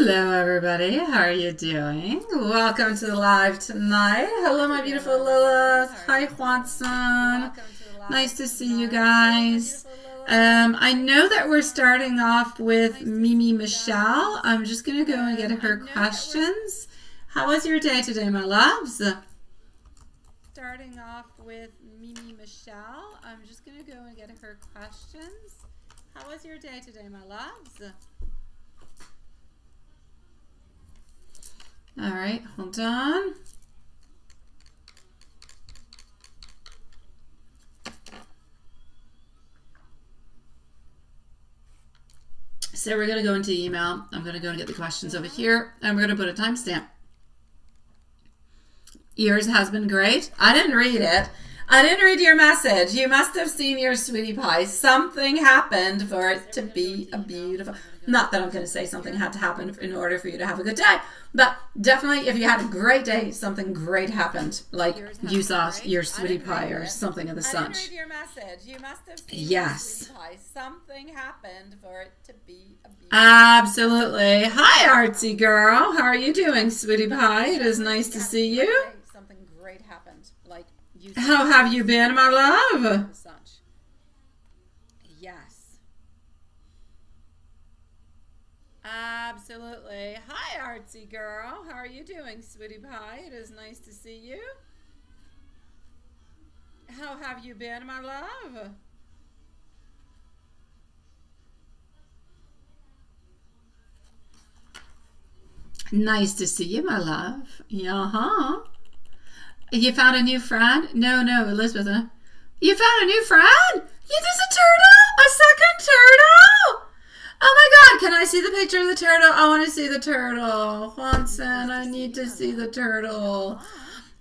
Hello everybody, how are you doing? Welcome to the live tonight. Hello my beautiful Lilith. Hi Watson. Nice to see you guys. I know that we're starting off with Mimi Michelle. I'm just going to go and get her questions. How was your day today, my loves? Starting off with Mimi Michelle. I'm just going to go and get her questions. How was your day today, my loves? All right, hold on. So we're going to go into email. I'm going to go and get the questions over here, and we're going to put a timestamp. Yours has been great. I didn't read it. I didn't read your message. You must have seen your sweetie pie. Something happened for it to be a beautiful... Not that I'm going to say something had to happen in order for you to have a good day, but definitely if you had a great day, something great happened. Like you saw your sweetie pie or something of the such. I didn't read your message. You must have seen your sweetie pie. Something happened for it to be a beautiful... Absolutely. Hi, artsy girl. How are you doing, sweetie pie? It is nice to see you. Something great happened. Like you. How have you been, my love? Yes. Absolutely. Hi, artsy girl. How are you doing, sweetie pie? It is nice to see you. How have you been, my love? Nice to see you, my love. Yeah. You found a new friend? No, Elizabeth. You found a new friend? There's a turtle? A second turtle? Oh my God, can I see the picture of the turtle? I want to see the turtle. Juanson, I need to see the turtle.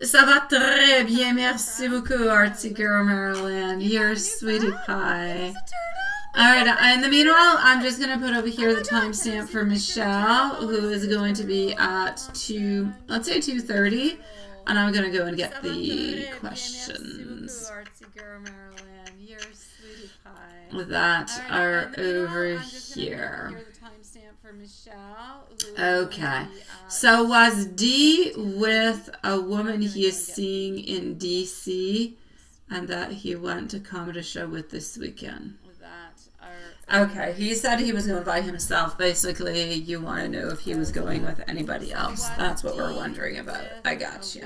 Ça va très bien, merci beaucoup, artsy girl Marilyn. You're sweetie pie. Alright, in the meanwhile, I'm just going to put over here the timestamp for Michelle, who is going to be at 2:30. And I'm going to go and get the questions that are over here. Okay, so was D with a woman he is seeing in DC and that he went to comedy show with this weekend? Okay, he said he was going by himself. Basically, you want to know if he was going with anybody else. That's what we're wondering about. I got you.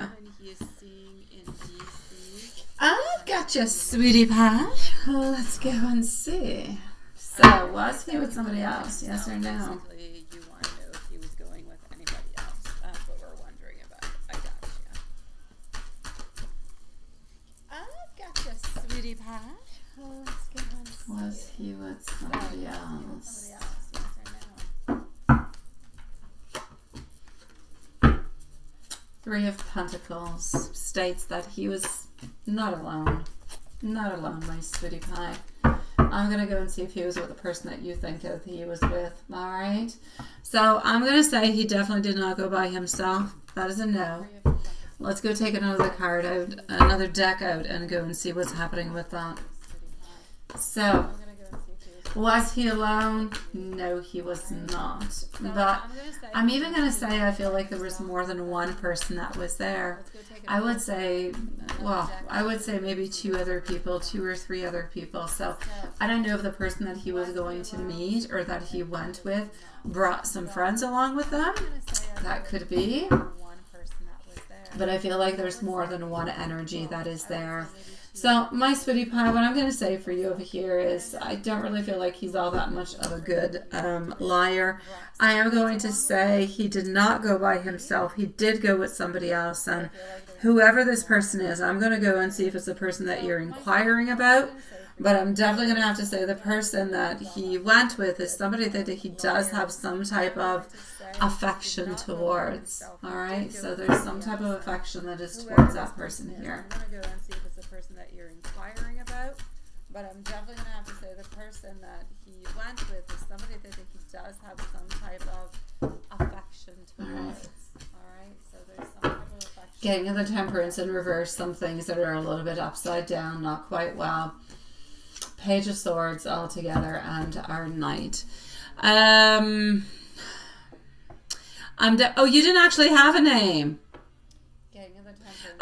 I've got you, sweetie pie. Let's go and see. So, was he with somebody else? Yes or no? You want to know if he was going with anybody else. That's what we're wondering about. I got you. I've got you, sweetie pie. Let's go and see. Was he with somebody else? Three of Pentacles states that he was not alone. Not alone, my sweetie pie. I'm going to go and see if he was with the person that you think of he was with. Alright? So, I'm going to say he definitely did not go by himself. That is a no. Let's go take another card out, another deck out, and go and see what's happening with that. So, was he alone? No, he was not. But I'm even going to say I feel like there was more than one person that was there. I would say maybe two or three other people. So I don't know if the person that he was going to meet or that he went with brought some friends along with them. That could be. But I feel like there's more than one energy that is there. So, my sweetie pie, what I'm going to say for you over here is I don't really feel like he's all that much of a good liar. I am going to say he did not go by himself. He did go with somebody else. And whoever this person is, I'm going to go and see if it's the person that you're inquiring about. But I'm definitely going to have to say the person that he went with is somebody that he does have some type of affection towards. Alright, so there's some type of affection that is towards that person here. I'm going to go and see if it's the person that you're inquiring about. But I'm definitely going to have to say the person that he went with is somebody that he does have some type of affection towards. Alright, so there's some type of affection. Getting the Temperance in reverse, some things that are a little bit upside down, not quite well. Page of Swords all together and our Knight. Oh, you didn't actually have a name.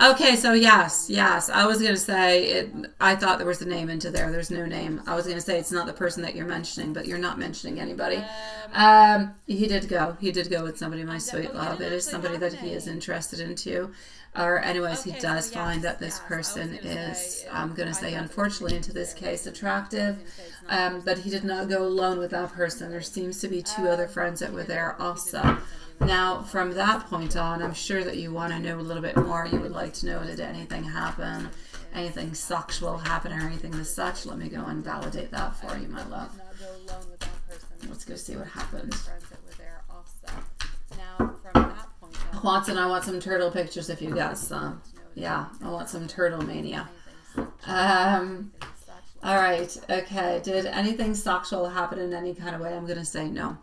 Okay, so yes. I was going to say, I thought there was a name into there. There's no name. I was going to say it's not the person that you're mentioning, but you're not mentioning anybody. He did go. He did go with somebody, my sweet love. It is somebody that he is interested into. Or anyways, he does find that this person is, I'm going to say, unfortunately, into this case, attractive. But he did not go alone with that person. There seems to be two other friends that were there also. Now, from that point on, I'm sure that you want to know a little bit more. You would like to know, did anything happen? Anything sexual happen or anything as such? Let me go and validate that for you, my love. Let's go see what happened. Watson, I want some turtle pictures if you got some. Yeah, I want some turtle mania. All right, okay. Did anything sexual happen in any kind of way? I'm going to say no.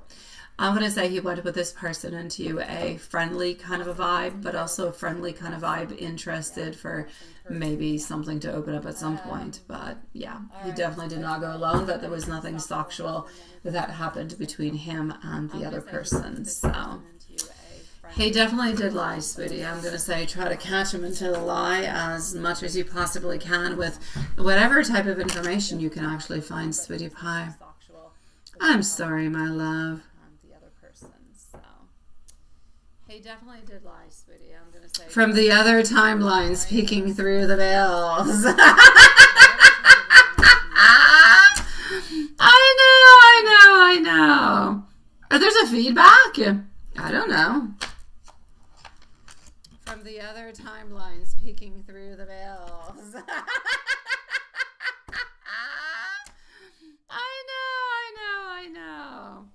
I'm going to say he went with this person into a friendly kind of a vibe, but also a friendly kind of vibe, interested for maybe something to open up at some point. But yeah, he definitely did not go alone, but there was nothing sexual that happened between him and the other person. So he definitely did lie, sweetie. I'm going to say try to catch him into the lie as much as you possibly can with whatever type of information you can actually find, sweetie pie. I'm sorry, my love. He definitely did lie, sweetie. I'm going to say from the other timelines peeking through the veils. I know. There's a feedback? I don't know. From the other timelines peeking through the veils. I know.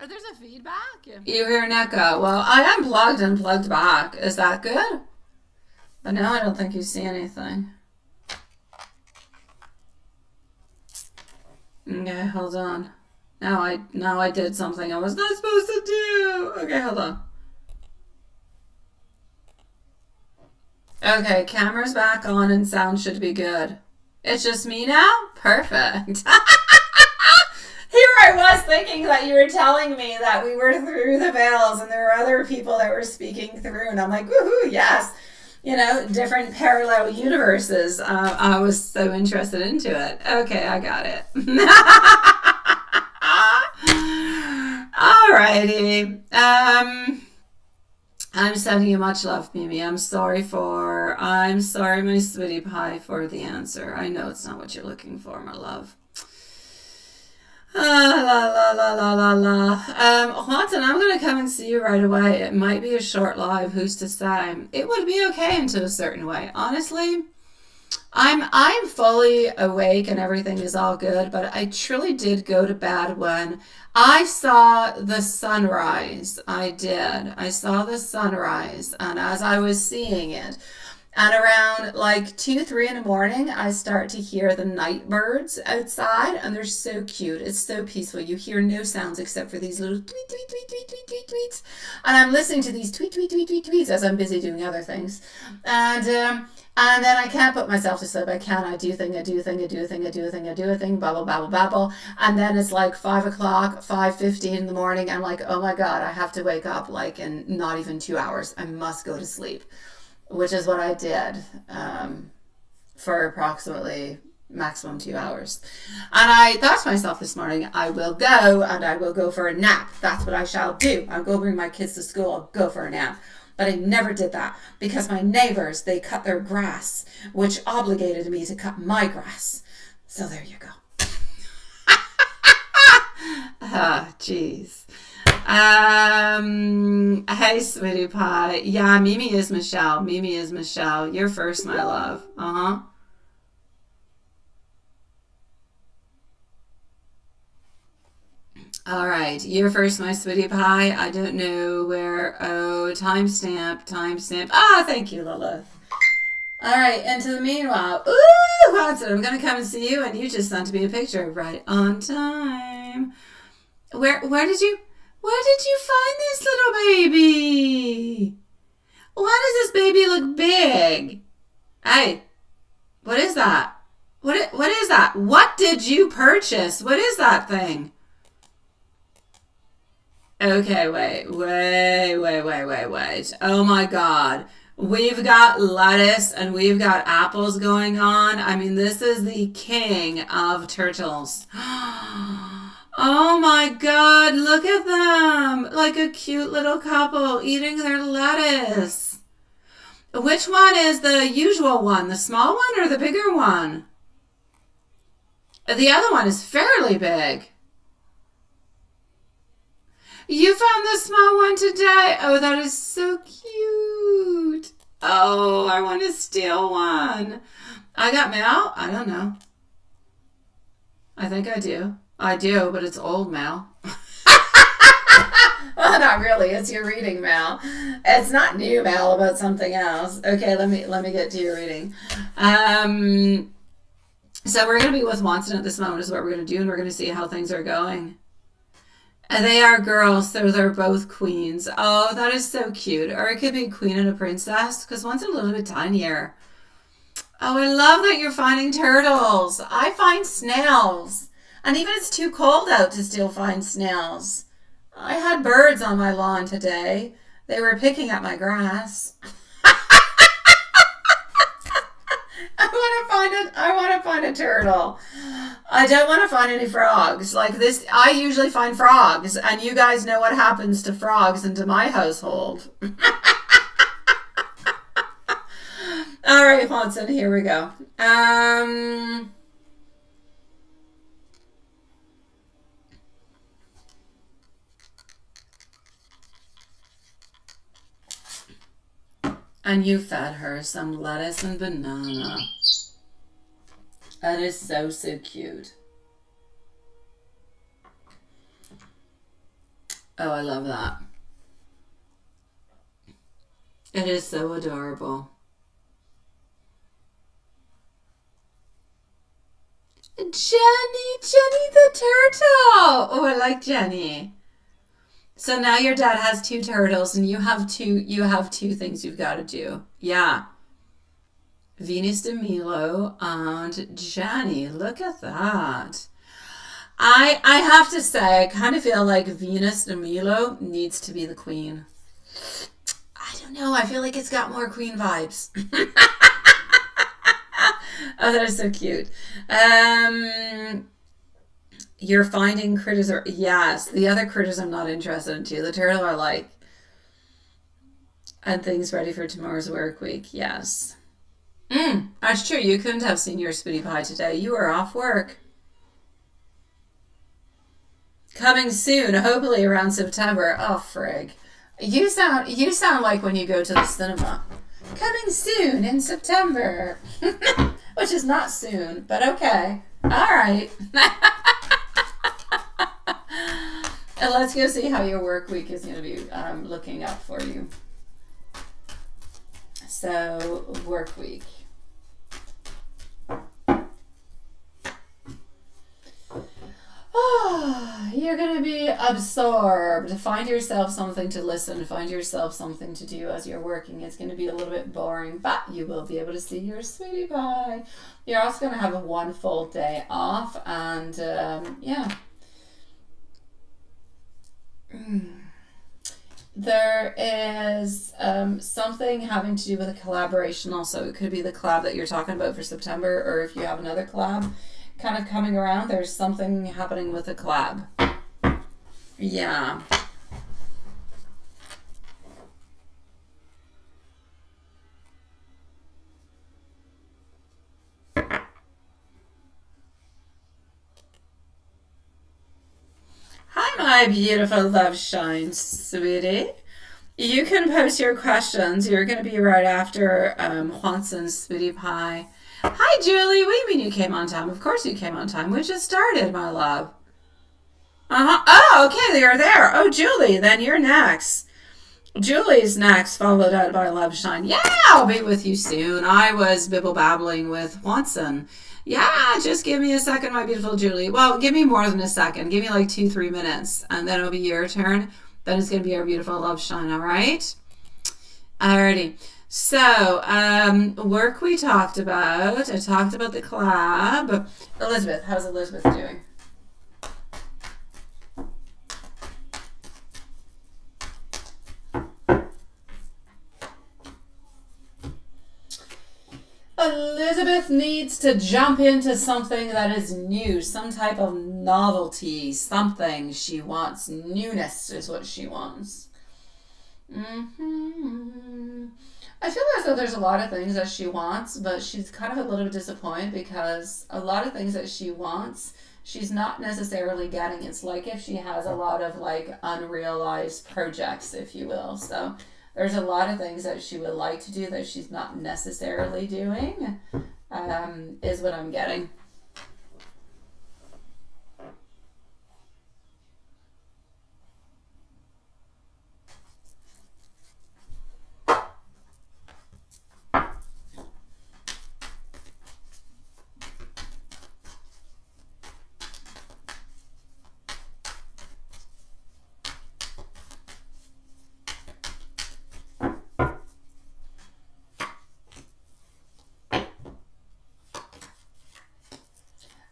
There's a feedback. You hear an echo. Well, I unplugged and plugged back. Is that good? But now I don't think you see anything. Okay, hold on. Now I did something I was not supposed to do. Okay, hold on. Okay, camera's back on and sound should be good. It's just me now? Perfect. Here I was thinking that you were telling me that we were through the veils and there were other people that were speaking through, and I'm like, woohoo, yes. You know, different parallel universes. I was so interested into it. Okay, I got it. Alrighty. I'm sending you much love, Mimi. I'm sorry, my sweetie pie, for the answer. I know it's not what you're looking for, my love. Watson, I'm going to come and see you right away. It might be a short live, who's to say? It would be okay into a certain way. Honestly, I'm fully awake and everything is all good, but I truly did go to bed when I saw the sunrise. I did. I saw the sunrise, and as I was seeing it, and around like 2, 3 in the morning, I start to hear the night birds outside, and they're so cute. It's so peaceful. You hear no sounds except for these little tweet, tweet, tweet, tweet, tweet, tweet, tweets. And I'm listening to these tweet, tweet, tweet, tweet, tweets as I'm busy doing other things. And then I can't put myself to sleep. I can't. I do a thing, babble, babble, babble. And then it's like 5 o'clock, 5:15 in the morning. I'm like, oh my God, I have to wake up like in not even 2 hours. I must go to sleep. Which is what I did for approximately maximum 2 hours. And I thought to myself this morning, I will go for a nap. That's what I shall do. I'll go bring my kids to school. I'll go for a nap. But I never did that because my neighbors, they cut their grass, which obligated me to cut my grass. So there you go. Jeez. Hey, sweetie pie. Yeah, Mimi is Michelle. You're first, my love. All right, you're first, my sweetie pie. I don't know where. Oh, timestamp. Thank you, Lilith. All right, into the meanwhile. Ooh, Watson, I'm gonna come and see you, and you just sent me a picture right on time. Where did you find this little baby? Why does this baby look big? Hey, what is that? What is that? What did you purchase? What is that thing? Okay, wait. Oh my God. We've got lettuce and we've got apples going on. I mean, this is the king of turtles. Oh my God, look at them. Like a cute little couple eating their lettuce. Which one is the usual one? The small one or the bigger one? The other one is fairly big. You found the small one today. Oh, that is so cute. Oh, I want to steal one. I got mail? I don't know. I think I do. I do, but it's old mail. Well, not really. It's your reading mail. It's not new mail about something else. Okay, let me get to your reading. So we're going to be with Watson at this moment is what we're going to do, and we're going to see how things are going. And they are girls, so they're both queens. Oh, that is so cute. Or it could be a queen and a princess, because one's a little bit tinier. Oh, I love that you're finding turtles. I find snails. And even it's too cold out to still find snails. I had birds on my lawn today. They were picking at my grass. I want to find a turtle. I don't want to find any frogs. Like this, I usually find frogs, and you guys know what happens to frogs into my household. All right, Watson, here we go. And you fed her some lettuce and banana. That is so, so cute. Oh, I love that. It is so adorable. Jenny the turtle. Oh, I like Jenny. So now your dad has two turtles, and you have two things you've got to do. Yeah. Venus de Milo and Jenny. Look at that. I have to say, I kind of feel like Venus de Milo needs to be the queen. I don't know. I feel like it's got more queen vibes. Oh, that is so cute. You're finding critters. Yes, the other critters I'm not interested in too. The turtle I like. And things ready for tomorrow's work week. Yes. That's true. You couldn't have seen your Spitty Pie today. You were off work. Coming soon, hopefully around September. Oh, frig. You sound like when you go to the cinema. Coming soon in September. Which is not soon, but okay. All right. And let's go see how your work week is going to be looking up for you. So, work week. You're going to be absorbed. Find yourself something to listen. Find yourself something to do as you're working. It's going to be a little bit boring, but you will be able to see your Sweetie Pie. You're also going to have one full day off, and yeah. There is something having to do with a collaboration also. It could be the collab that you're talking about for September, or if you have another collab kind of coming around, there's something happening with a collab. Yeah. Hi, my beautiful love shine, sweetie. You can post your questions. You're going to be right after Juanson's Sweetie Pie. Hi, Julie. What do you mean you came on time? Of course you came on time. We just started, my love. Oh, okay. You're there. Oh, Julie, then you're next. Julie's next, followed out by Love Shine. Yeah, I'll be with you soon. I was bibble babbling with Watson. Yeah, just give me a second, my beautiful Julie. Well, give me more than a second. Give me like 2-3 minutes, and then it'll be your turn. Then it's going to be our beautiful Love Shine, all right? Alrighty. So, work we talked about. I talked about the collab. Elizabeth, how's Elizabeth doing? Elizabeth needs to jump into something that is new, some type of novelty, something she wants. Newness is what she wants. I feel as though there's a lot of things that she wants, but she's kind of a little bit disappointed because a lot of things that she wants, she's not necessarily getting. It's like if she has a lot of like unrealized projects, if you will. So there's a lot of things that she would like to do that she's not necessarily doing, is what I'm getting.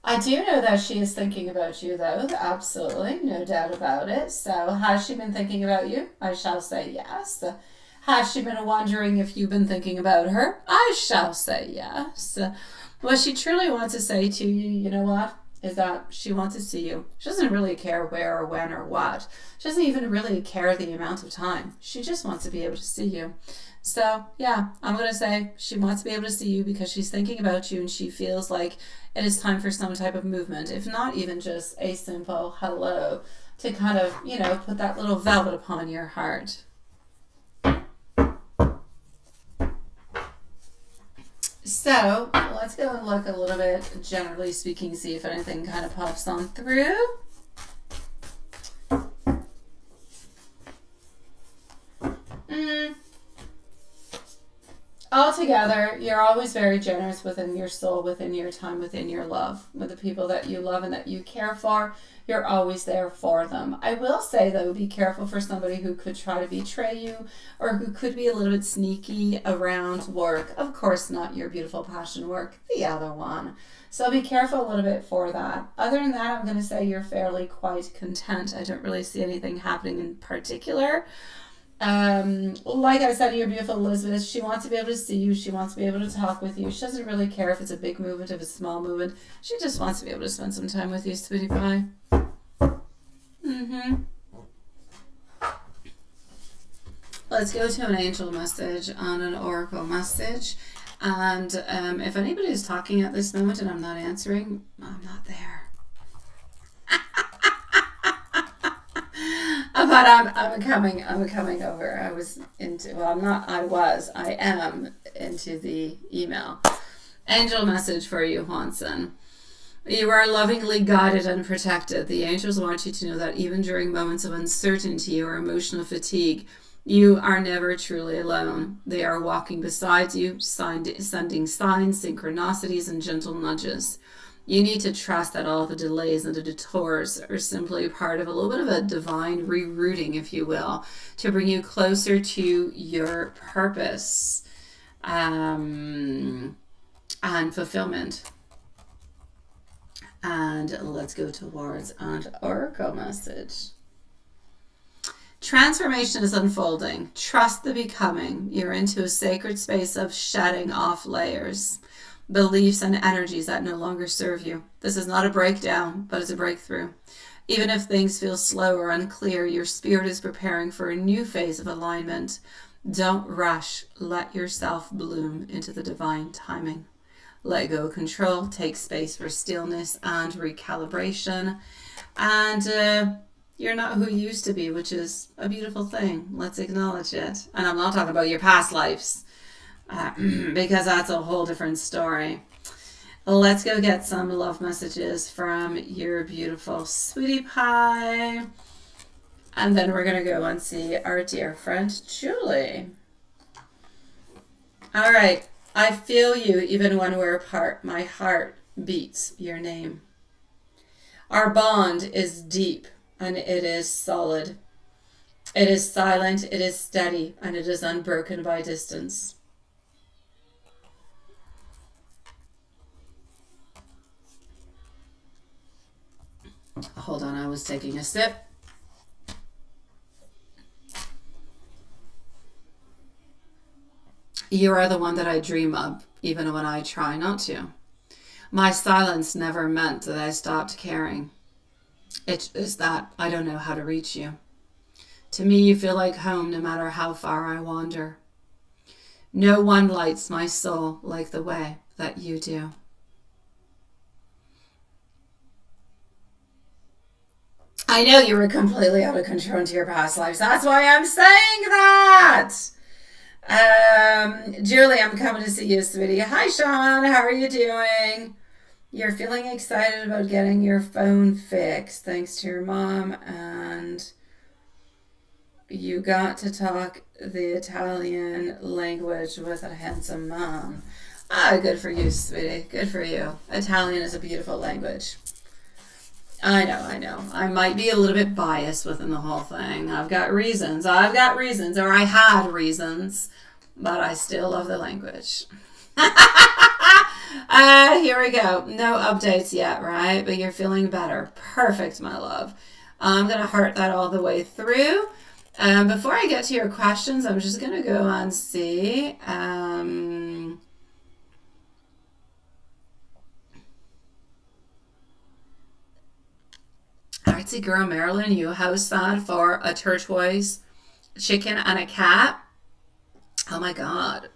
I do know that she is thinking about you, though. Absolutely, no doubt about it. So, has she been thinking about you? I shall say yes. Has she been wondering if you've been thinking about her? I shall say yes. What she truly wants to say to you, you know what, is that she wants to see you. She doesn't really care where or when or what. She doesn't even really care the amount of time. She just wants to be able to see you. So, yeah, I'm going to say she wants to be able to see you because she's thinking about you and she feels like it is time for some type of movement, if not even just a simple hello, to kind of, you know, put that little velvet upon your heart. So, let's go and look a little bit, generally speaking, see if anything kind of pops on through. Altogether, you're always very generous within your soul, within your time, within your love. With the people that you love and that you care for, you're always there for them. I will say, though, be careful for somebody who could try to betray you or who could be a little bit sneaky around work. Of course, not your beautiful passion work, the other one. So be careful a little bit for that. Other than that, I'm going to say you're fairly quite content. I don't really see anything happening in particular. Like I said to your beautiful Elizabeth, she wants to be able to see you. She wants to be able to talk with you. She doesn't really care if it's a big movement, if it's a small movement. She just wants to be able to spend some time with you, sweetie pie. Let's go to an angel message and an oracle message. And if anybody is talking at this moment and I'm not answering, I'm not there. But I'm coming over. I am into the email. Angel message for you, Hansen. You are lovingly guided and protected. The angels want you to know that even during moments of uncertainty or emotional fatigue, you are never truly alone. They are walking beside you, sending signs, synchronicities, and gentle nudges. You need to trust that all the delays and the detours are simply part of a little bit of a divine rerouting, if you will, to bring you closer to your purpose and fulfillment. And let's go towards an oracle message. Transformation is unfolding. Trust the becoming. You're into a sacred space of shedding off layers, beliefs and energies that no longer serve you. This is not a breakdown, but it's a breakthrough. Even if things feel slow or unclear, your spirit is preparing for a new phase of alignment. Don't rush. Let yourself bloom into the divine timing. Let go of control. Take space for stillness and recalibration. And you're not who you used to be, which is a beautiful thing. Let's acknowledge it. And I'm not talking about your past lives. Because that's a whole different story. Let's go get some love messages from your beautiful sweetie pie. And then we're going to go and see our dear friend Julie. All right. I feel you even when we're apart. My heart beats your name. Our bond is deep and it is solid. It is silent, it is steady, and it is unbroken by distance. Hold on, I was taking a sip. You are the one that I dream of, even when I try not to. My silence never meant that I stopped caring. It is that I don't know how to reach you. To me, you feel like home no matter how far I wander. No one lights my soul like the way that you do. I know you were completely out of control into your past lives. That's why I'm saying that. Julie, I'm coming to see you, sweetie. Hi, Sean. How are you doing? You're feeling excited about getting your phone fixed thanks to your mom, and you got to talk the Italian language with a handsome mom. Ah, good for you, sweetie. Good for you. Italian is a beautiful language. I know. I might be a little bit biased within the whole thing. I've got reasons, or I had reasons, but I still love the language. Here we go. No updates yet, right? But you're feeling better. Perfect, my love. I'm going to heart that all the way through. Before I get to your questions, I'm just going to go and see. Artsy girl Marilyn, you house that for a turquoise chicken and a cat. Oh my god.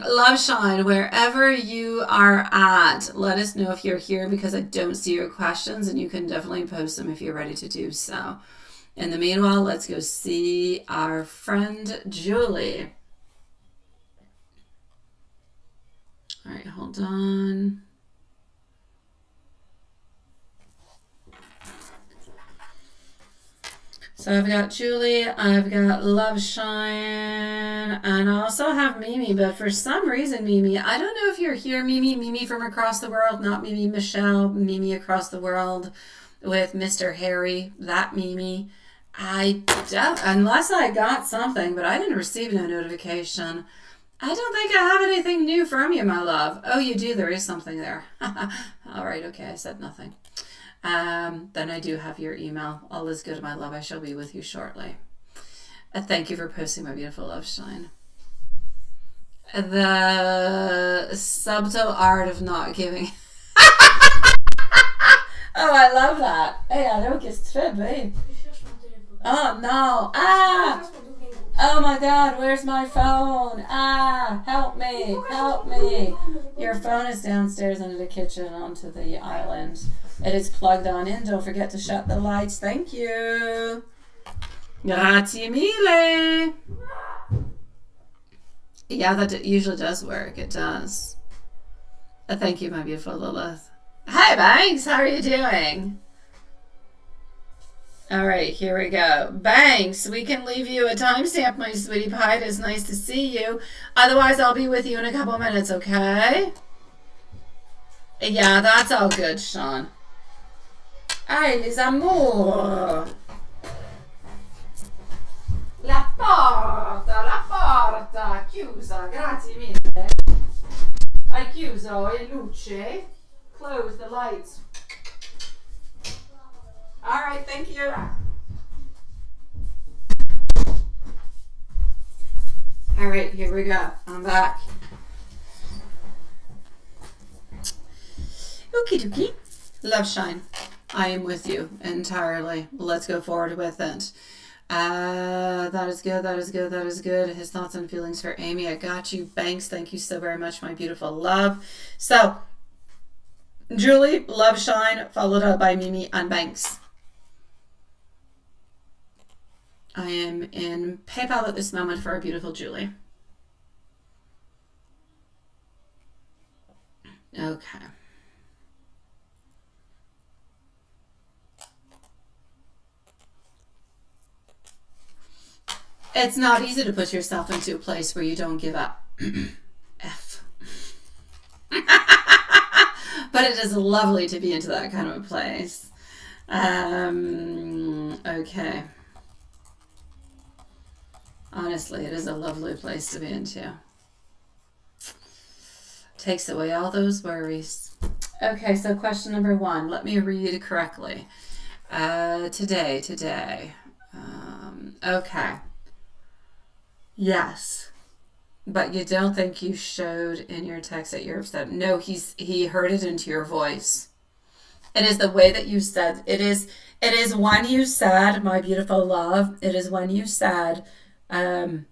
Love Shine, wherever you are at, let us know if you're here, because I don't see your questions, and you can definitely post them if you're ready to do so. In the meanwhile, let's go see our friend Julie. All right, hold on. So I've got Julie, I've got Love Shine, and I also have Mimi, but for some reason, Mimi, I don't know if you're here, Mimi from across the world, not Mimi Michelle, Mimi across the world with Mr. Harry, that Mimi. Unless I got something, but I didn't receive no notification. I don't think I have anything new from you, my love. Oh, you do, there is something there. All right, okay, I said nothing. Then I do have your email. All is good, my love. I shall be with you shortly. Thank you for posting my beautiful Love Shine. The subtle art of not giving. Oh, I love that. Hey, I don't get fed, babe. Oh, no. Ah! Oh my god, where's my phone? Ah, help me. Your phone is downstairs under the kitchen onto the island. It is plugged on in. Don't forget to shut the lights. Thank you. Grazie mille. Yeah, that usually does work. It does. Thank you, my beautiful Lilith. Hi, Banks. How are you doing? All right, here we go. Banks, we can leave you a timestamp, my sweetie pie. It is nice to see you. Otherwise, I'll be with you in a couple minutes, okay? Yeah, that's all good, Sean. Ay, les amours. La porta, chiusa, grazie mille. Hai chiuso le luce. Close the lights. All right, thank you. All right, here we go. I'm back. Okie dokie. Love Shine. I am with you entirely. Let's go forward with it. That is good. His thoughts and feelings for Amy. I got you. Banks, thank you so very much, my beautiful love. So, Julie, Love Shine, followed up by Mimi and Banks. I am in PayPal at this moment for our beautiful Julie. Okay. It's not easy to put yourself into a place where you don't give up. F. But it is lovely to be into that kind of a place. Okay. Honestly, it is a lovely place to be into. Takes away all those worries. Okay, so question number 1. Let me read correctly. Today. Okay. Yes. But you don't think you showed in your text that you're upset. No, he heard it into your voice. It is the way that you said. It is when you said, my beautiful love. It is when you said, I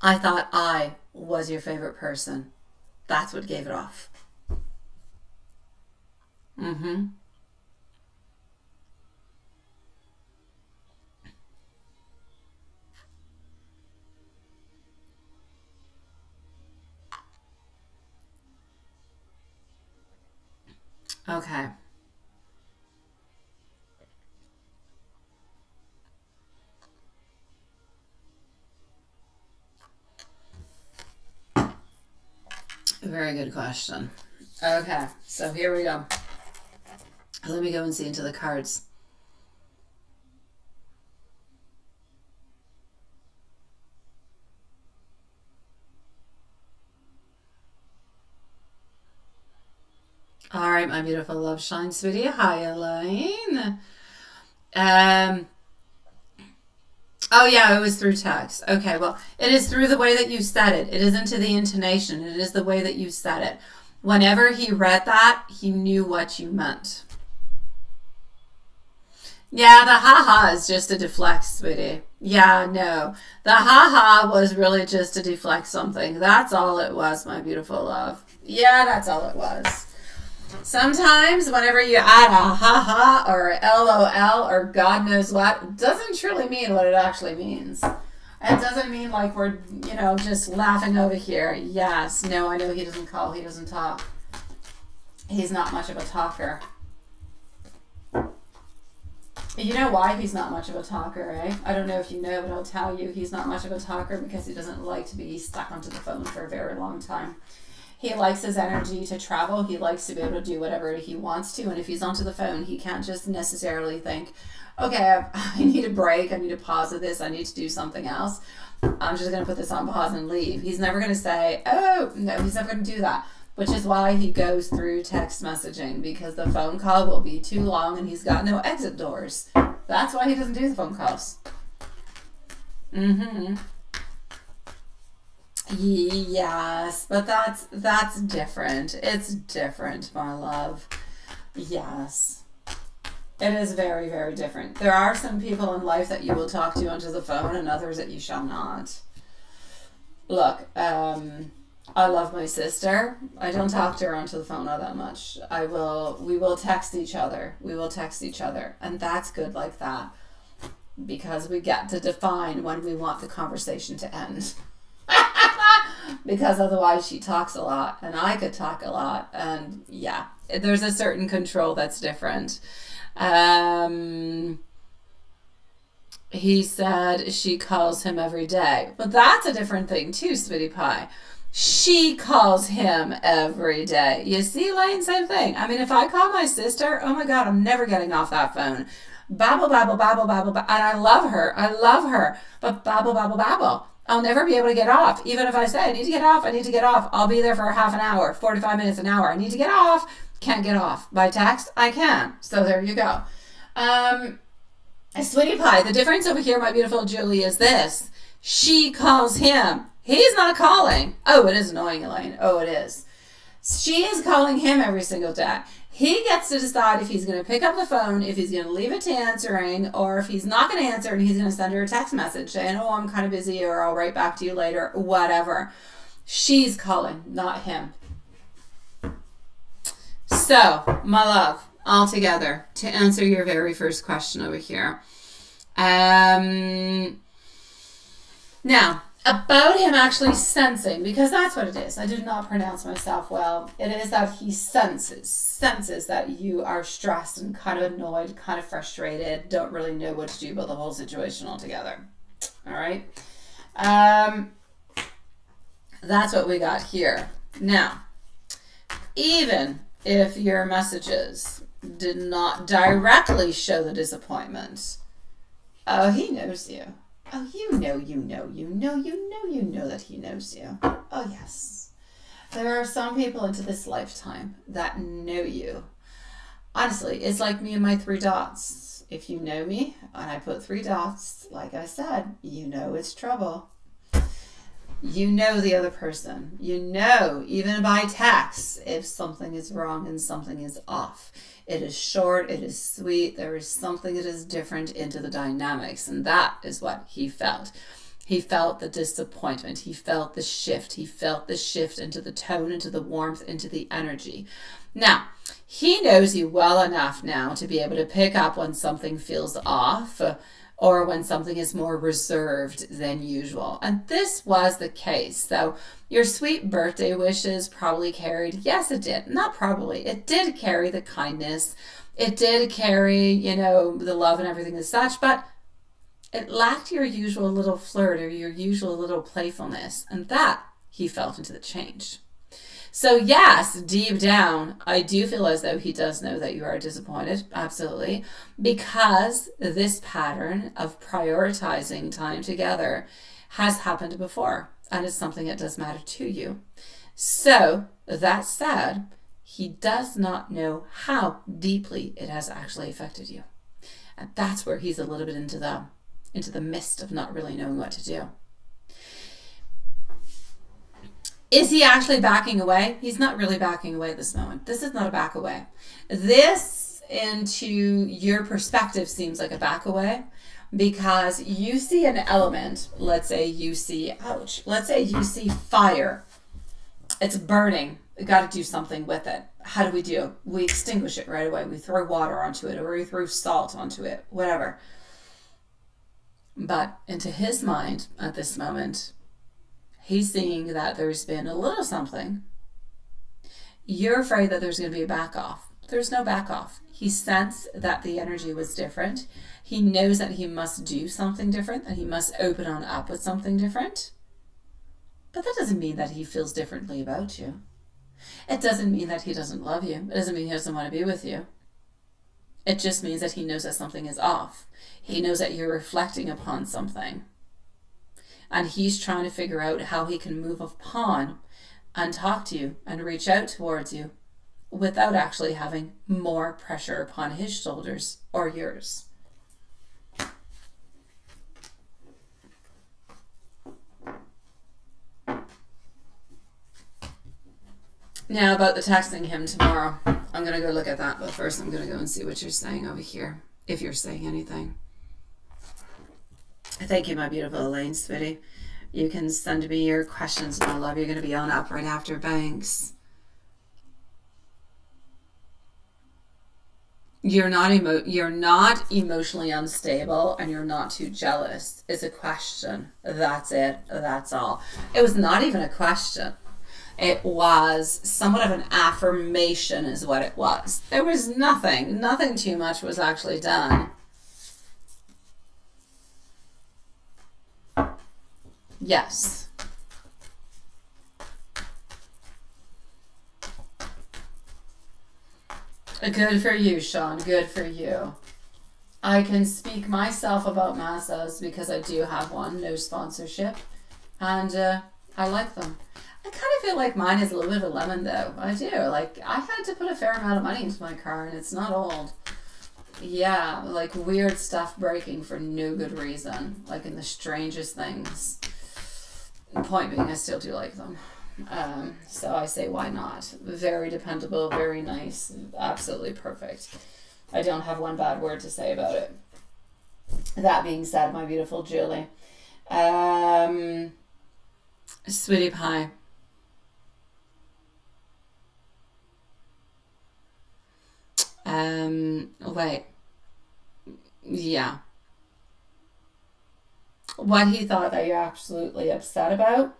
thought I was your favorite person. That's what gave it off. Mm-hmm. Okay. Very good question. Okay, so here we go. Let me go and see into the cards. All right, my beautiful love shine sweetie. Hi, Elaine. Um. Oh yeah, it was through text. Okay, well, it is through the way that you said it. It isn't to the intonation. It is the way that you said it. Whenever he read that, he knew what you meant. Yeah, the haha is just to deflect, sweetie. Yeah, no. The haha was really just to deflect something. That's all it was, my beautiful love. Yeah, that's all it was. Sometimes, whenever you add a haha or a LOL or God knows what, it doesn't truly mean what it actually means. It doesn't mean like we're, just laughing over here. Yes, no, I know he doesn't call, he doesn't talk. He's not much of a talker. You know why he's not much of a talker, eh? I don't know if you know, but I'll tell you, he's not much of a talker because he doesn't like to be stuck onto the phone for a very long time. He likes his energy to travel. He likes to be able to do whatever he wants to. And if he's onto the phone, he can't just necessarily think, okay, I need a break. I need to pause with this. I need to do something else. I'm just going to put this on pause and leave. He's never going to say, oh, no, he's never going to do that. Which is why he goes through text messaging, because the phone call will be too long and he's got no exit doors. That's why he doesn't do the phone calls. Mm-hmm. Yes, but that's different. It's different, my love. Yes. It is very, very different. There are some people in life that you will talk to onto the phone and others that you shall not. Look, I love my sister. I don't talk to her onto the phone all that much. We will text each other. We will text each other. And that's good like that. Because we get to define when we want the conversation to end. Because otherwise she talks a lot and I could talk a lot. And yeah, there's a certain control that's different. He said she calls him every day. But that's a different thing too, Sweetie Pie. She calls him every day. You see, Lane, same thing. I mean, if I call my sister, oh my God, I'm never getting off that phone. Babble, babble, babble, babble, babble. And I love her. I love her. But babble, babble, babble. I'll never be able to get off. Even if I say, I need to get off, I need to get off. I'll be there for half an hour, 45 minutes, an hour. I need to get off. Can't get off. By text, I can. So there you go. Sweetie Pie, the difference over here, my beautiful Julie, is this. She calls him. He's not calling. Oh, it is annoying, Elaine. Oh, it is. She is calling him every single day. He gets to decide if he's going to pick up the phone, if he's going to leave it to answering, or if he's not going to answer and he's going to send her a text message saying, oh, I'm kind of busy, or I'll write back to you later, whatever. She's calling, not him. So, my love, all together, to answer your very first question over here. Now, about him actually sensing, because that's what it is. I did not pronounce myself well. It is that he senses that you are stressed and kind of annoyed, kind of frustrated, don't really know what to do about the whole situation altogether. All right? That's what we got here. Now, even if your messages did not directly show the disappointment, oh, he knows you. Oh, you know that he knows you. Oh, yes. There are some people into this lifetime that know you. Honestly, it's like me and my 3 dots. If you know me, and I put 3 dots, like I said, you know it's trouble. You know the other person. You know, even by text, if something is wrong and something is off. It is short, it is sweet, there is something that is different into the dynamics, and that is what he felt. He felt the disappointment. He felt the shift. He felt the shift into the tone, into the warmth, into the energy. Now, he knows you well enough now to be able to pick up when something feels off or when something is more reserved than usual. And this was the case. So your sweet birthday wishes probably carried, yes, it did. Not probably. It did carry the kindness. It did carry, you know, the love and everything as such, but it lacked your usual little flirt or your usual little playfulness. And that he felt into the change. So yes, deep down, I do feel as though he does know that you are disappointed, absolutely, because this pattern of prioritizing time together has happened before, and it's something that does matter to you. So that said, he does not know how deeply it has actually affected you. And that's where he's a little bit into the mist of not really knowing what to do. Is he actually backing away? He's not really backing away at this moment. This is not a back away. This, into your perspective, seems like a back away because you see an element. Let's say you see, ouch, let's say you see fire. It's burning. We got to do something with it. How do? We extinguish it right away. We throw water onto it, or we throw salt onto it, whatever. But into his mind at this moment, he's seeing that there's been a little something. You're afraid that there's going to be a back off. There's no back off. He sensed that the energy was different. He knows that he must do something different, that he must open on up with something different. But that doesn't mean that he feels differently about you. It doesn't mean that he doesn't love you. It doesn't mean he doesn't want to be with you. It just means that he knows that something is off. He knows that you're reflecting upon something. And he's trying to figure out how he can move upon and talk to you and reach out towards you without actually having more pressure upon his shoulders or yours. Now about the texting him tomorrow. I'm going to go look at that, but first I'm going to go and see what you're saying over here, if you're saying anything. Thank you, my beautiful Elaine, sweetie. You can send me your questions, my love. You're going to be on up right after Banks. You're not emotionally unstable, and you're not too jealous. It's a question. That's it. That's all. It was not even a question. It was somewhat of an affirmation is what it was. There was nothing too much was actually done. Yes. Good for you, Sean. Good for you. I can speak myself about massas because I do have one, no sponsorship, and I like them. I kind of feel like mine is a little bit of a lemon, though. I do. Like, I had to put a fair amount of money into my car, and it's not old. Yeah, like weird stuff breaking for no good reason, like in the strangest things. Point being, I still do like them. So I say, why not? Very dependable, very nice, absolutely perfect. I don't have one bad word to say about it. That being said, my beautiful Julie, sweetie pie. Wait. Yeah. What he thought that you're absolutely upset about.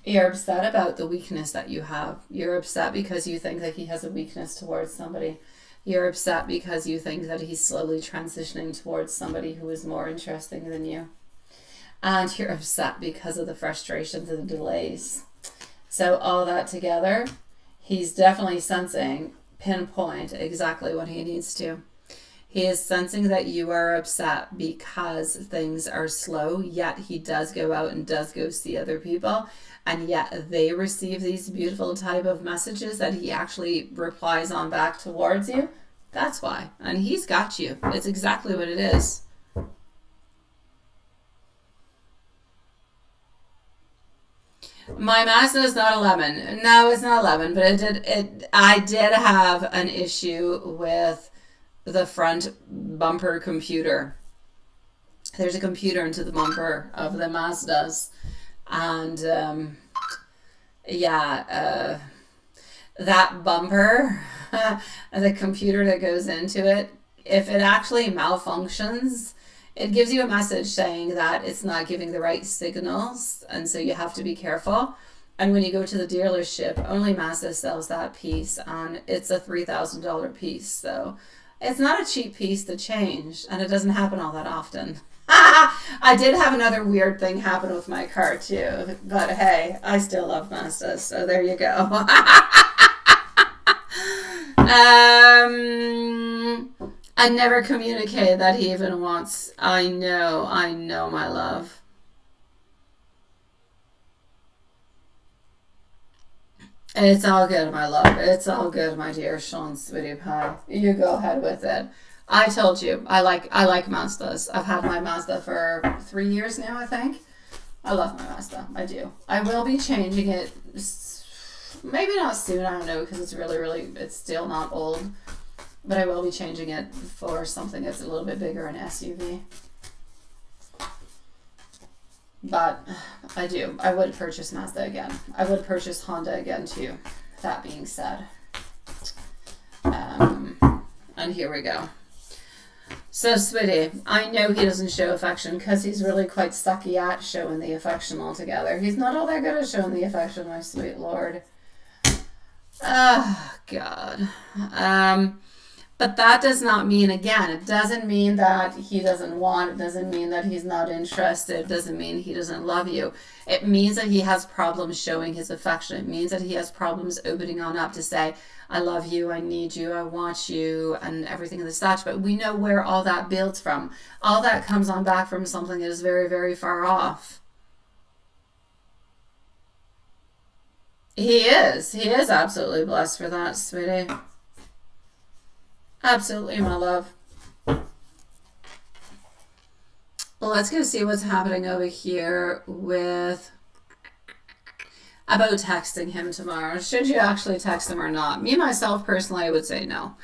You're upset about the weakness that you have. You're upset because you think that he has a weakness towards somebody. You're upset because you think that he's slowly transitioning towards somebody who is more interesting than you. And you're upset because of the frustrations and the delays. So all that together, he's definitely sensing, pinpoint exactly what he needs to. He is sensing that you are upset because things are slow, yet he does go out and does go see other people, and yet they receive these beautiful type of messages that he actually replies on back towards you. That's why. And he's got you. It's exactly what it is. My Mazda is not a lemon. No, it's not a lemon, but I did have an issue with the front bumper computer. There's a computer into the bumper of the Mazdas, and yeah, that bumper, the computer that goes into it, if it actually malfunctions, it gives you a message saying that it's not giving the right signals, and so you have to be careful. And when you go to the dealership, only Mazda sells that piece, and it's a $3,000 piece. So it's not a cheap piece to change, and it doesn't happen all that often. I did have another weird thing happen with my car too, but hey, I still love Mazda, so there you go. I never communicated that he even wants. I know, my love. It's all good, my love. It's all good, my dear Sean Sweetie Pie. You go ahead with it. I told you, I like Mazdas. I've had my Mazda for 3 years now, I think. I love my Mazda. I do. I will be changing it. Maybe not soon. I don't know, because it's really, it's still not old. But I will be changing it for something that's a little bit bigger, an SUV. But I do. I would purchase Mazda again. I would purchase Honda again too. That being said. And here we go. So, sweetie, I know he doesn't show affection because he's really quite sucky at showing the affection altogether. He's not all that good at showing the affection, my sweet lord. Oh, God. But that does not mean, again, it doesn't mean that he doesn't want, it doesn't mean that he's not interested, it doesn't mean he doesn't love you. It means that he has problems showing his affection. It means that he has problems opening on up to say, I love you, I need you, I want you, and everything of the such. But we know where all that builds from. All that comes on back from something that is very, very far off. He is absolutely blessed for that, sweetie. Absolutely, my love. Well, let's go see what's happening over here with about texting him tomorrow. Should you actually text him or not? Me, myself, personally, I would say no.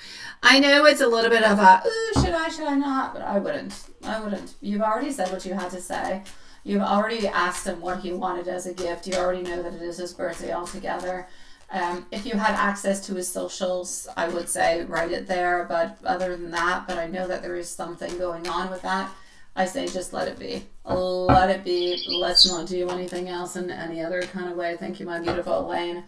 I know it's a little bit of a, ooh, should I not? But I wouldn't. You've already said what you had to say. You've already asked him what he wanted as a gift. You already know that it is his birthday altogether. If you had access to his socials, I would say write it there, but other than that, but I know that there is something going on with that. I say just let it be. Let it be. Let's not do anything else in any other kind of way. Thank you, my beautiful Elaine.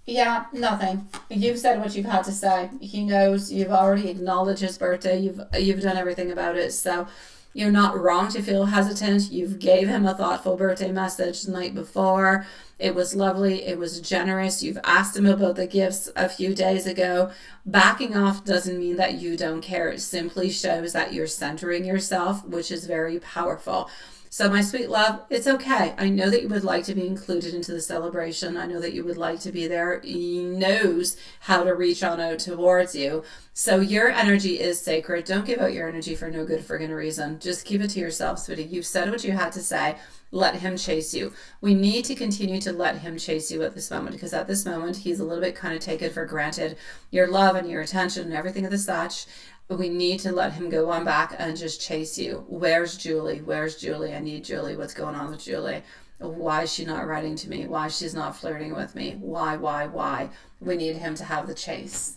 Yeah, nothing. You've said what you've had to say. He knows. You've already acknowledged his birthday. You've done everything about it. So you're not wrong to feel hesitant. You've gave him a thoughtful birthday message the night before. It was lovely. It was generous. You've asked him about the gifts a few days ago. Backing off doesn't mean that you don't care. It simply shows that you're centering yourself, which is very powerful. So my sweet love, it's okay. I know that you would like to be included into the celebration. I know that you would like to be there. He knows how to reach on out towards you. So your energy is sacred. Don't give out your energy for no good friggin' reason. Just keep it to yourself, sweetie. You've said what you had to say. Let him chase you. We need to continue to let him chase you at this moment, because at this moment, he's a little bit kind of taken for granted. Your love and your attention and everything of the such. We need to let him go on back and just chase you. Where's Julie? Where's Julie? I need Julie. What's going on with Julie? Why is she not writing to me? Why she's not flirting with me? Why? We need him to have the chase.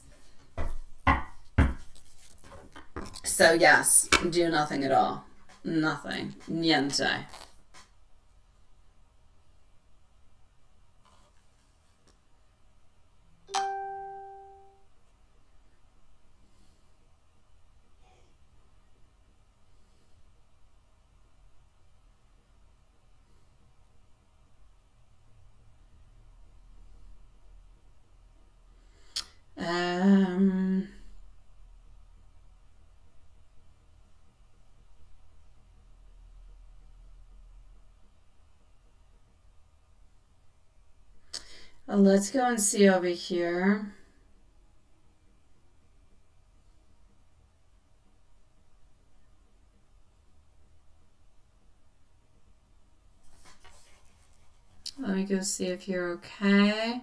So yes, do nothing at all. Nothing. Niente. Let's go and see over here. Let me go see if you're okay.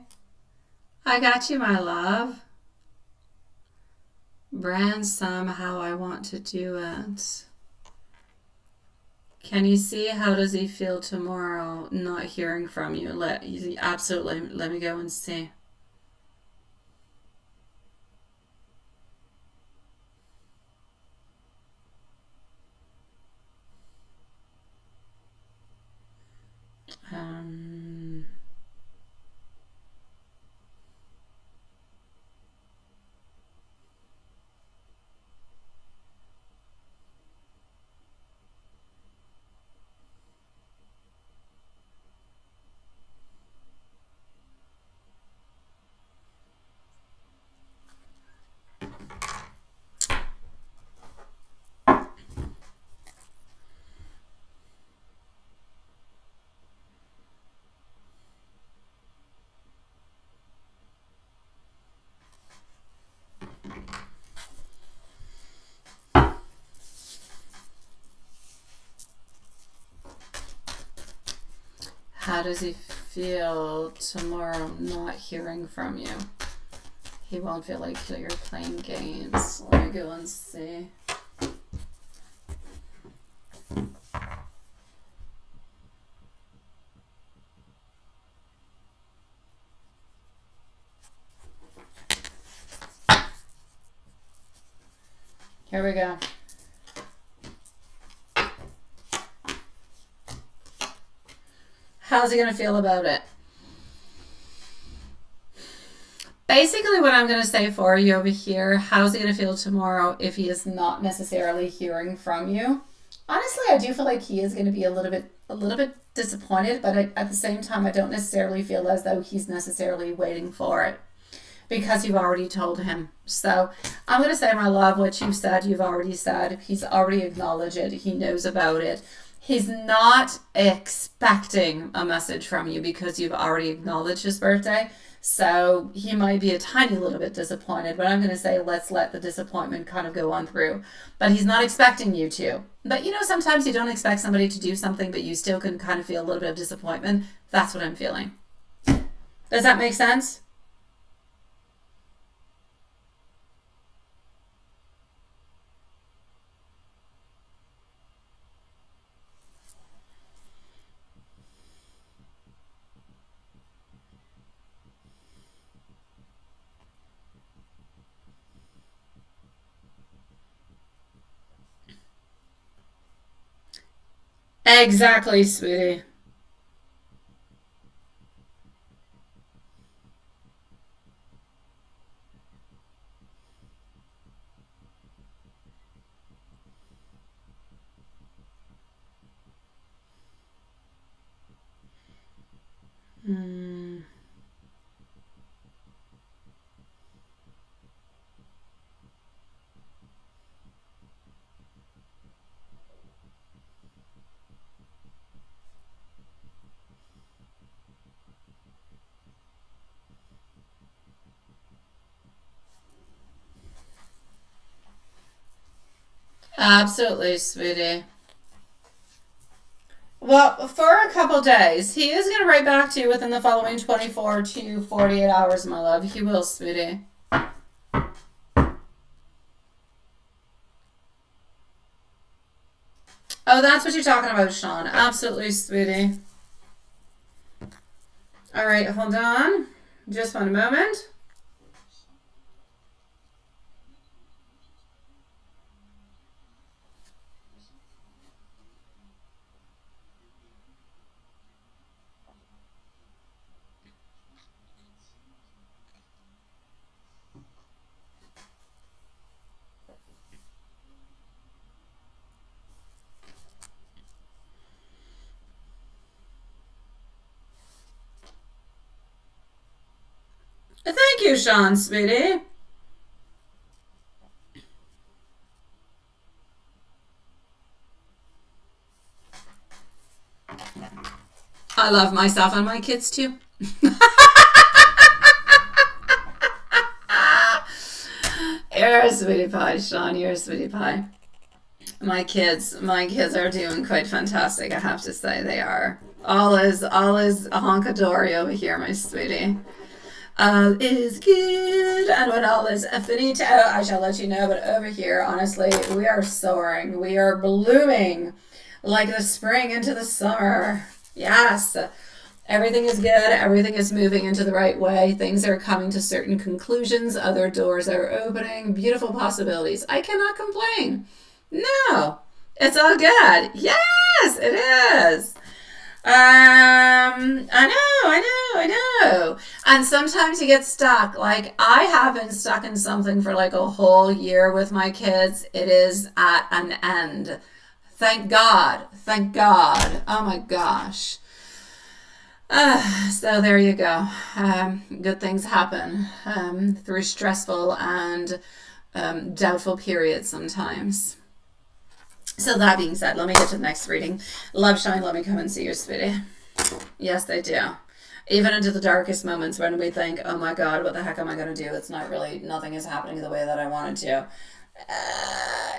I got you, my love. Brand somehow I want to do it. Can you see how does he feel tomorrow not hearing from you? Absolutely. Let me go and see. How does he feel tomorrow not hearing from you? He won't feel like you're playing games. Let me go and see. Here we go. How's he going to feel about it? Basically what I'm going to say for you over here, how's he going to feel tomorrow if he is not necessarily hearing from you? Honestly, I do feel like he is going to be a little bit disappointed, but at the same time, I don't necessarily feel as though he's necessarily waiting for it because you've already told him. So I'm going to say, my love, what you've said, you've already said. He's already acknowledged it. He knows about it. He's not expecting a message from you because you've already acknowledged his birthday. So he might be a tiny little bit disappointed, but I'm going to say let's let the disappointment kind of go on through. But he's not expecting you to. But you know, sometimes you don't expect somebody to do something, but you still can kind of feel a little bit of disappointment. That's what I'm feeling. Does that make sense? Exactly, sweetie. Absolutely, sweetie. Well, for a couple days. He is going to write back to you within the following 24 to 48 hours, my love. He will, sweetie. Oh, that's what you're talking about, Sean. Absolutely, sweetie. All right, hold on. Just one moment. Thank you, Sean, sweetie. I love myself and my kids too. You're a sweetie pie, Sean. You're a sweetie pie. My kids are doing quite fantastic, I have to say. They are. All is a honkadory over here, my sweetie. All is good, and when all is finito, I shall let you know. But over here, honestly, we are soaring. We are blooming like the spring into the summer. Yes. Everything is good. Everything is moving into the right way. Things are coming to certain conclusions. Other doors are opening. Beautiful possibilities. I cannot complain. No, it's all good. Yes, it is. I know. And sometimes you get stuck. Like, I have been stuck in something for like a whole year with my kids. It is at an end. Thank God. Thank God. Oh my gosh. So there you go. Good things happen through stressful and doubtful periods sometimes. So that being said, let me get to the next reading. Love Shine, let me come and see you, sweetie. Yes, they do. Even into the darkest moments when we think, oh my God, what the heck am I going to do? It's not really, nothing is happening the way that I want it to.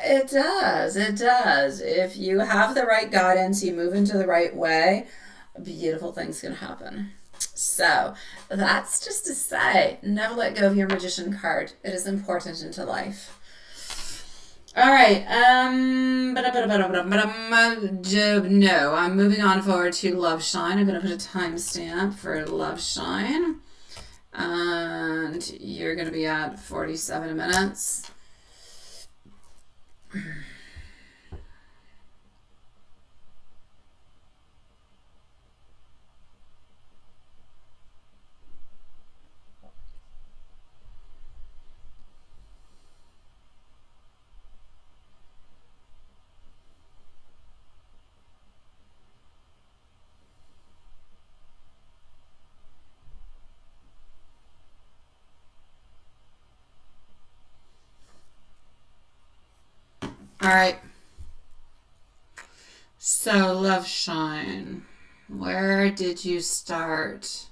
It does. If you have the right guidance, you move into the right way, beautiful things can happen. So that's just to say, never let go of your Magician card. It is important into life. All right. No, I'm moving on forward to Love Shine. I'm going to put a timestamp for Love Shine. And you're going to be at 47 minutes. All right. So, Love Shine, where did you start?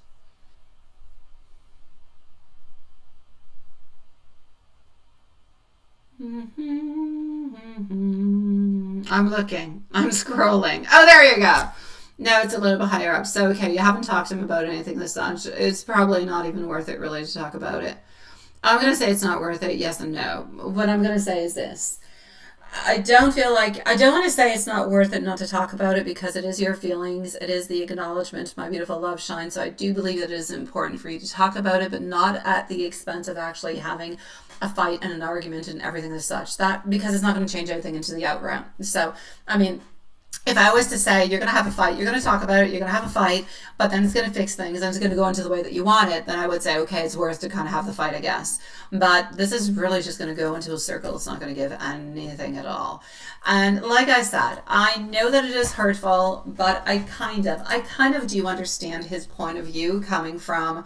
I'm looking. I'm scrolling. Oh, there you go. No, it's a little bit higher up. So, okay, you haven't talked to him about anything this time. It's probably not even worth it really to talk about it. I'm going to say it's not worth it, yes and no. What I'm going to say is this. I don't want to say it's not worth it not to talk about it, because it is your feelings. It is the acknowledgement, my beautiful Love Shine. So I do believe that it is important for you to talk about it, but not at the expense of actually having a fight and an argument and everything as such. That, because it's not going to change anything into the outround. So, I mean, if I was to say you're going to have a fight, you're going to talk about it, you're going to have a fight, but then it's going to fix things and it's going to go into the way that you want it, then I would say, okay, it's worth to kind of have the fight, I guess. But this is really just going to go into a circle. It's not going to give anything at all. And like I said, I know that it is hurtful, but I kind of do understand his point of view coming from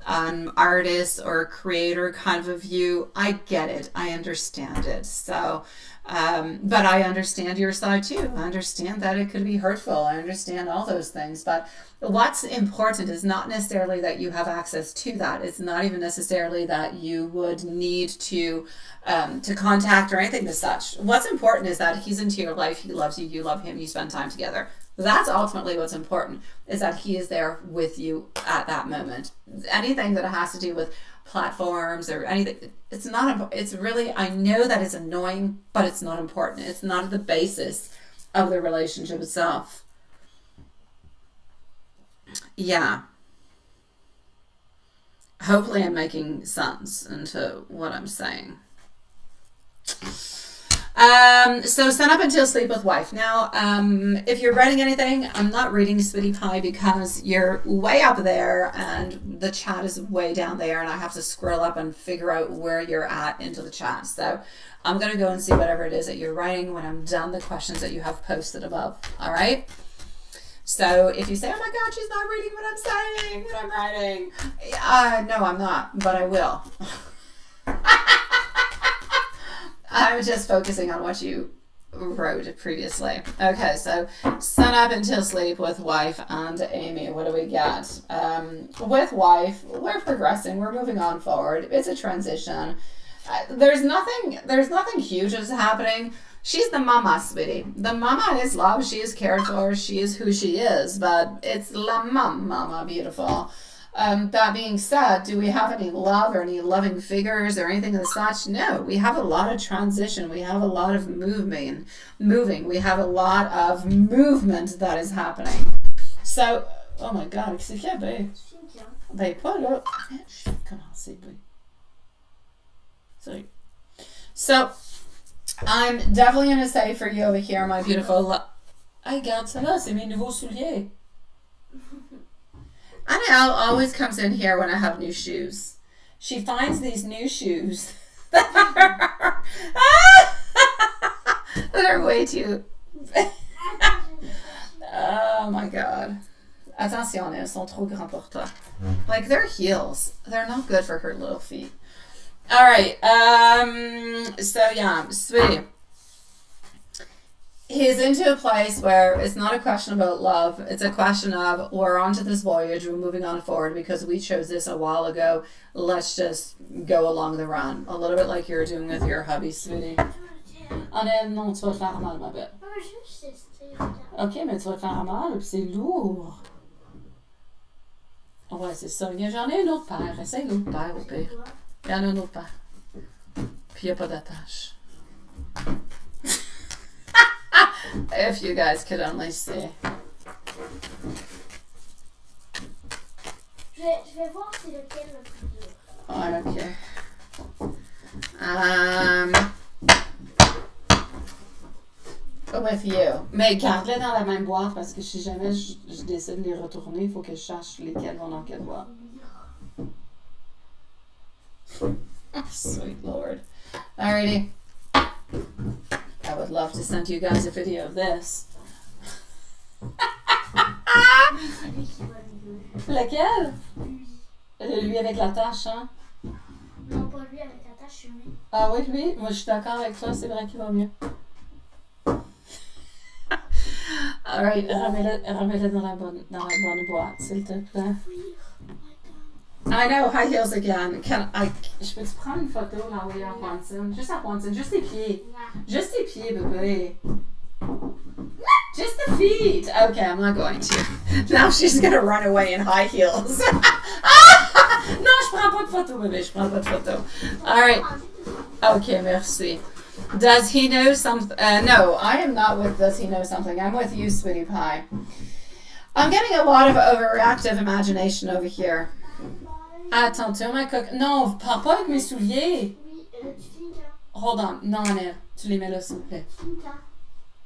an artist or a creator kind of a view. I get it. I understand it. So, but I understand your side too. I understand that it could be hurtful. I understand all those things. But what's important is not necessarily that you have access to that. It's not even necessarily that you would need to contact or anything as such. What's important is that he's into your life. He loves you. You love him. You spend time together. That's ultimately what's important, is that he is there with you at that moment. Anything that has to do with platforms or anything, it's not, it's really, I know that it's annoying, but it's not important. It's not the basis of the relationship itself. Yeah. Hopefully I'm making sense into what I'm saying. So Sun Up Until Sleep with Wife. Now, if you're writing anything, I'm not reading Sweetie Pie because you're way up there and the chat is way down there and I have to scroll up and figure out where you're at into the chat. So I'm going to go and see whatever it is that you're writing when I'm done the questions that you have posted above. All right? So if you say, oh my God, she's not reading what I'm saying, what I'm writing. No, I'm not, but I will. I'm just focusing on what you wrote previously. Okay, so Sun Up Until Sleep with Wife and Amy. What do we got? With Wife, we're progressing. We're moving on forward. It's a transition. There's nothing huge that's happening. She's the mama, sweetie. The mama is love. She is cared for. She is who she is. But it's la mama, beautiful. That being said, do we have any love or any loving figures or anything of such? No. We have a lot of transition. We have a lot of moving. We have a lot of movement that is happening. So, oh my God, qu'est-ce qu'il y a, ben? Ben, pas là. Je vais commencer, ben. Sorry. So, I'm definitely going to say for you over here, my beautiful I garde ça là, c'est mes nouveaux souliers. Annelle always comes in here when I have new shoes. She finds these new shoes that are way too... Oh my God. Attention, elles sont trop grands pour toi. Like, they're heels. They're not good for her little feet. All right. So yeah, sweetie. He's into a place where it's not a question about love. It's a question of, we're onto this voyage. We're moving on forward because we chose this a while ago. Let's just go along the run. A little bit like you're doing with your hubby, sweetie. Annelle, non, tu vas te faire mal, ma belle. Ok, mais tu vas te faire mal, puis c'est lourd. Ouais, c'est ça. J'en ai une autre paire. Essaye l'autre paire, au pire. Il y en a une autre paire. Puis il n'y a pas d'attache. If you guys could only see. Je vais voir c'est lequel le plus dur. I don't care. With you. Mais garde-les dans la même boîte parce que si jamais je décide de les retourner, il faut que je sache lesquels vont dans quelle boîte. Sweet Lord. Alrighty. I would love to send you guys a video of this. C'est lui qui va le mieux. Lequel? Lui avec la tache, hein? Non, pas lui avec la tache sur lui. Ah oui, lui? Moi, je suis d'accord avec toi, c'est vrai qu'il va mieux. Alright, remets-le dans la bonne boîte, s'il te plaît. I know, high heels again. Je peux-tu prendre une photo là où il y a Ponson? Juste à Ponson, juste tes pieds. Juste tes pieds, bébé. Just the feet. Okay, I'm not going to. Now she's gonna run away in high heels. Non, je prends pas de photo, bébé. Je prends pas de photo. Alright. Okay, merci. Does he know something? No, I am not with Does he know something. I'm with you, sweetie pie. I'm getting a lot of overreactive imagination over here. Attention, ma coque. Non, pars pas avec mes souliers. Oui, tu finis là. Hold on. Non, Annelle, tu les mets là, s'il te plaît. Finis là.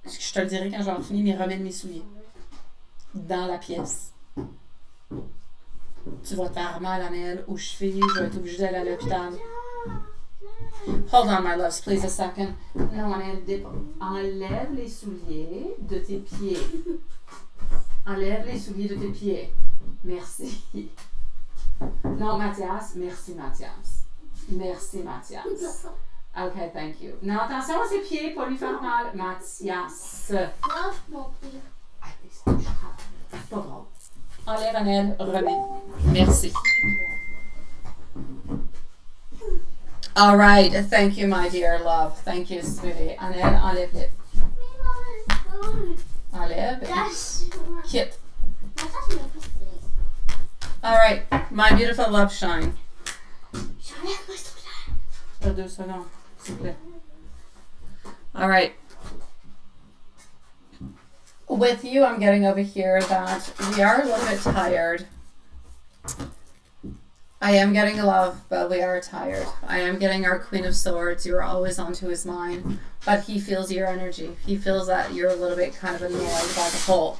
Je te le dirai quand j'aurai fini, mais remets mes souliers. Dans la pièce. Tu vas te faire mal, Annelle, aux chevilles. Je vais être obligée d'aller à l'hôpital. Hold on, my loves, please a second. Non, Annelle, enlève les souliers de tes pieds. Enlève les souliers de tes pieds. Merci. Non, Mathias. Merci, Mathias. Merci, Mathias. Okay, thank you. Non, attention à ses pieds pour lui faire mal. Mathias. Non, mon pire. C'est pas grave. Enlève, Annelle, remets. Merci. All right. Thank you, my dear love. Thank you, sweetie. Annelle, enlève-les. Enlève. Quitte. All right. My beautiful love shine. J'enlève ma souleur. 2 secondes, s'il vous plaît. All right. With you, I'm getting over here that we are a little bit tired. I am getting love, but we are tired. I am getting our Queen of Swords. You're always onto his mind, but he feels your energy. He feels that you're a little bit kind of annoyed by the whole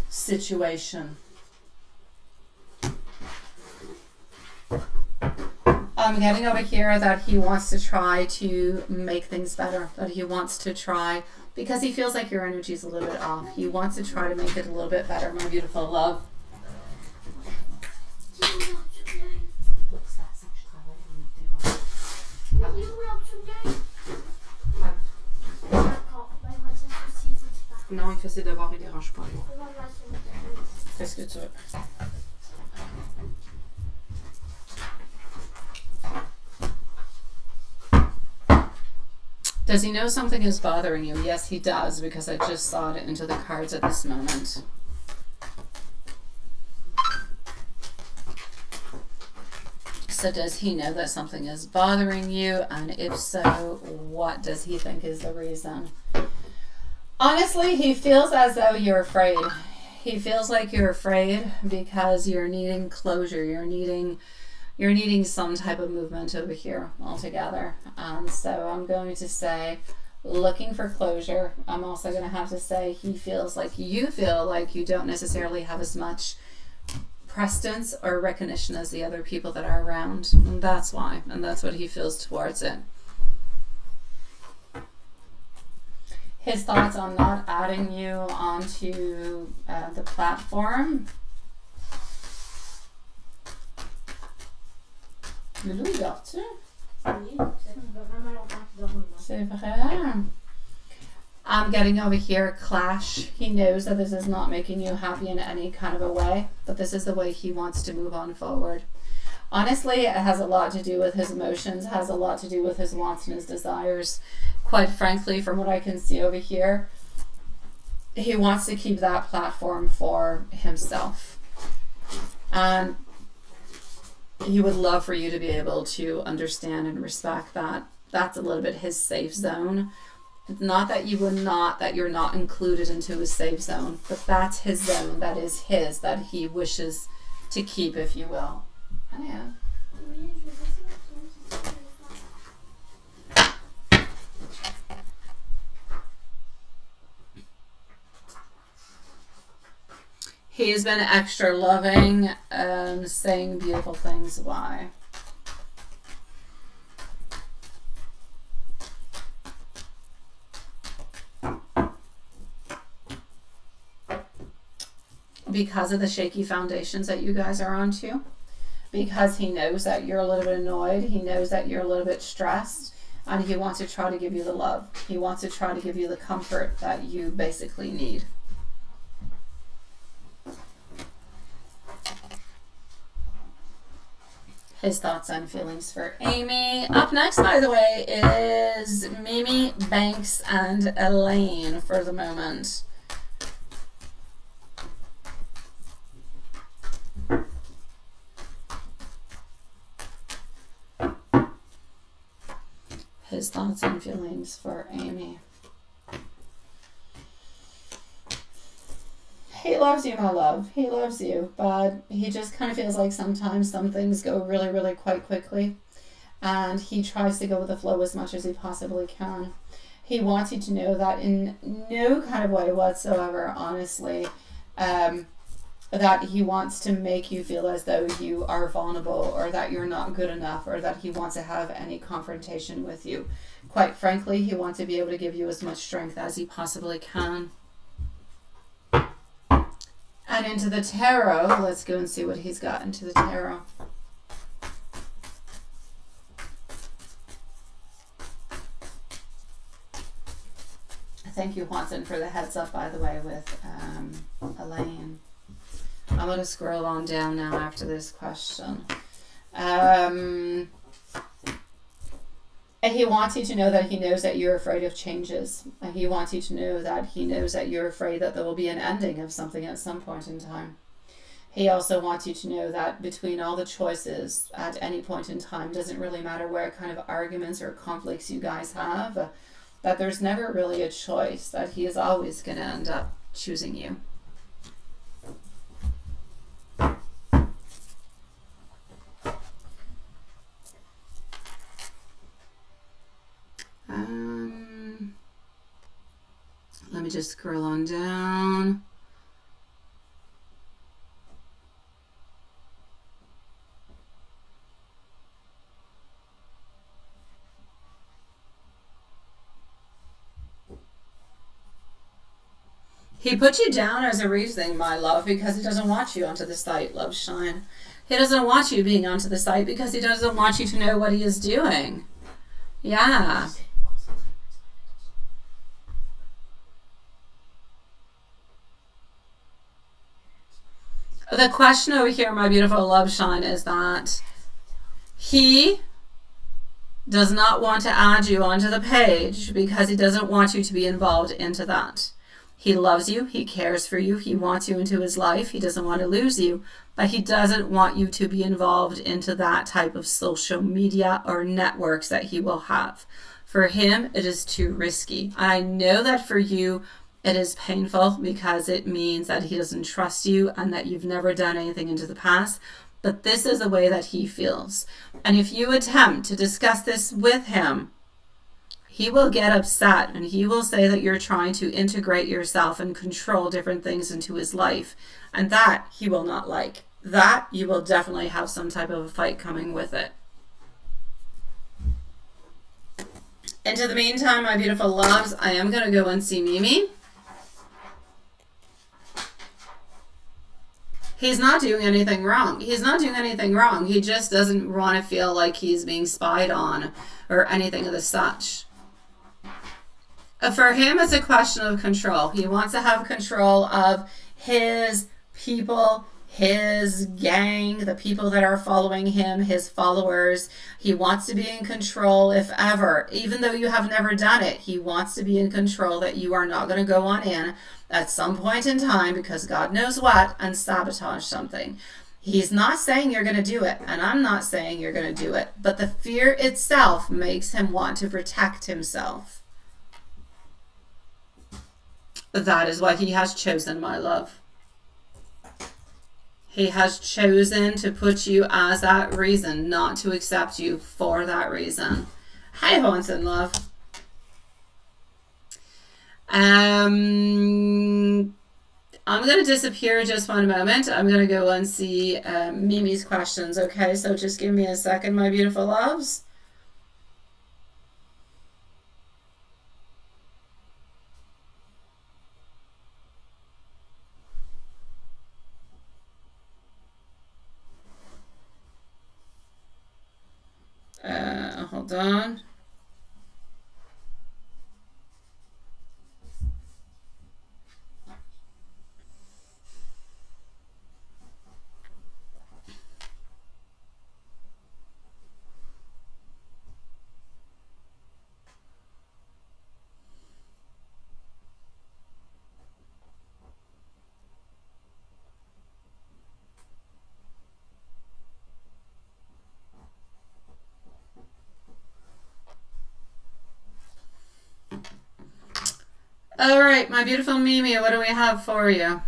situation. I'm getting over here that he wants to try to make things better, that he wants to try, because he feels like your energy is a little bit off. He wants to try to make it a little bit better, my beautiful love. Non, il fait ses devoirs, il dérange pas. Fais ce que tu veux. Does he know something is bothering you? Yes, he does, because I just saw it into the cards at this moment. So does he know that something is bothering you? And if so, what does he think is the reason? Honestly, he feels as though you're afraid. He feels like you're afraid because you're needing closure. You're needing some type of movement over here altogether. So I'm going to say looking for closure. I'm also going to have to say he feels like you feel like you don't necessarily have as much presence or recognition as the other people that are around. And that's why. And that's what he feels towards it. His thoughts on not adding you onto the platform. Mais Louis, dors-tu? Oui, ça fait vraiment longtemps qu'il dort maintenant. C'est vrai. I'm getting over here a clash. He knows that this is not making you happy in any kind of a way, but this is the way he wants to move on forward. Honestly, it has a lot to do with his emotions, has a lot to do with his wants and his desires. Quite frankly, from what I can see over here, he wants to keep that platform for himself. And he would love for you to be able to understand and respect that. That's a little bit his safe zone. It's not that you're not included into his safe zone, but that's his zone, that is his, that he wishes to keep, if you will. Yeah. Oui, je vais laisser la He's been extra loving, saying beautiful things. Why? Because of the shaky foundations that you guys are onto. Because he knows that you're a little bit annoyed. He knows that you're a little bit stressed. And he wants to try to give you the love. He wants to try to give you the comfort that you basically need. His thoughts and feelings for Amy. Up next, by the way, is Mimi, Banks, and Elaine for the moment. His thoughts and feelings for Amy. He loves you, my love. He loves you, but he just kind of feels like sometimes some things go really, really quite quickly, and he tries to go with the flow as much as he possibly can. He wants you to know that in no kind of way whatsoever, honestly, that he wants to make you feel as though you are vulnerable or that you're not good enough or that he wants to have any confrontation with you. Quite frankly, he wants to be able to give you as much strength as he possibly can. And into the tarot, let's go and see what he's got into the tarot. Thank you, Watson, for the heads up, by the way, with Elaine. I'm going to scroll on down now after this question. And he wants you to know that he knows that you're afraid of changes. And he wants you to know that he knows that you're afraid that there will be an ending of something at some point in time. He also wants you to know that between all the choices at any point in time, doesn't really matter what kind of arguments or conflicts you guys have, that there's never really a choice, that he is always going to end up choosing you. Let me just scroll on down. He put you down as a reason, my love, because he doesn't want you onto the site, Love Shine. He doesn't want you being onto the site because he doesn't want you to know what he is doing. Yeah. The question over here, my beautiful Love Shine, is that he does not want to add you onto the page because he doesn't want you to be involved into that. He loves you. He cares for you. He wants you into his life. He doesn't want to lose you, but he doesn't want you to be involved into that type of social media or networks that he will have. For him, it is too risky. I know that for you, it is painful because it means that he doesn't trust you and that you've never done anything into the past. But this is the way that he feels. And if you attempt to discuss this with him, he will get upset and he will say that you're trying to integrate yourself and control different things into his life. And that he will not like. That you will definitely have some type of a fight coming with it. Into the meantime, my beautiful loves, I am going to go and see Mimi. He's not doing anything wrong. He's not doing anything wrong. He just doesn't want to feel like he's being spied on or anything of the such. For him, it's a question of control. He wants to have control of his people, his gang, the people that are following him, his followers. He wants to be in control if ever. Even though you have never done it, he wants to be in control that you are not going to go on in at some point in time because God knows what and sabotage something. He's not saying you're going to do it, and I'm not saying you're going to do it, but the fear itself makes him want to protect himself. That is what he has chosen, my love. He has chosen to put you as that reason, not to accept you for that reason. Hi, Haunted love. I'm going to disappear just one moment. I'm going to go and see Mimi's questions, okay? So just give me a second, my beautiful loves. Hold on. All right, my beautiful Mimi, what do we have for you?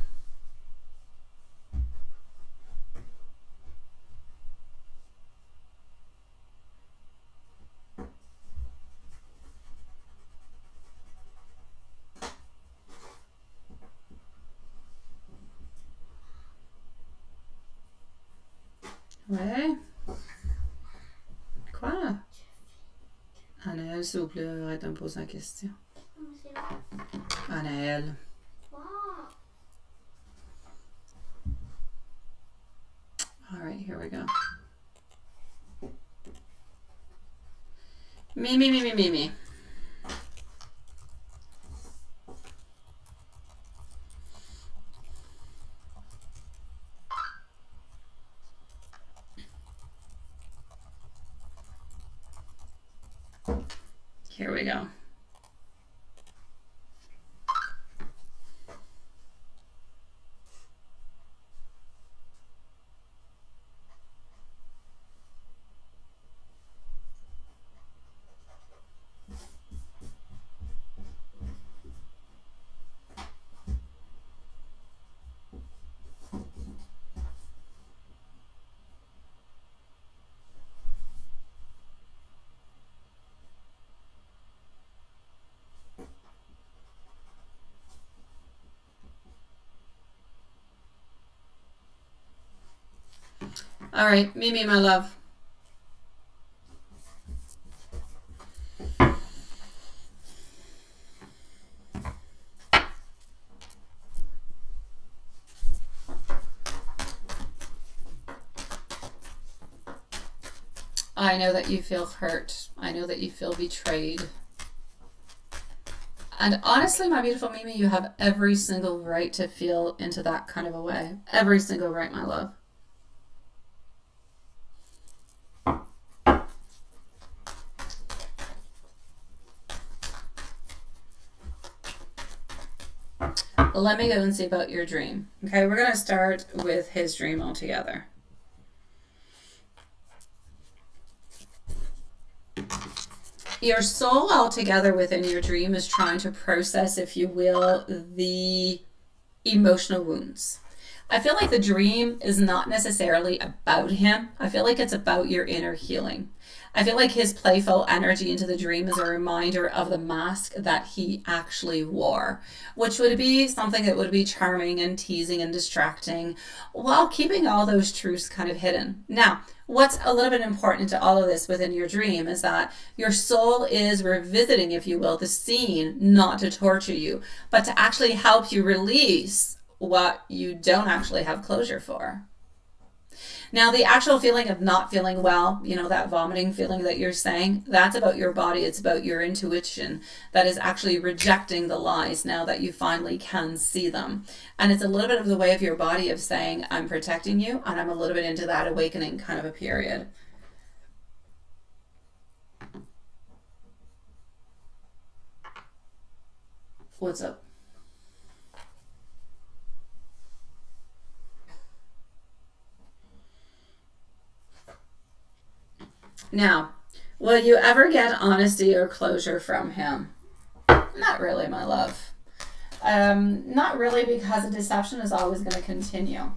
Ouais. Quoi? Anaël, s'il vous plaît, arrête de me poser la question. Anaël. All right, here we go. Mimi. Here we go. All right, Mimi, my love. I know that you feel hurt. I know that you feel betrayed. And honestly, my beautiful Mimi, you have every single right to feel into that kind of a way. Every single right, my love. let me go and see about your dream. Okay, we're going to start with his dream altogether. Your soul altogether within your dream is trying to process, if you will, the emotional wounds. I feel like the dream is not necessarily about him. I feel like it's about your inner healing. I feel like his playful energy into the dream is a reminder of the mask that he actually wore, which would be something that would be charming and teasing and distracting while keeping all those truths kind of hidden. Now, what's a little bit important to all of this within your dream is that your soul is revisiting, if you will, the scene, not to torture you, but to actually help you release what you don't actually have closure for. Now, the actual feeling of not feeling well, you know, that vomiting feeling that you're saying, that's about your body. It's about your intuition that is actually rejecting the lies now that you finally can see them. And it's a little bit of the way of your body of saying, I'm protecting you, and I'm a little bit into that awakening kind of a period. What's up? Now, will you ever get honesty or closure from him? Not really, my love. Not really, because the deception is always going to continue.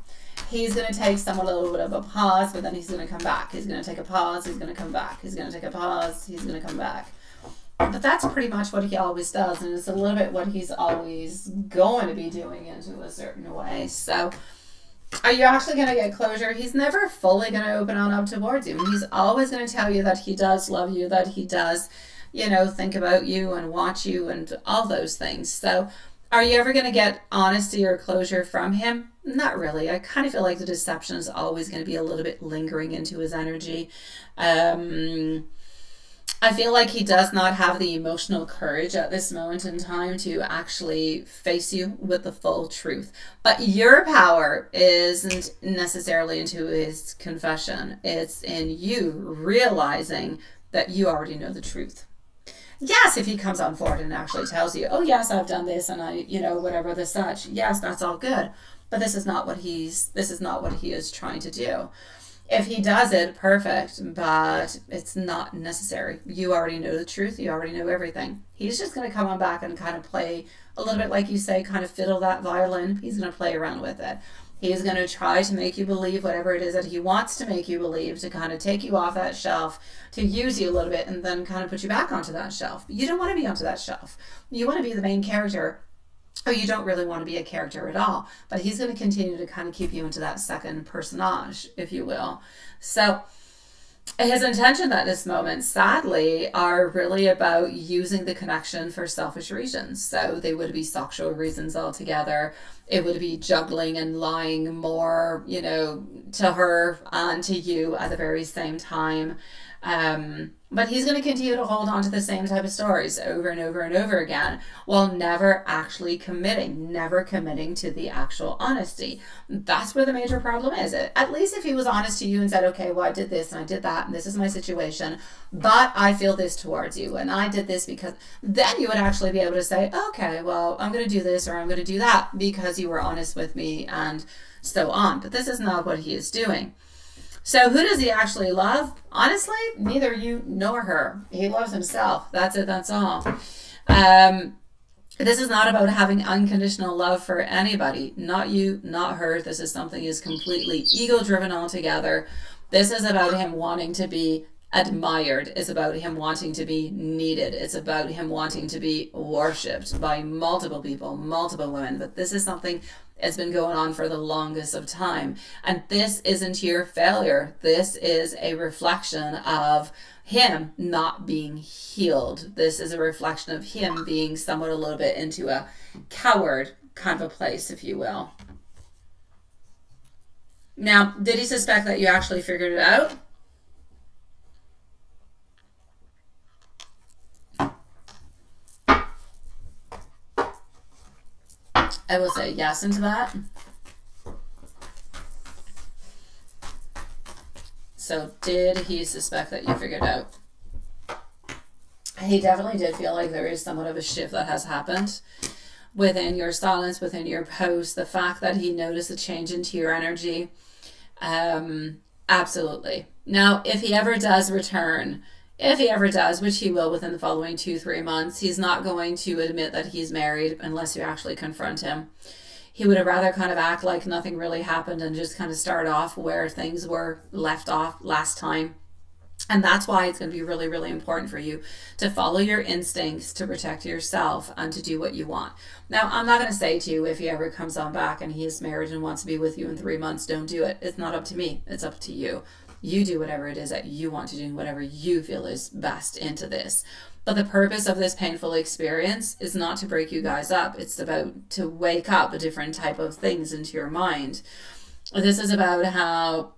He's going to take a little bit of a pause, but then he's going to come back. He's going to take a pause, he's going to come back. He's going to take a pause, he's going to come back. But that's pretty much what he always does, and it's a little bit what he's always going to be doing into a certain way. So, are you actually going to get closure? He's never fully going to open on up towards you. He's always going to tell you that he does love you, that he does, you know, think about you and watch you and all those things. So are you ever going to get honesty or closure from him? Not really. I kind of feel like the deception is always going to be a little bit lingering into his energy. I feel like he does not have the emotional courage at this moment in time to actually face you with the full truth. But your power isn't necessarily into his confession. It's in you realizing that you already know the truth. Yes, if he comes on forward and actually tells you, oh yes, I've done this and I, you know, whatever the such. Yes, that's all good. But this is not what he is trying to do. If he does it, perfect, but it's not necessary. You already know the truth. You already know everything. He's just going to come on back and kind of play a little bit, like you say, kind of fiddle that violin. He's going to play around with it. He's going to try to make you believe whatever it is that he wants to make you believe, to kind of take you off that shelf, to use you a little bit, and then kind of put you back onto that shelf. You don't want to be onto that shelf. You want to be the main character. Or you don't really want to be a character at all, but he's going to continue to kind of keep you into that second personage, if you will. So his intention at this moment, sadly, are really about using the connection for selfish reasons. So they would be sexual reasons altogether. It would be juggling and lying more, you know, to her and to you at the very same time. But he's going to continue to hold on to the same type of stories over and over and over again while never actually never committing to the actual honesty. That's where the major problem is. At least if he was honest to you and said, okay, well, I did this and I did that and this is my situation, but I feel this towards you and I did this because, then you would actually be able to say, okay, well, I'm going to do this or I'm going to do that because you were honest with me and so on. But this is not what he is doing. So who does he actually love? Honestly, neither you nor her. He loves himself. That's it. That's all. This is not about having unconditional love for anybody. Not you, not her. This is something is completely ego-driven altogether. This is about him wanting to be admired. It's about him wanting to be needed. It's about him wanting to be worshipped by multiple people, multiple women. But this is something it's been going on for the longest of time. And this isn't your failure. This is a reflection of him not being healed. This is a reflection of him being somewhat a little bit into a coward kind of a place, if you will. Now, did he suspect that you actually figured it out? I will say yes into that. So did he suspect that you figured out? He definitely did feel like there is somewhat of a shift that has happened. within your silence, within your post, the fact that he noticed a change into your energy. Absolutely. Now, if he ever does return, if he ever does, which he will within the following 2-3 months, he's not going to admit that he's married unless you actually confront him. He would have rather kind of act like nothing really happened and just kind of start off where things were left off last time. And that's why it's going to be really, really important for you to follow your instincts, to protect yourself, and to do what you want. Now, I'm not going to say to you, if he ever comes on back and he is married and wants to be with you in 3 months, don't do it. It's not up to me. It's up to you. You do whatever it is that you want to do, whatever you feel is best into this. But the purpose of this painful experience is not to break you guys up. It's about to wake up a different type of things into your mind. This is about how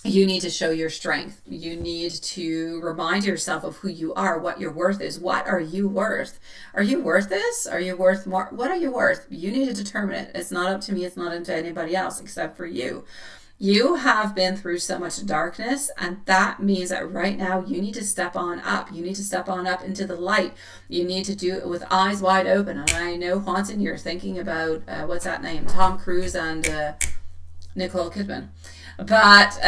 you need to show your strength. You need to remind yourself of who you are, what your worth is. What are you worth? Are you worth this? Are you worth more? What are you worth? You need to determine it. It's not up to me. It's not up to anybody else except for you. You have been through so much darkness, and that means that right now you need to step on up. You need to step on up into the light. You need to do it with eyes wide open. And I know, Haunton, you're thinking about, what's that name? Tom Cruise and Nicole Kidman. But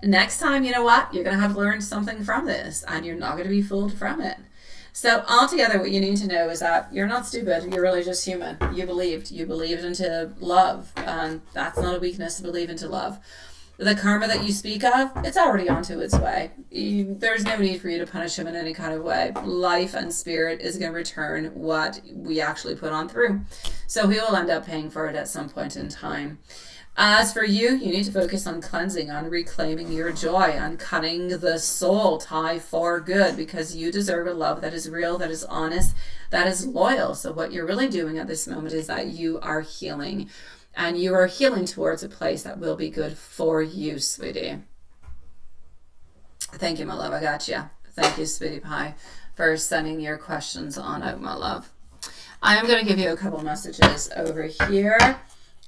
next time, you know what? You're going to have learned something from this, and you're not going to be fooled from it. So altogether, what you need to know is that you're not stupid. You're really just human. You believed. You believed into love, and that's not a weakness to believe into love. The karma that you speak of, it's already onto its way. There's no need for you to punish him in any kind of way. Life and spirit is going to return what we actually put on through. So he will end up paying for it at some point in time. As for you, you need to focus on cleansing, on reclaiming your joy, on cutting the soul tie for good, because you deserve a love that is real, that is honest, that is loyal. So what you're really doing at this moment is that you are healing, and you are healing towards a place that will be good for you, sweetie. Thank you, my love. I got you. Thank you, sweetie pie, for sending your questions on out, my love. I am going to give you a couple messages over here.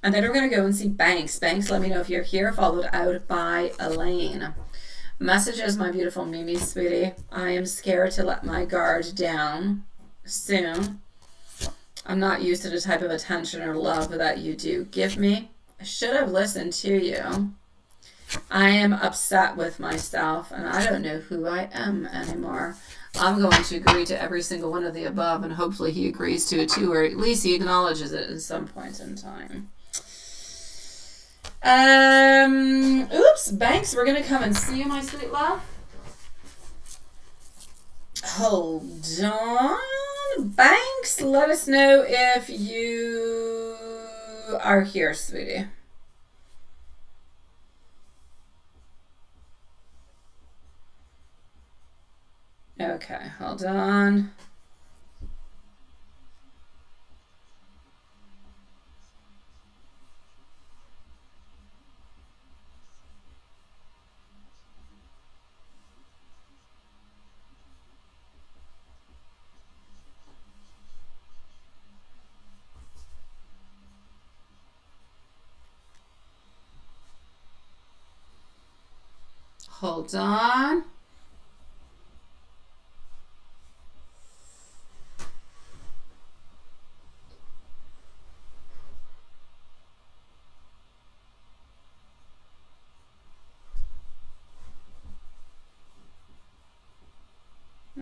And then we're going to go and see Banks. Banks, let me know if you're here, followed out by Elaine. Messages, my beautiful Mimi, sweetie. I am scared to let my guard down soon. I'm not used to the type of attention or love that you do give me. I should have listened to you. I am upset with myself, and I don't know who I am anymore. I'm going to agree to every single one of the above, and hopefully he agrees to it too, or at least he acknowledges it at some point in time. Oops, Banks, we're going to come and see you, my sweet love. Hold on. Banks, let us know if you are here, sweetie. Okay, hold on. Hold on.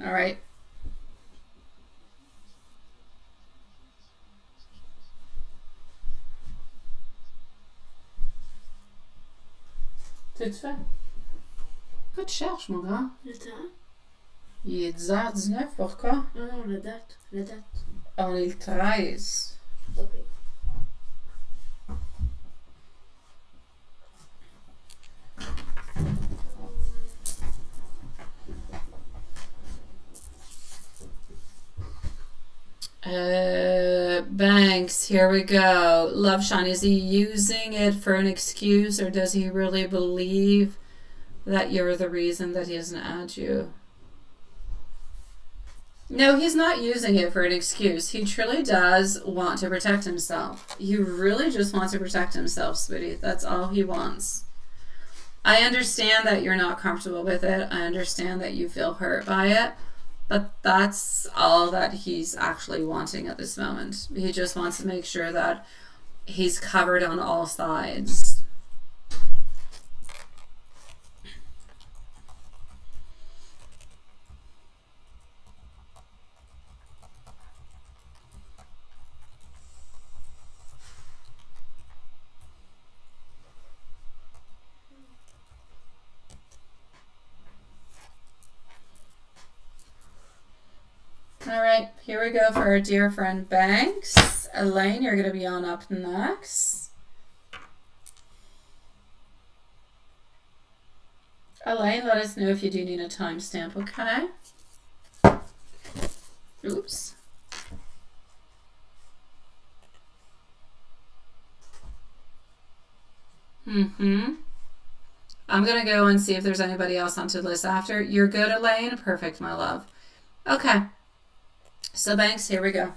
All right. T'es-tu fait? Pourquoi tu cherches, mon grand? Le temps? Il est 10h19, pourquoi? Non, la date. La date. On est le 13. Ok. Banks, here we go. Love Shine, is he using it for an excuse, or does he really believe that you're the reason that he doesn't add you? No, he's not using it for an excuse. He truly does want to protect himself. He really just wants to protect himself, sweetie. That's all he wants. I understand that you're not comfortable with it. I understand that you feel hurt by it. But that's all that he's actually wanting at this moment. He just wants to make sure that he's covered on all sides. All right, here we go for our dear friend Banks. Elaine, you're going to be on up next. Elaine, let us know if you do need a timestamp, okay? Oops. I'm going to go and see if there's anybody else onto the list after. You're good, Elaine? Perfect, my love. Okay. So, Banks, here we go.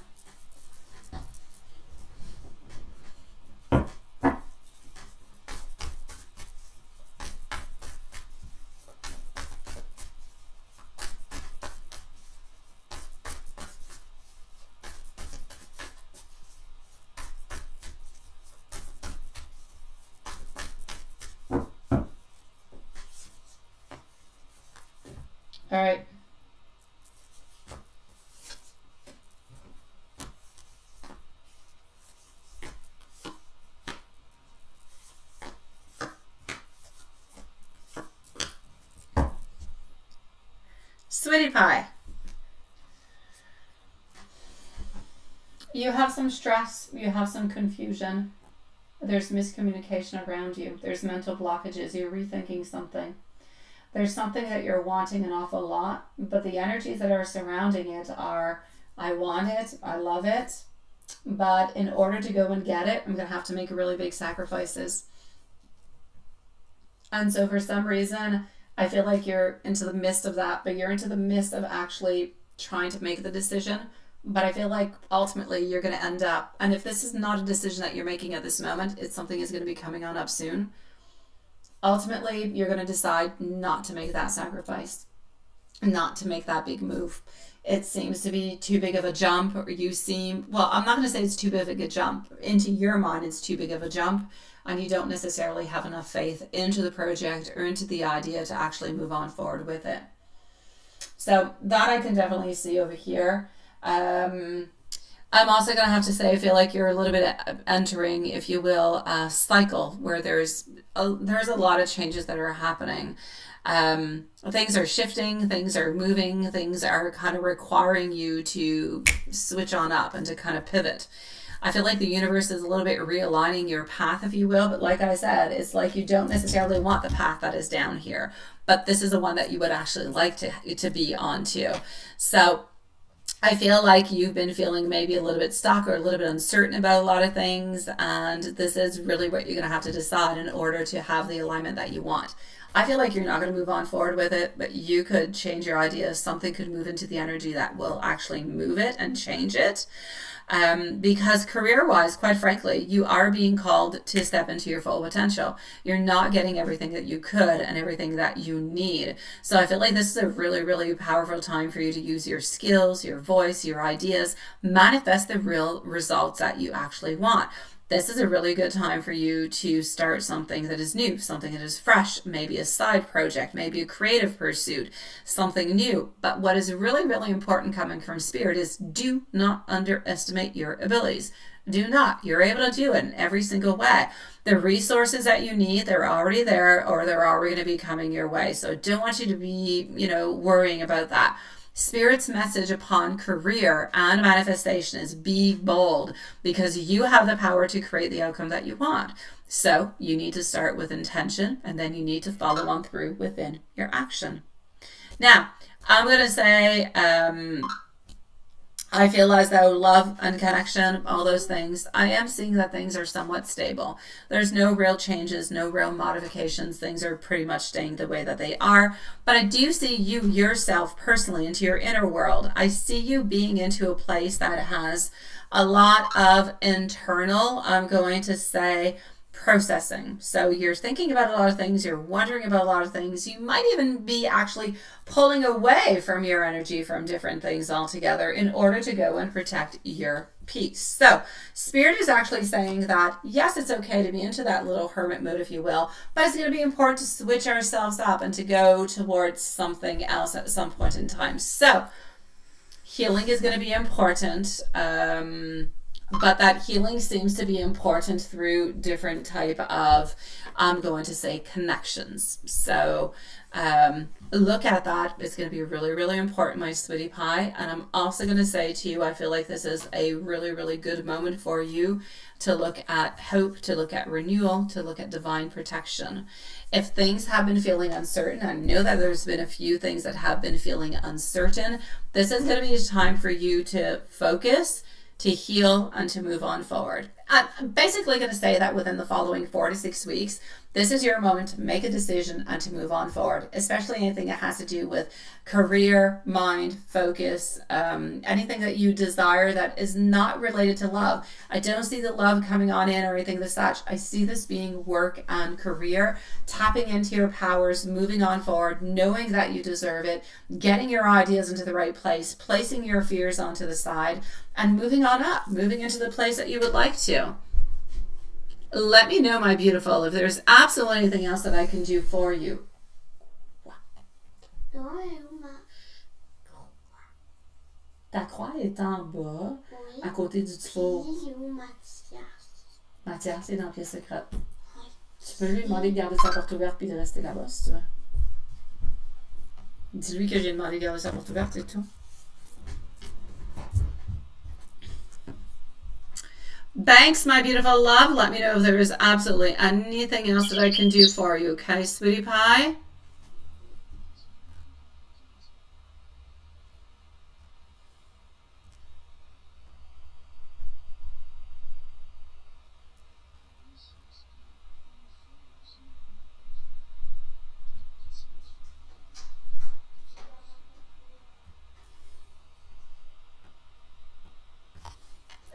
All right. Sweetie pie, you have some stress, you have some confusion, there's miscommunication around you, there's mental blockages, you're rethinking something. There's something that you're wanting an awful lot, but the energies that are surrounding it are, I want it, I love it, but in order to go and get it, I'm going to have to make really big sacrifices. And so for some reason, I feel like you're into the midst of that, but you're into the midst of actually trying to make the decision. But I feel like ultimately you're going to end up, and if this is not a decision that you're making at this moment, it's something is going to be coming on up soon. Ultimately, you're going to decide not to make that sacrifice, not to make that big move. It seems to be too big of a jump, or you seem, well, I'm not going to say it's too big of a jump. Into your mind, it's too big of a jump, and you don't necessarily have enough faith into the project or into the idea to actually move on forward with it. So that I can definitely see over here. I'm also going to have to say, I feel like you're a little bit entering, if you will, a cycle where there's a lot of changes that are happening. Things are shifting, things are moving, things are kind of requiring you to switch on up and to kind of pivot. I feel like the universe is a little bit realigning your path, if you will, but like I said, it's like you don't necessarily want the path that is down here, but this is the one that you would actually like to be on too. So I feel like you've been feeling maybe a little bit stuck or a little bit uncertain about a lot of things, and this is really what you're going to have to decide in order to have the alignment that you want. I feel like you're not going to move on forward with it, but you could change your ideas. Something could move into the energy that will actually move it and change it. Because career-wise, quite frankly, you are being called to step into your full potential. You're not getting everything that you could and everything that you need. So I feel like this is a really, really powerful time for you to use your skills, your voice, your ideas, manifest the real results that you actually want. This is a really good time for you to start something that is new, something that is fresh, maybe a side project, maybe a creative pursuit, something new. But what is really, really important coming from Spirit is do not underestimate your abilities. Do not. You're able to do it in every single way. The resources that you need, they're already there, or they're already going to be coming your way. So don't want you to be, worrying about that. Spirit's message upon career and manifestation is be bold, because you have the power to create the outcome that you want. So you need to start with intention, and then you need to follow on through within your action. Now, I'm going to say, I feel as though love and connection, all those things, I am seeing that things are somewhat stable. There's no real changes, no real modifications. Things are pretty much staying the way that they are. But I do see you yourself personally into your inner world. I see you being into a place that has a lot of internal, I'm going to say, processing. So you're thinking about a lot of things, you're wondering about a lot of things. You might even be actually pulling away from your energy from different things altogether in order to go and protect your peace. So Spirit is actually saying that, yes, it's okay to be into that little hermit mode, if you will, but it's going to be important to switch ourselves up and to go towards something else at some point in time. So healing is going to be important. But that healing seems to be important through different type of, I'm going to say, connections. So look at that. It's going to be really, really important, my sweetie pie. And I'm also going to say to you, I feel like this is a really, really good moment for you to look at hope, to look at renewal, to look at divine protection. If things have been feeling uncertain, I know that there's been a few things that have been feeling uncertain. This is going to be a time for you to focus, to heal, and to move on forward. I'm basically going to say that within the following 4 to 6 weeks, this is your moment to make a decision and to move on forward, especially anything that has to do with career, mind, focus, anything that you desire that is not related to love. I don't see the love coming on in or anything of such. I see this being work and career, tapping into your powers, moving on forward, knowing that you deserve it, getting your ideas into the right place, placing your fears onto the side, and moving on up, moving into the place that you would like to. Let me know, my beautiful, if there's absolutely anything else that I can do for you. Ta croix est en bas, Oui. à côté du four. Puis, il est où Mathias? Mathias est dans la pièce secrète. Tu peux lui demander de garder sa porte ouverte puis de rester là-bas, si tu veux. Dis-lui que j'ai demandé de garder sa porte ouverte, c'est tout. Banks, my beautiful love, let me know if there is absolutely anything else that I can do for you, okay, sweetie pie?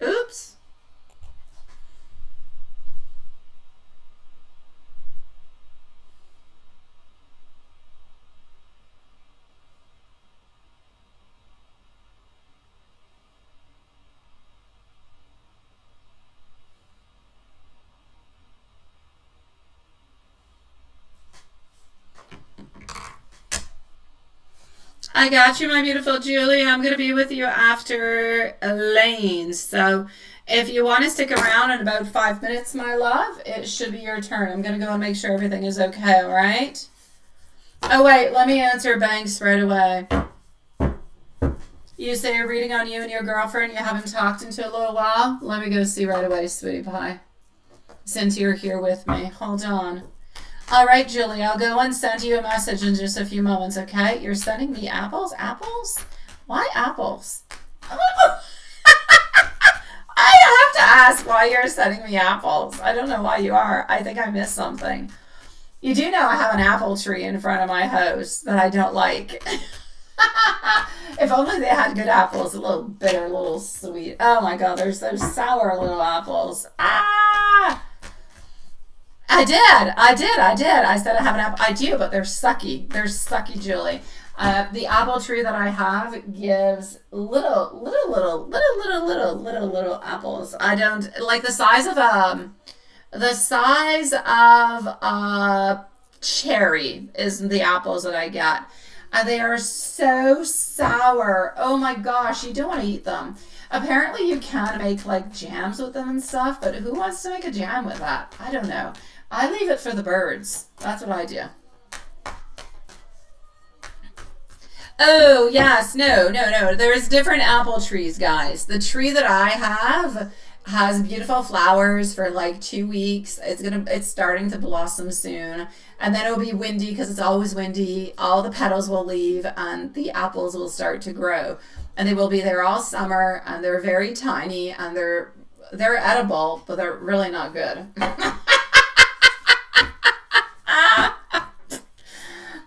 Oops. I got you, my beautiful Julie. I'm going to be with you after Elaine. So if you want to stick around in about 5 minutes, my love, it should be your turn. I'm going to go and make sure everything is okay, all right? Oh, wait, let me answer Banks right away. You say you're reading on you and your girlfriend. You haven't talked into a little while. Let me go see right away, sweetie pie. Since you're here with me. Hold on. All right, Julie, I'll go and send you a message in just a few moments, okay? You're sending me apples? Apples? Why apples? I have to ask why you're sending me apples. I don't know why you are. I think I missed something. You do know I have an apple tree in front of my house that I don't like. If only they had good apples, a little bitter, a little sweet. Oh my God, they're so sour little apples. Ah! I did. I said I have an apple. I do, but they're sucky. They're sucky, Julie. The apple tree that I have gives little apples. I don't like the size of a cherry is the apples that I get. And they are so sour. Oh my gosh, you don't want to eat them. Apparently you can make like jams with them and stuff, but who wants to make a jam with that? I don't know. I leave it for the birds. That's what I do. Oh, yes. No. There's different apple trees, guys. The tree that I have has beautiful flowers for like 2 weeks. It's starting to blossom soon. And then it'll be windy because it's always windy. All the petals will leave and the apples will start to grow. And they will be there all summer, and they're very tiny, and they're edible, but they're really not good.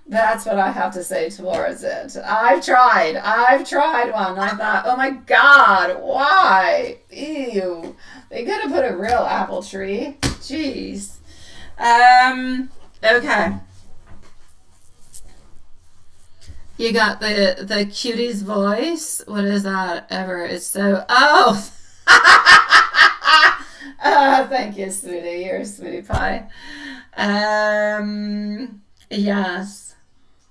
That's what I have to say towards it. I've tried one. I thought, oh my God, why? Ew. They could have put a real apple tree. Jeez. Okay. You got the cutie's voice. What is that ever? It's so... Oh! Thank you, sweetie. You're a sweetie pie. Yes.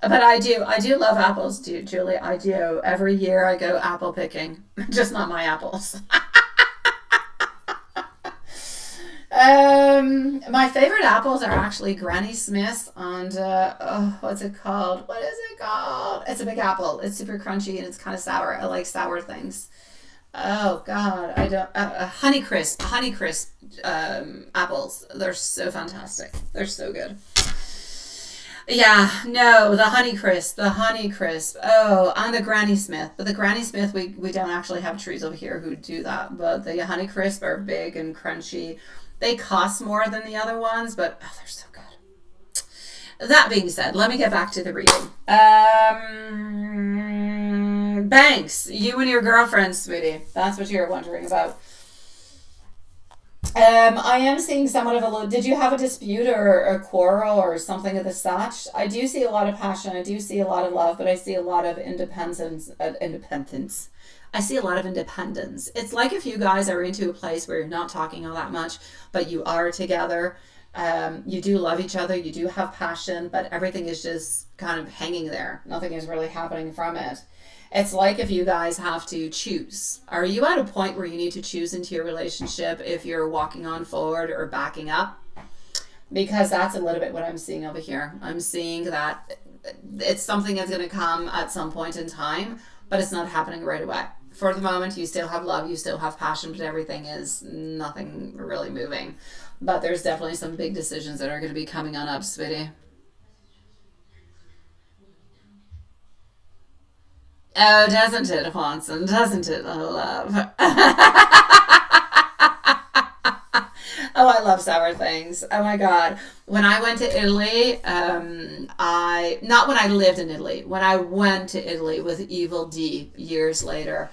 But I do love apples, Julie. I do. Every year I go apple picking. Just not my apples. My favorite apples are actually Granny Smith's and what's it called? What is it called? It's a big apple. It's super crunchy and it's kind of sour. I like sour things. Oh God, I don't. Honeycrisp apples. They're so fantastic. They're so good. Yeah, no, the Honeycrisp. Oh, and the Granny Smith. But the Granny Smith, we don't actually have trees over here who do that. But the Honeycrisp are big and crunchy. They cost more than the other ones, but oh, they're so good. That being said, let me get back to the reading. Banks, you and your girlfriend, sweetie. That's what you're wondering about. I am seeing somewhat of a little... Did you have a dispute or a quarrel or something of the such? I do see a lot of passion. I do see a lot of love, but I see a lot of independence. I see a lot of independence. It's like if you guys are into a place where you're not talking all that much, but you are together. You do love each other. You do have passion, but everything is just kind of hanging there. Nothing is really happening from it. It's like if you guys have to choose. Are you at a point where you need to choose into your relationship if you're walking on forward or backing up? Because that's a little bit what I'm seeing over here. I'm seeing that it's something that's going to come at some point in time, but it's not happening right away. For the moment, you still have love, you still have passion, but everything is nothing really moving. But there's definitely some big decisions that are going to be coming on up, sweetie. Oh, doesn't it, Hanson? Doesn't it, love? Oh, I love sour things. Oh my God. When I went to Italy, not when I lived in Italy, when I went to Italy with Evil D years later,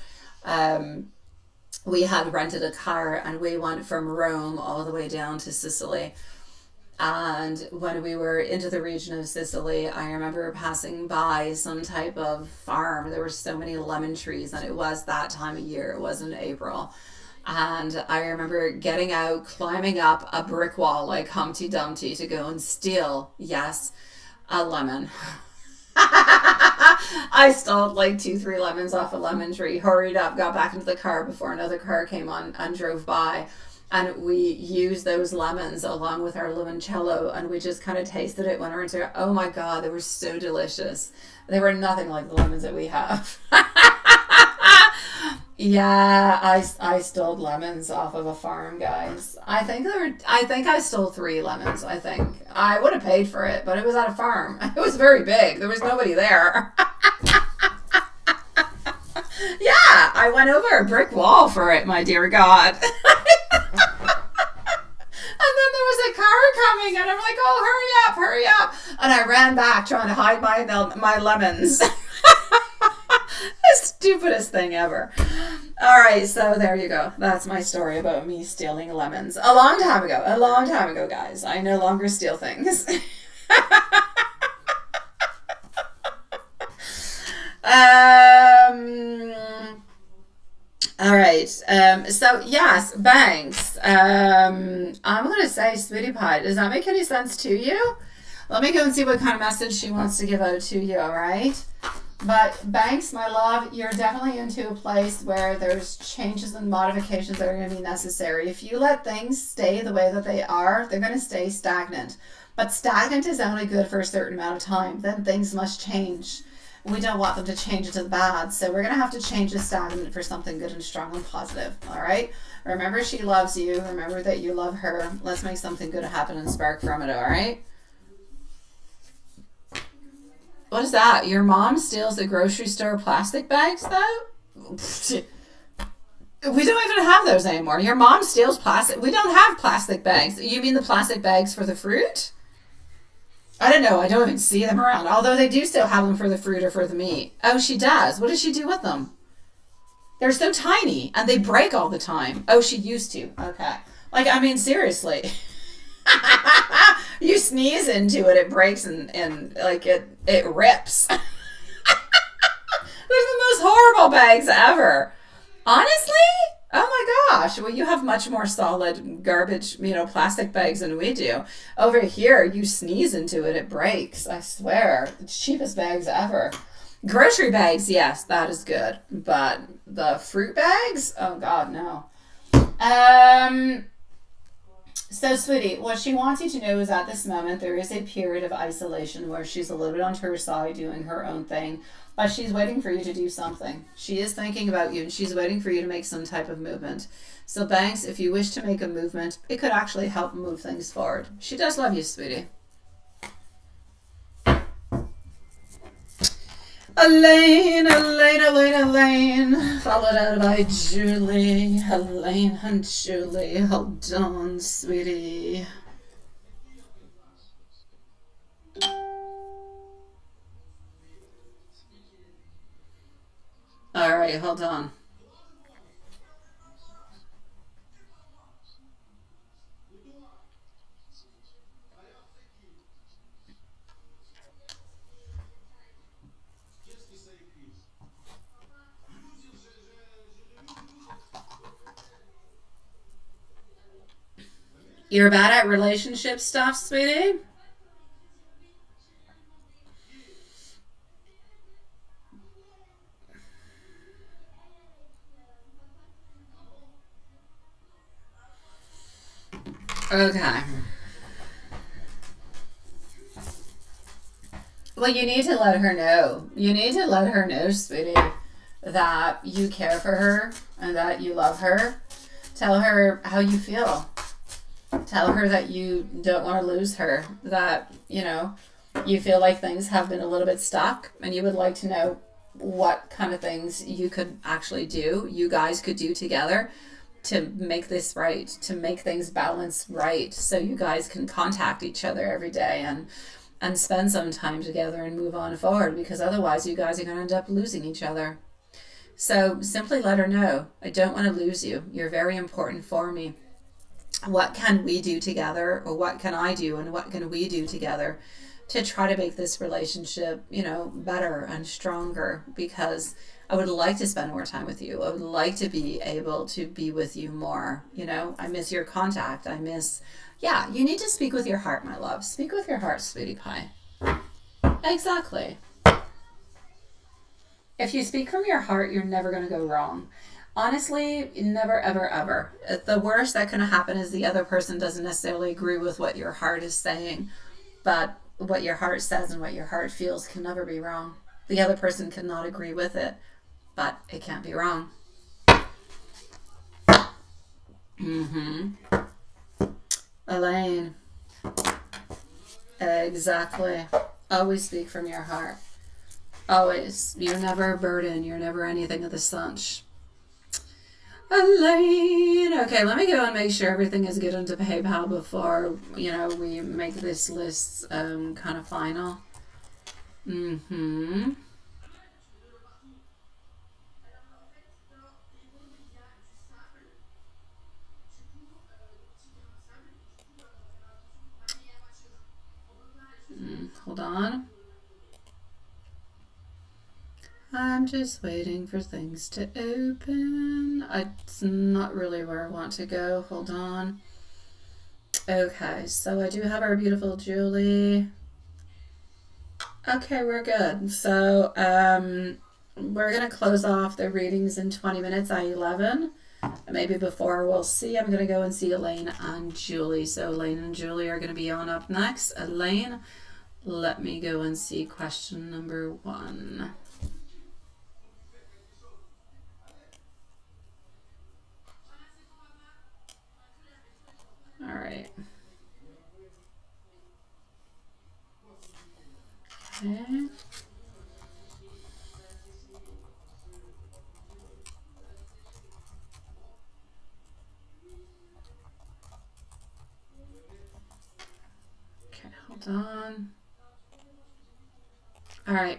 we had rented a car and we went from Rome all the way down to Sicily. And when we were into the region of Sicily, I remember passing by some type of farm. There were so many lemon trees, and it was that time of year. It was in April. And I remember getting out, climbing up a brick wall like Humpty Dumpty to go and steal, yes, a lemon. I stole like 2-3 lemons off a lemon tree, hurried up, got back into the car before another car came on and drove by. And we used those lemons along with our limoncello, and we just kind of tasted it when we were into it. Oh my God, they were so delicious. They were nothing like the lemons that we have. Yeah, I stole lemons off of a farm, guys. I think I stole 3 lemons, I think. I would have paid for it, but it was at a farm. It was very big. There was nobody there. Yeah, I went over a brick wall for it, my dear God. And then there was a car coming, and I'm like, oh, hurry up. And I ran back trying to hide my lemons. The stupidest thing ever. All right, so there you go. That's my story about me stealing lemons. A long time ago, guys. I no longer steal things. All right. So yes, banks. I'm going to say, sweetie pie, does that make any sense to you? Let me go and see what kind of message she wants to give out to you, all right? But banks, my love, you're definitely into a place where there's changes and modifications that are going to be necessary. If you let things stay the way that they are, they're going to stay stagnant. But stagnant is only good for a certain amount of time. Then things must change. We don't want them to change into the bad. So we're going to have to change the stagnant for something good and strong and positive. All right? Remember, she loves you. Remember that you love her. Let's make something good happen and spark from it. All right? What is that? Your mom steals the grocery store plastic bags, though? We don't even have those anymore. Your mom steals plastic. We don't have plastic bags. You mean the plastic bags for the fruit? I don't know. I don't even see them around. Although they do still have them for the fruit or for the meat. Oh, she does. What does she do with them? They're so tiny and they break all the time. Oh, she used to. Okay. Like, I mean, seriously. You sneeze into it, it breaks and like it rips. They're the most horrible bags ever. Honestly? Oh my gosh. Well, you have much more solid garbage, plastic bags than we do. Over here, you sneeze into it, it breaks. I swear. The cheapest bags ever. Grocery bags, yes, that is good. But the fruit bags? Oh God, no. So, sweetie, what she wants you to know is at this moment there is a period of isolation where she's a little bit onto her side doing her own thing, but she's waiting for you to do something. She is thinking about you and she's waiting for you to make some type of movement. So, Banks, if you wish to make a movement, it could actually help move things forward. She does love you, sweetie. Elaine, Elaine, Elaine, Elaine, followed out by Julie. Elaine and Julie, hold on, sweetie. All right, hold on. You're bad at relationship stuff, sweetie? Okay. Well, you need to let her know. You need to let her know, sweetie, that you care for her and that you love her. Tell her how you feel. Tell her that you don't want to lose her, that, you feel like things have been a little bit stuck and you would like to know what kind of things you could actually do, you guys could do together to make this right, to make things balance right, so you guys can contact each other every day and spend some time together and move on forward, because otherwise you guys are going to end up losing each other. So simply let her know, I don't want to lose you. You're very important for me. What can we do together, or what can I do and what can we do together to try to make this relationship, better and stronger, because I would like to spend more time with you. I would like to be able to be with you more. I miss your contact. I miss, you need to speak with your heart, my love. Speak with your heart, sweetie pie. Exactly. If you speak from your heart, you're never going to go wrong. Honestly, never, ever, ever. The worst that can happen is the other person doesn't necessarily agree with what your heart is saying, but what your heart says and what your heart feels can never be wrong. The other person cannot agree with it, but it can't be wrong. Elaine. Exactly. Always speak from your heart. Always. You're never a burden. You're never anything of the such. Elaine. Okay, let me go and make sure everything is good into PayPal before, we make this list kind of final. Hold on. I'm just waiting for things to open. It's not really where I want to go. Hold on. Okay, so I do have our beautiful Julie. Okay, we're good. So we're going to close off the readings in 20 minutes at 11. Maybe before, we'll see. I'm going to go and see Elaine and Julie. So Elaine and Julie are going to be on up next. Elaine, let me go and see question number 1. All right. Okay. Okay, hold on. All right.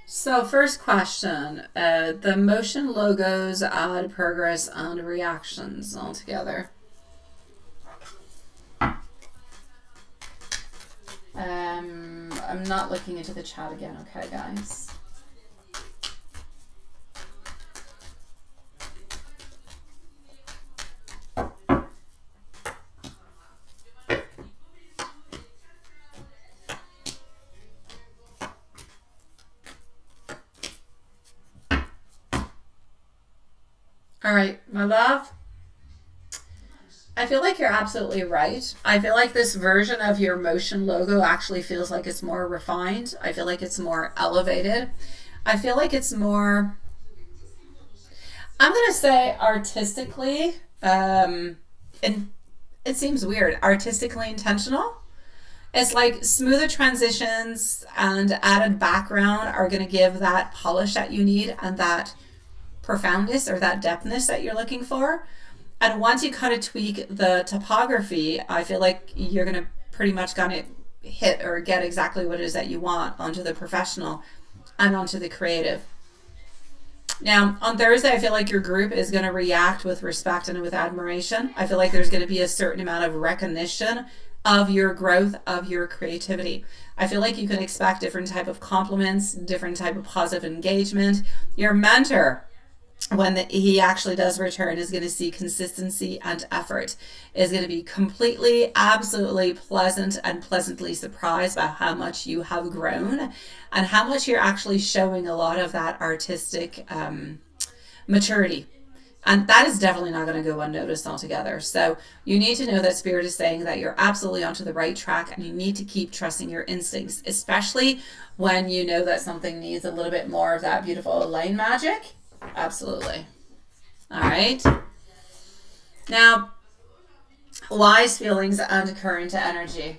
So first question, the motion logos add progress and reactions altogether. I'm not looking into the chat again, okay, guys? All right, my love. I feel like you're absolutely right. I feel like this version of your motion logo actually feels like it's more refined. I feel like it's more elevated. I feel like it's more, I'm going to say artistically, and it seems weird, artistically intentional. It's like smoother transitions and added background are going to give that polish that you need and that profoundness or that depthness that you're looking for. And once you kind of tweak the topography, I feel like you're going to pretty much gonna hit or get exactly what it is that you want onto the professional and onto the creative. Now, on Thursday, I feel like your group is going to react with respect and with admiration. I feel like there's going to be a certain amount of recognition of your growth, of your creativity. I feel like you can expect different type of compliments, different type of positive engagement. Your mentor, when he actually does return, is going to see consistency and effort, is going to be completely, absolutely pleasant and pleasantly surprised by how much you have grown and how much you're actually showing a lot of that artistic maturity. And that is definitely not going to go unnoticed altogether. So you need to know that Spirit is saying that you're absolutely onto the right track and you need to keep trusting your instincts, especially when you know that something needs a little bit more of that beautiful line magic. Absolutely. All right. Now, wise feelings and current energy.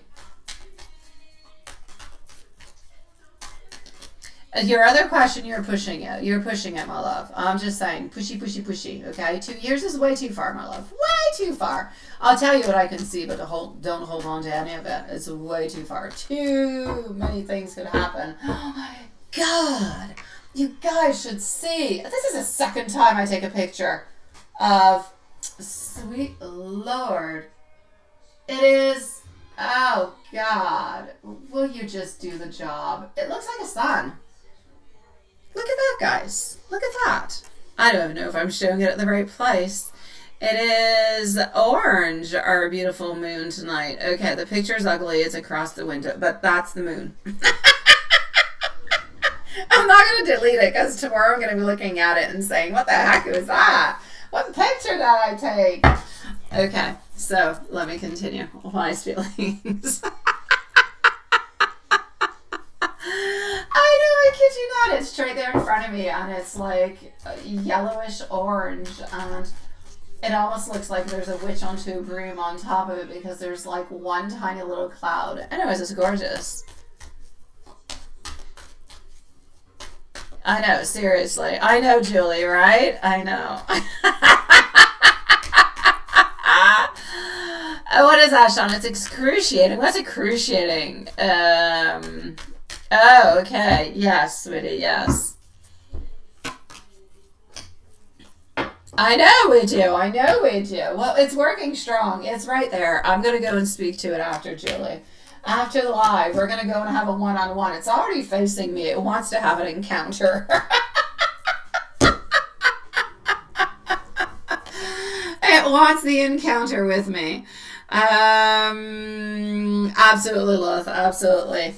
Your other question, you're pushing it. You're pushing it, my love. I'm just saying, pushy, pushy, pushy. Okay, 2 years is way too far, my love. Way too far. I'll tell you what I can see, but don't hold on to any of it. It's way too far. Too many things could happen. Oh my God. You guys should see. This is the second time I take a picture of, sweet Lord. It is, oh God. Will you just do the job? It looks like a sun. Look at that, guys. Look at that. I don't even know if I'm showing it at the right place. It is orange, our beautiful moon tonight. Okay, the picture's ugly. It's across the window, but that's the moon. I'm not going to delete it because tomorrow I'm going to be looking at it and saying, what the heck was that? What picture did I take? Okay, so let me continue. Wise feelings. I know, I kid you not. It's straight there in front of me and it's like yellowish orange and it almost looks like there's a witch onto a broom on top of it because there's like one tiny little cloud. Anyways, it's gorgeous. I know, seriously. I know, Julie, right? I know. What is that, Sean? It's excruciating. What's excruciating? Oh, okay. Yes, sweetie, yes. I know we do. I know we do. Well, it's working strong. It's right there. I'm going to go and speak to it after, Julie. After the live, we're going to go and have a one-on-one. It's already facing me. It wants to have an encounter. It wants the encounter with me. Absolutely, love. Absolutely.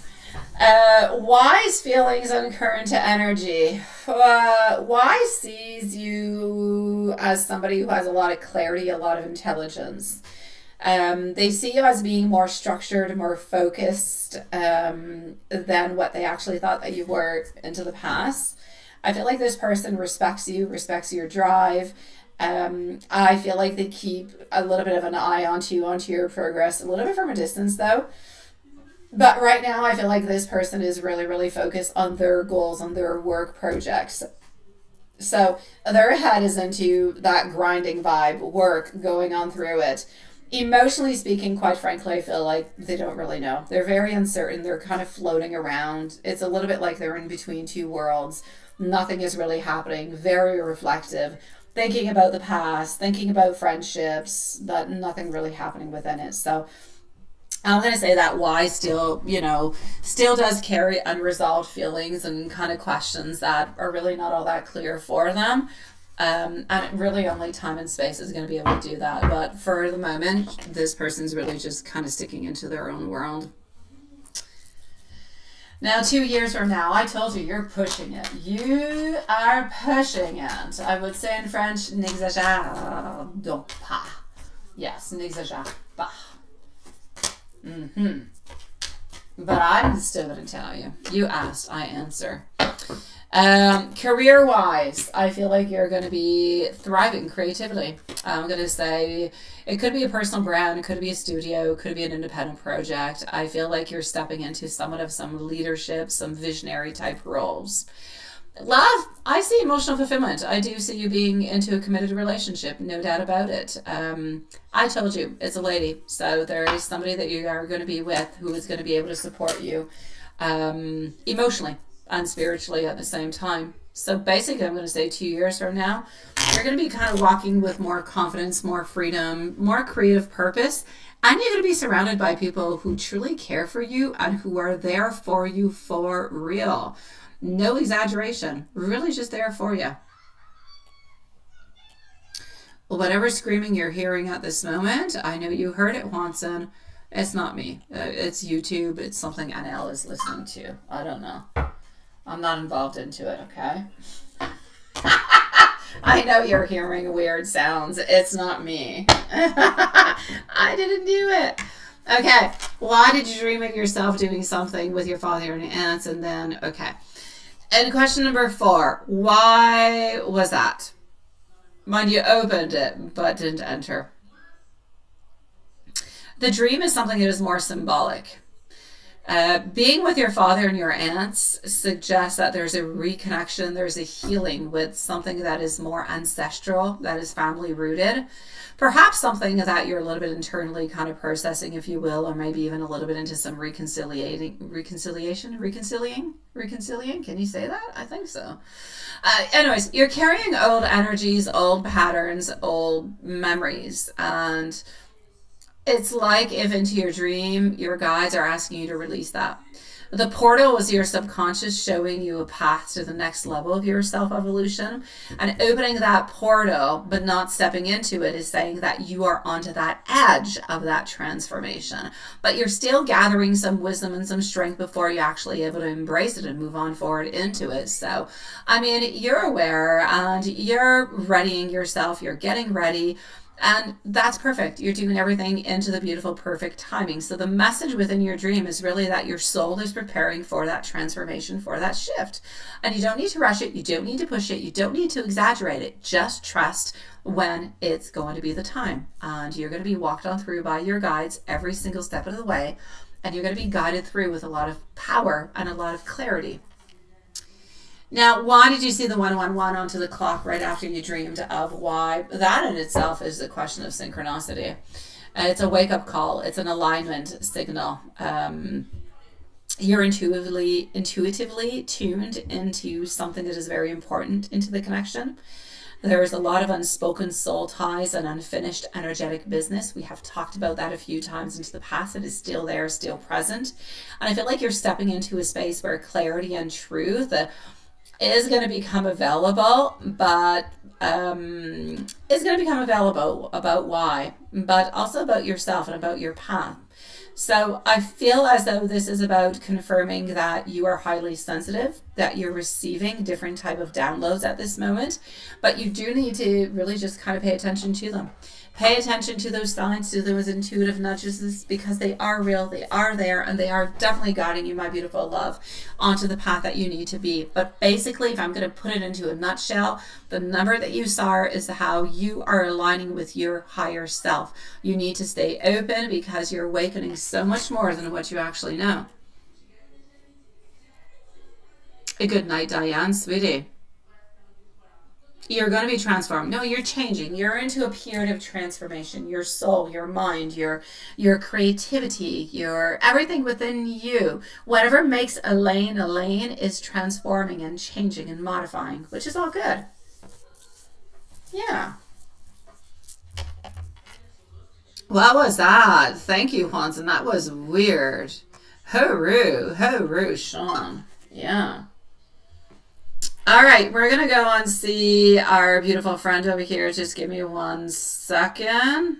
Wise feelings and current energy. Wise sees you as somebody who has a lot of clarity, a lot of intelligence. They see you as being more structured, more focused than what they actually thought that you were into the past. I feel like this person respects you, respects your drive. I feel like they keep a little bit of an eye onto you, onto your progress, a little bit from a distance though. But right now I feel like this person is really, really focused on their goals, on their work projects. So their head is into that grinding vibe, work, going on through it. Emotionally speaking, quite frankly, I feel like they don't really know. They're very uncertain. They're kind of floating around. It's a little bit like they're in between two worlds. Nothing is really happening. Very reflective. Thinking about the past, thinking about friendships, but nothing really happening within it. So I'm going to say that Y still, still does carry unresolved feelings and kind of questions that are really not all that clear for them. And really only time and space is going to be able to do that. But for the moment, this person's really just kind of sticking into their own world. Now, 2 years from now, I told you, you're pushing it. You are pushing it. I would say in French, n'exagère donc pas. Yes, n'exagère pas. But I'm still going to tell you. You asked, I answer. Career-wise, I feel like you're going to be thriving creatively. I'm going to say it could be a personal brand, it could be a studio, it could be an independent project. I feel like you're stepping into somewhat of some leadership, some visionary type roles. Love, I see emotional fulfillment. I do see you being into a committed relationship, no doubt about it. I told you, it's a lady. So there is somebody that you are going to be with who is going to be able to support you emotionally and spiritually at the same time. So basically, I'm going to say 2 years from now, you're going to be kind of walking with more confidence, more freedom, more creative purpose. And you're going to be surrounded by people who truly care for you and who are there for you for real. No exaggeration, really just there for you. Whatever screaming you're hearing at this moment, I know you heard it, Watson. It's not me. It's YouTube. It's something NL is listening to. I don't know. I'm not involved into it, okay? I know you're hearing weird sounds. It's not me. I didn't do it. Okay. Why did you dream of yourself doing something with your father and aunts? And then, okay. And question number 4, why was that? Mind you opened it, but didn't enter. The dream is something that is more symbolic. Being with your father and your aunts suggests that there's a reconnection, there's a healing with something that is more ancestral, that is family rooted. Perhaps something that you're a little bit internally kind of processing, if you will, or maybe even a little bit into some reconciliating. Can you say that? I think so. Anyways, you're carrying old energies, old patterns, old memories, and it's like if into your dream, your guides are asking you to release that. The portal is your subconscious showing you a path to the next level of your self-evolution. And opening that portal, but not stepping into it, is saying that you are onto that edge of that transformation. But you're still gathering some wisdom and some strength before you're actually able to embrace it and move on forward into it. So, I mean, you're aware and you're readying yourself. You're getting ready. And that's perfect. You're doing everything into the beautiful, perfect timing. So the message within your dream is really that your soul is preparing for that transformation, for that shift. And you don't need to rush it. You don't need to push it. You don't need to exaggerate it. Just trust when it's going to be the time. And you're going to be walked on through by your guides every single step of the way. And you're going to be guided through with a lot of power and a lot of clarity. Now, why did you see the 111 onto the clock right after you dreamed of why? That in itself is a question of synchronicity. It's a wake-up call. It's an alignment signal. You're intuitively tuned into something that is very important into the connection. There is a lot of unspoken soul ties and unfinished energetic business. We have talked about that a few times into the past. It is still there, still present. And I feel like you're stepping into a space where clarity and truth is going to become available, but is going to become available about why, but also about yourself and about your path. So I feel as though this is about confirming that you are highly sensitive, that you're receiving different type of downloads at this moment, but you do need to really just kind of pay attention to them. Pay attention to those signs, to those intuitive nudges, because they are real, they are there, and they are definitely guiding you, my beautiful love, onto the path that you need to be. But basically, if I'm going to put it into a nutshell, the number that you saw is how you are aligning with your higher self. You need to stay open because you're awakening so much more than what you actually know. A good night, Diane, sweetie. You're going to be transformed. No, you're changing. You're into a period of transformation. Your soul, your mind, your creativity, your everything within you, whatever makes Elaine is transforming and changing and modifying, which is all good. Yeah. What was that? Thank you, Hanson. That was weird. Hooroo, Sean. Yeah. All right, we're going to go and see our beautiful friend over here. Just give me 1 second.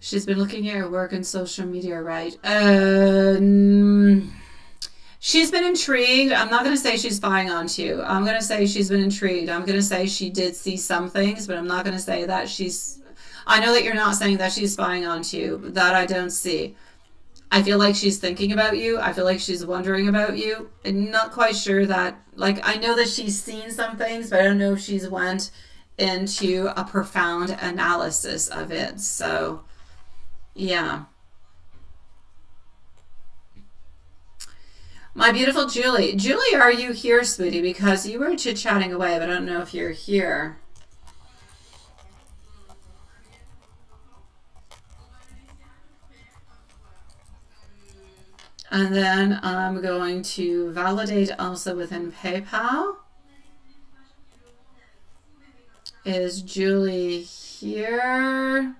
She's been looking at her work on social media, right? She's been intrigued. I'm not going to say she's spying on you. I'm going to say she's been intrigued. I'm going to say she did see some things, but I'm not going to say that she's... I know that you're not saying that she's spying on you. That I don't see. I feel like she's thinking about you. I feel like she's wondering about you. I'm not quite sure that... Like, I know that she's seen some things, but I don't know if she's went into a profound analysis of it. So... yeah. My beautiful Julie. Julie, are you here, sweetie? Because you were chit-chatting away, but I don't know if you're here. And then I'm going to validate also within PayPal. Is Julie here?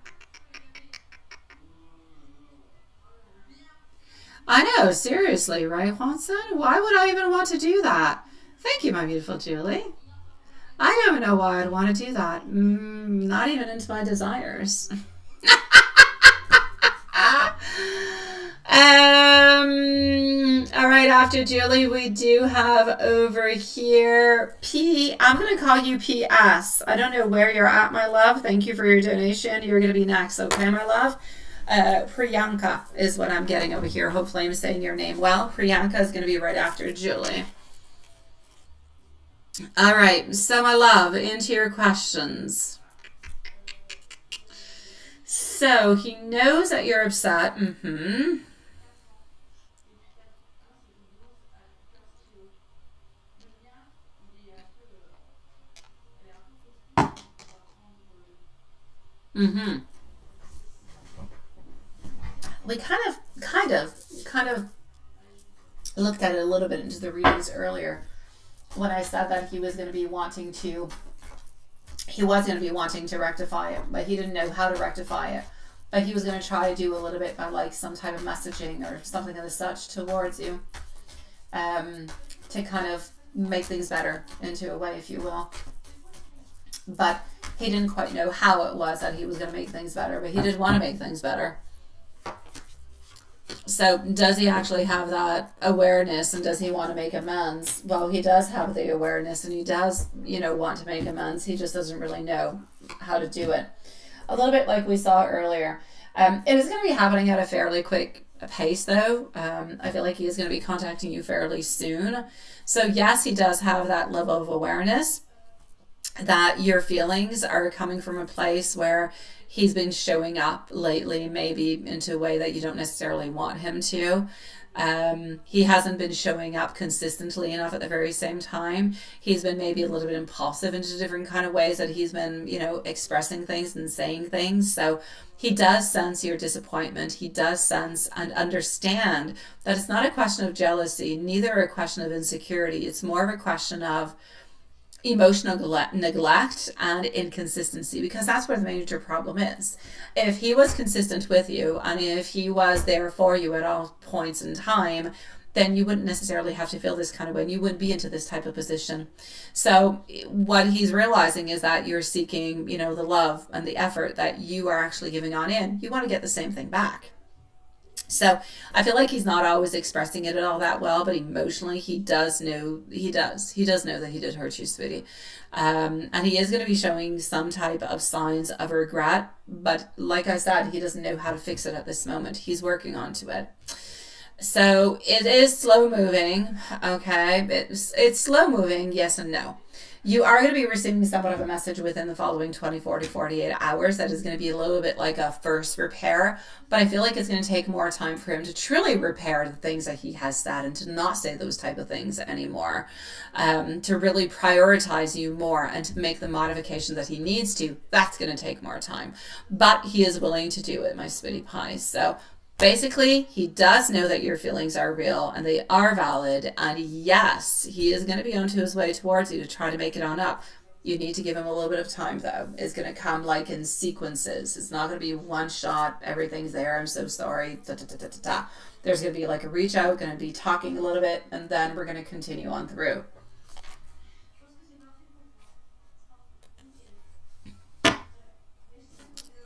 I know, seriously, right, Juanson? Why would I even want to do that? Thank you, my beautiful Julie. I don't even know why I'd want to do that. Not even into my desires. All right, after Julie, we do have over here I'm going to call you PS. I don't know where you're at, my love. Thank you for your donation. You're going to be next, okay, my love? Priyanka is what I'm getting over here. Hopefully I'm saying your name well. Priyanka is going to be right after Julie. All right, so my love, into your questions. So he knows that you're upset. Mm-hmm. Mm-hmm. We kind of looked at it a little bit into the readings earlier when I said that he was going to be wanting to rectify it, but he didn't know how to rectify it. But he was going to try to do a little bit by like some type of messaging or something of the such towards you, to kind of make things better into a way, if you will. But he didn't quite know how it was that he was going to make things better, but he did want to make things better. So does he actually have that awareness, and does he want to make amends? Well, he does have the awareness, and he does, want to make amends. He just doesn't really know how to do it. A little bit like we saw earlier. It is going to be happening at a fairly quick pace, though. I feel like he is going to be contacting you fairly soon. So yes, he does have that level of awareness that your feelings are coming from a place where he's been showing up lately, maybe into a way that you don't necessarily want him to. He hasn't been showing up consistently enough at the very same time. He's been maybe a little bit impulsive into different kind of ways that he's been, expressing things and saying things. So he does sense your disappointment. He does sense and understand that it's not a question of jealousy, neither a question of insecurity. It's more of a question of emotional neglect and inconsistency, because that's where the major problem is. If he was consistent with you, and if he was there for you at all points in time, then you wouldn't necessarily have to feel this kind of way, and you wouldn't be into this type of position. So what he's realizing is that you're seeking, the love and the effort that you are actually giving on in. You want to get the same thing back. So I feel like he's not always expressing it all that well, but emotionally he does know he does know that he did hurt you, sweetie. And he is going to be showing some type of signs of regret, but like I said, he doesn't know how to fix it at this moment. He's working onto it. So it is slow moving, okay? It's slow moving, yes and no. You are going to be receiving somewhat of a message within the following 24 to 48 hours that is going to be a little bit like a first repair, but I feel like it's going to take more time for him to truly repair the things that he has said and to not say those type of things anymore, to really prioritize you more and to make the modifications that he needs to. That's going to take more time, but he is willing to do it, my sweetie pie. So basically, he does know that your feelings are real and they are valid. And yes, he is going to be on to his way towards you to try to make it on up. You need to give him a little bit of time, though. It's going to come like in sequences. It's not going to be one shot. Everything's there. I'm so sorry. Da, da, da, da, da, da. There's going to be like a reach out, going to be talking a little bit, and then we're going to continue on through.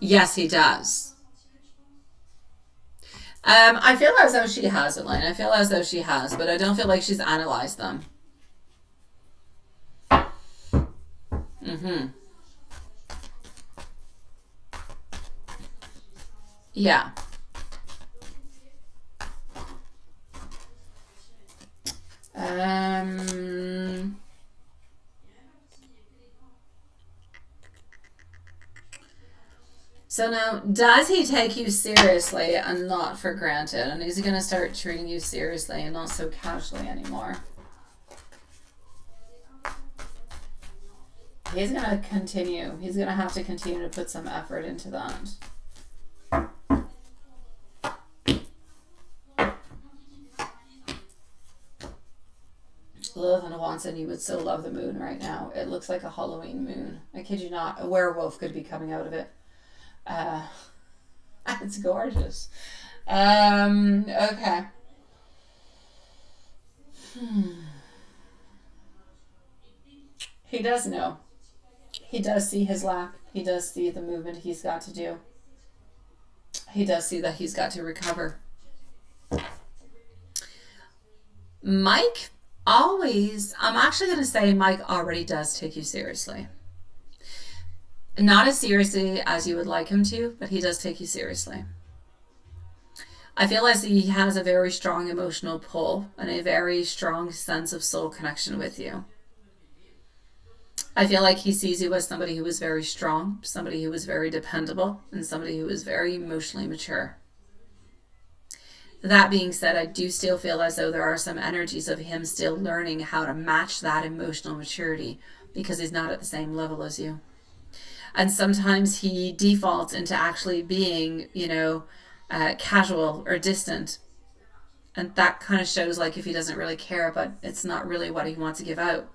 Yes, he does. I feel as though she has, Elaine. I feel as though she has, but I don't feel like she's analyzed them. Yeah. So now, does he take you seriously and not for granted? And is he going to start treating you seriously and not so casually anymore? He's going to continue. He's going to have to continue to put some effort into that. Lilith Watson, you would so love the moon right now. It looks like a Halloween moon. I kid you not. A werewolf could be coming out of it. It's gorgeous. Okay. He does know. He does see his lack. He does see the movement he's got to do. He does see that he's got to recover. Mike always, I'm actually going to say Mike already does take you seriously. Not as seriously as you would like him to, but he does take you seriously. I feel as he has a very strong emotional pull and a very strong sense of soul connection with you. I feel like he sees you as somebody who is very strong, somebody who is very dependable, and somebody who is very emotionally mature. That being said, I do still feel as though there are some energies of him still learning how to match that emotional maturity because he's not at the same level as you. And sometimes he defaults into actually being, casual or distant. And that kind of shows like if he doesn't really care, but it's not really what he wants to give out.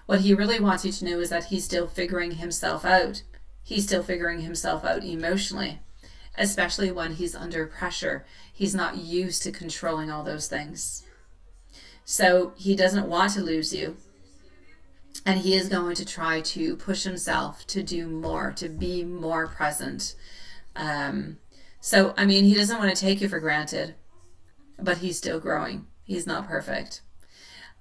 What he really wants you to know is that he's still figuring himself out. He's still figuring himself out emotionally, especially when he's under pressure. He's not used to controlling all those things. So he doesn't want to lose you. And he is going to try to push himself to do more, to be more present. He doesn't want to take you for granted, but he's still growing. He's not perfect.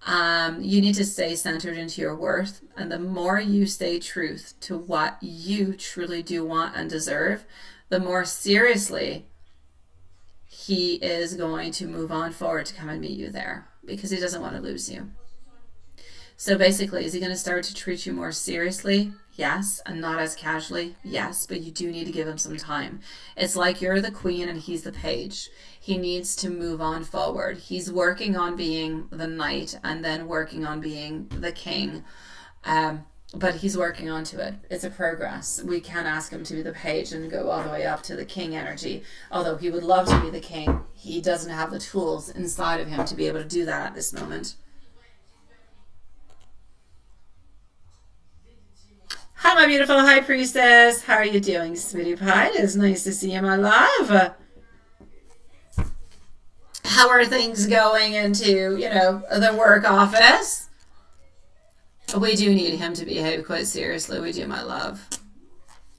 You need to stay centered into your worth. And the more you stay truth to what you truly do want and deserve, the more seriously he is going to move on forward to come and meet you there because he doesn't want to lose you. So basically, is he going to start to treat you more seriously? Yes. And not as casually? Yes. But you do need to give him some time. It's like you're the queen and he's the page. He needs to move on forward. He's working on being the knight and then working on being the king. But he's working onto it. It's a progress. We can't ask him to be the page and go all the way up to the king energy. Although he would love to be the king, he doesn't have the tools inside of him to be able to do that at this moment. Hi, my beautiful high priestess. How are you doing, sweetie pie? It is nice to see you, my love. How are things going into, the work office? We do need him to behave quite seriously. We do, my love.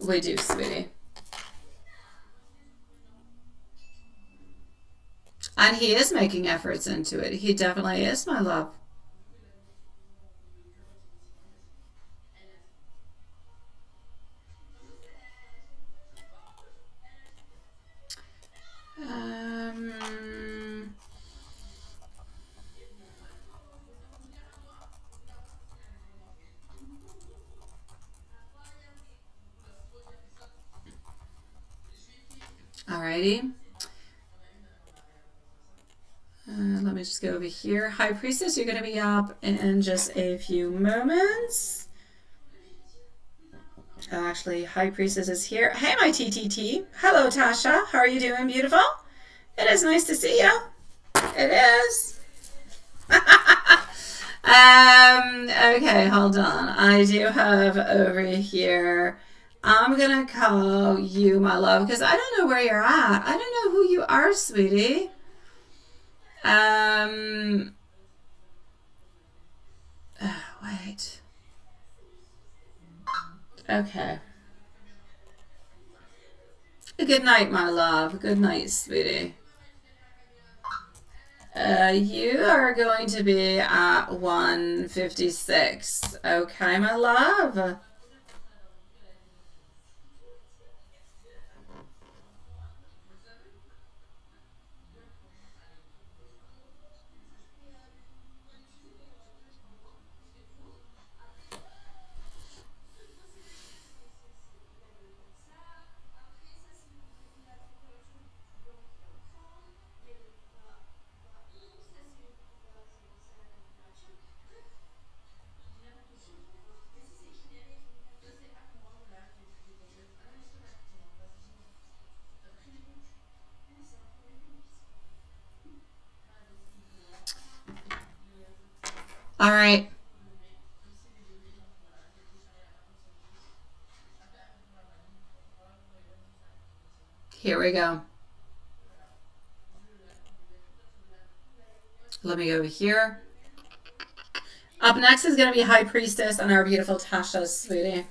We do, sweetie. And he is making efforts into it. He definitely is, my love. Alrighty. Let me just go over here. High Priestess, you're going to be up in just a few moments. Actually, High Priestess is here. Hey, my TTT. Hello, Tasha. How are you doing, beautiful? It is nice to see you. It is. Okay, hold on. I do have over here. I'm going to call you, my love, because I don't know where you're at. I don't know who you are, sweetie. Wait. Okay. Good night, my love. Good night, sweetie. You are going to be at 156. Okay, my love. All right. Here we go. Let me go over here. Up next is going to be High Priestess and our beautiful Tasha, sweetie.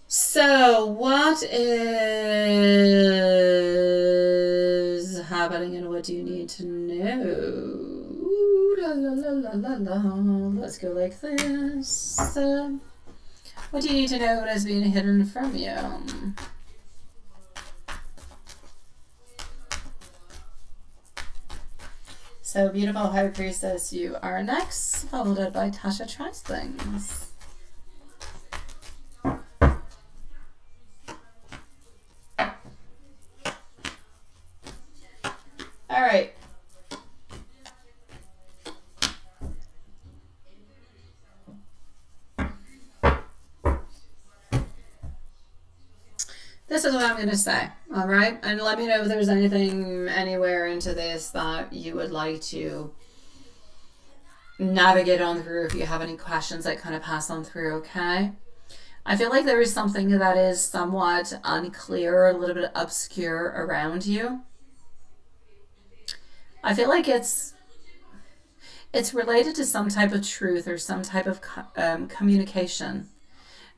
So, what is happening and what do you need to know? La, la, la, la, la, la. Let's go like this. What do you need to know what is being hidden from you? So, beautiful High Priestess, you are next, followed by Tasha Tries Things. All right. This is what I'm going to say, all right? And let me know if there's anything anywhere into this that you would like to navigate on through. If you have any questions, that kind of pass on through, okay? I feel like there is something that is somewhat unclear, a little bit obscure around you. I feel like it's related to some type of truth or some type of communication.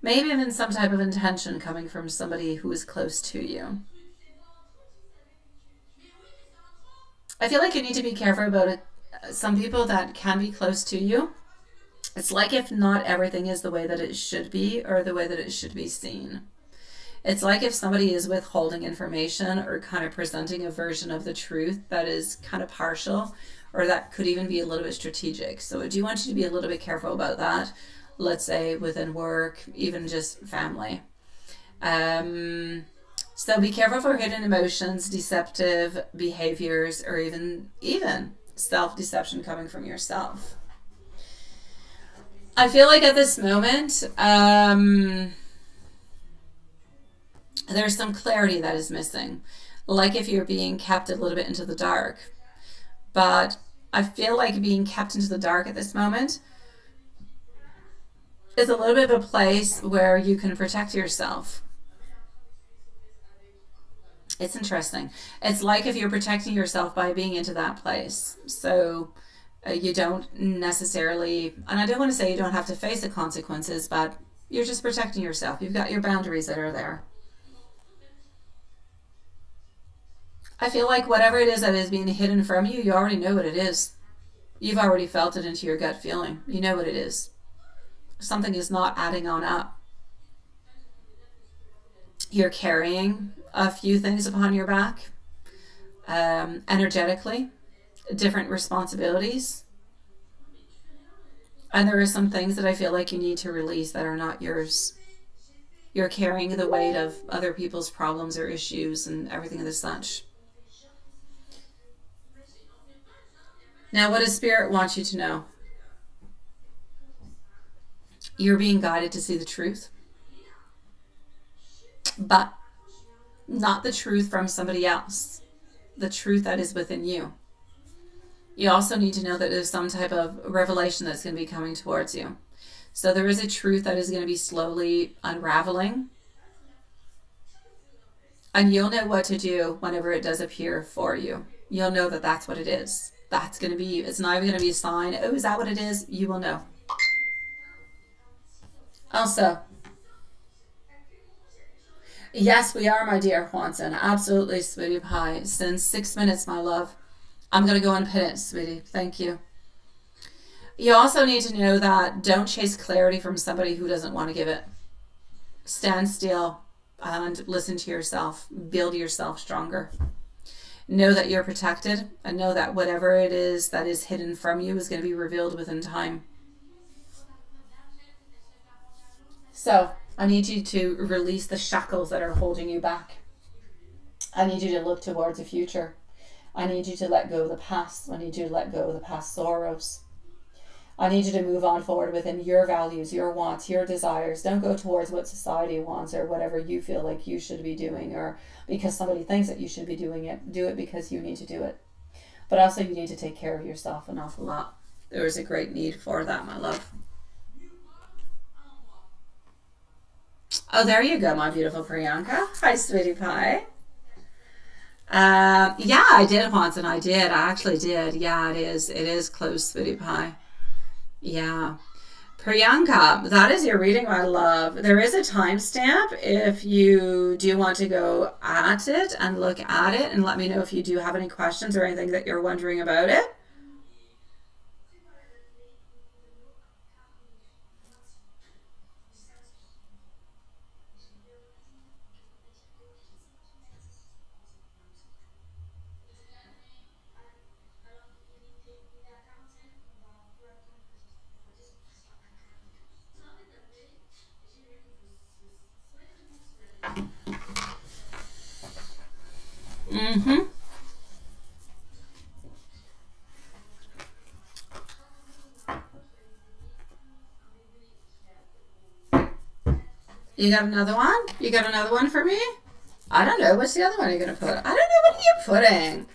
Maybe even some type of intention coming from somebody who is close to you. I feel like you need to be careful about it. Some people that can be close to you, it's like if not everything is the way that it should be or the way that it should be seen. It's like if somebody is withholding information or kind of presenting a version of the truth that is kind of partial or that could even be a little bit strategic. So I do want you to be a little bit careful about that. Let's say within work, even just family. So be careful for hidden emotions, deceptive behaviors, or even self-deception coming from yourself. I feel like at this moment, there's some clarity that is missing. Like if you're being kept a little bit into the dark. But I feel like being kept into the dark at this moment is a little bit of a place where you can protect yourself. It's interesting. It's like if you're protecting yourself by being into that place. So you don't necessarily, and I don't want to say you don't have to face the consequences, but you're just protecting yourself. You've got your boundaries that are there. I feel like whatever it is that is being hidden from you, you already know what it is. You've already felt it into your gut feeling. You know what it is. Something is not adding on up. You're carrying a few things upon your back, energetically, different responsibilities. And there are some things that I feel like you need to release that are not yours. You're carrying the weight of other people's problems or issues and everything of the such. Now, what does Spirit want you to know? You're being guided to see the truth, but not the truth from somebody else, the truth that is within you. You also need to know that there's some type of revelation that's going to be coming towards you. So there is a truth that is going to be slowly unraveling. And you'll know what to do whenever it does appear for you. You'll know that that's what it is. That's going to be, it's not even going to be a sign. Oh, is that what it is? You will know. Also, yes, we are, my dear Juanson. Absolutely, sweetie pie. Since 6 minutes, my love. I'm going to go and pin it, sweetie. Thank you. You also need to know that don't chase clarity from somebody who doesn't want to give it. Stand still and listen to yourself. Build yourself stronger. Know that you're protected, and know that whatever it is that is hidden from you is going to be revealed within time. So, I need you to release the shackles that are holding you back. I need you to look towards the future. I need you to let go of the past. I need you to let go of the past sorrows. I need you to move on forward within your values, your wants, your desires. Don't go towards what society wants or whatever you feel like you should be doing, or because somebody thinks that you should be doing it. Do it because you need to do it. But also you need to take care of yourself an awful lot. There is a great need for that, my love. Oh, there you go, my beautiful Priyanka. Hi, sweetie pie. Yeah, I did, Juanson. I did. I actually did. Yeah, it is. It is close, sweetie pie. Yeah. Priyanka, that is your reading, my love. There is a timestamp if you do want to go at it and look at it, and let me know if you do have any questions or anything that you're wondering about it. Mm-hmm. You got another one? You got another one for me? I don't know. What's the other one you're going to put? I don't know. What are you putting?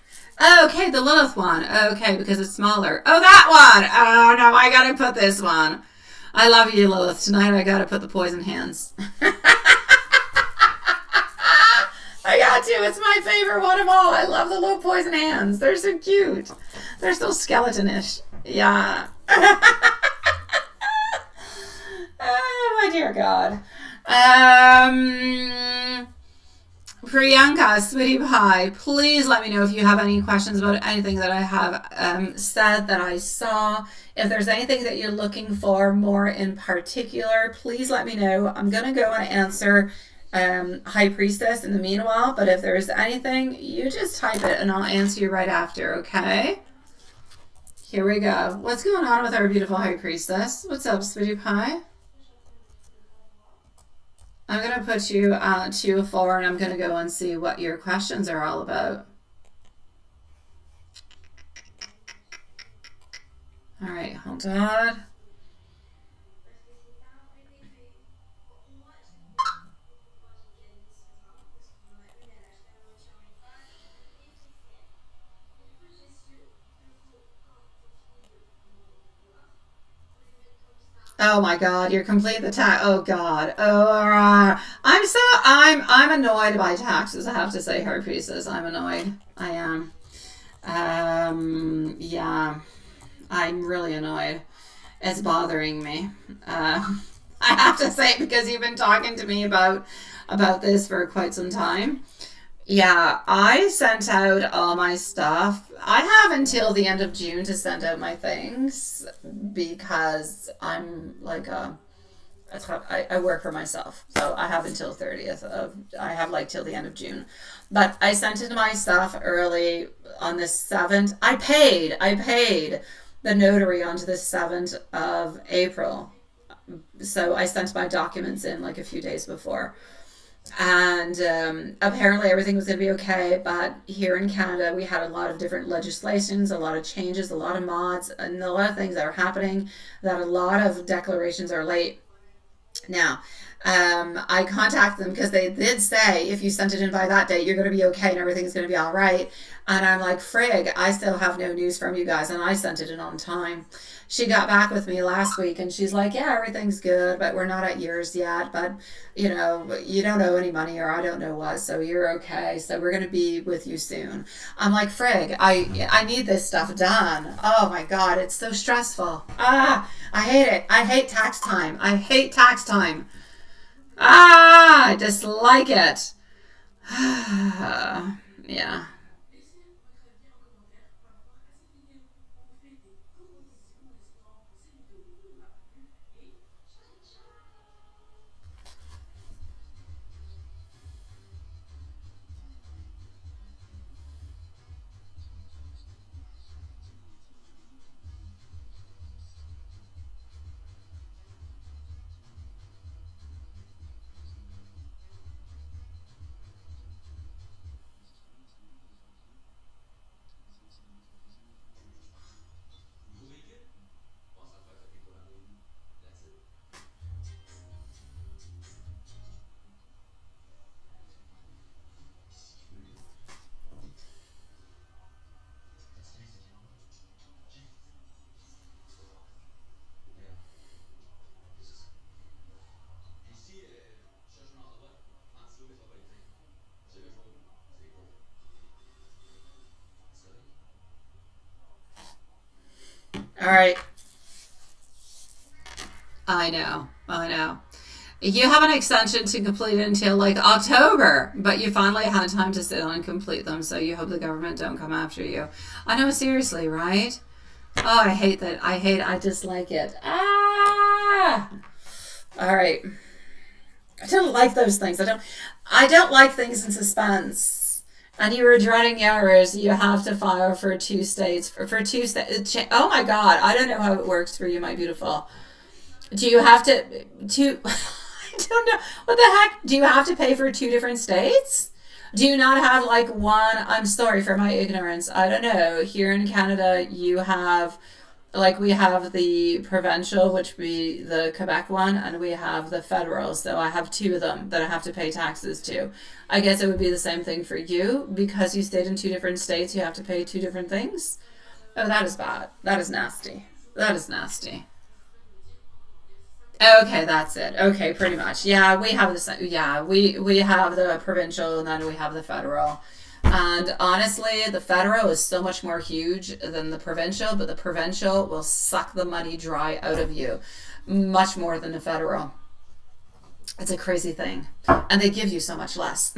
Okay, the Lilith one. Okay, because it's smaller. Oh, that one. Oh, no, I got to put this one. I love you, Lilith. Tonight I got to put the poison hands. I got to. It's my favorite one of all. I love the little poison hands. They're so cute. They're so skeleton-ish. Yeah. Oh, my dear God. Priyanka, sweetie pie, please let me know if you have any questions about anything that I have said that I saw. If there's anything that you're looking for more in particular, please let me know. I'm going to go and answer High Priestess in the meanwhile, but if there's anything, you just type it and I'll answer you right after, okay? Here we go. What's going on with our beautiful High Priestess? What's up, sweetie pie? I'm going to put you to 4 and I'm going to go and see what your questions are all about. All right, hold on. Oh my God, you're complete the tax. Oh God. Oh, I'm annoyed by taxes. I have to say, High Priestess, I'm annoyed. I am. Yeah, I'm really annoyed. It's bothering me. I have to say, because you've been talking to me about this for quite some time. Yeah, I sent out all my stuff. I have until the end of June to send out my things because I'm like I work for myself, so I have until 30th of I have like till the end of June. But I sent in my stuff early on the 7th. I paid the notary onto the 7th of April. So I sent my documents in like a few days before. And apparently everything was going to be okay, but here in Canada we had a lot of different legislations, a lot of changes, a lot of mods, and a lot of things that are happening, that a lot of declarations are late. Now, I contacted them because they did say if you sent it in by that date, you're going to be okay and everything's going to be all right. And I'm like, frig, I still have no news from you guys, and I sent it in on time. She got back with me last week and she's like, yeah, everything's good, but we're not at yours yet. But, you know, you don't owe any money or I don't know what, so you're okay. So we're going to be with you soon. I'm like, frig, I need this stuff done. Oh my God, it's so stressful. I hate it. I hate tax time. I hate tax time. I dislike it. Yeah. All right. I know. I know. You have an extension to complete until like October, but you finally had time to sit down and complete them, so you hope the government don't come after you. I know, seriously, right? Oh, I hate that. I dislike it. All right. I don't like those things. I don't like things in suspense. And you were dreading yours. You have to file for two states. For two states. Oh my God. I don't know how it works for you, my beautiful. Do you have to I don't know. What the heck? Do you have to pay for two different states? Do you not have like one? I'm sorry for my ignorance. I don't know. Here in Canada, you have, like, we have the provincial, which would be the Quebec one, and we have the federal. So I have two of them that I have to pay taxes to. I guess it would be the same thing for you. Because you stayed in two different states, you have to pay two different things. Oh, that is bad. That is nasty. That is nasty. Okay, that's it. Okay, pretty much. Yeah, we have the same. Yeah, we have the provincial and then we have the federal. And honestly, the federal is so much more huge than the provincial, but the provincial will suck the money dry out of you much more than the federal. It's a crazy thing. And they give you so much less.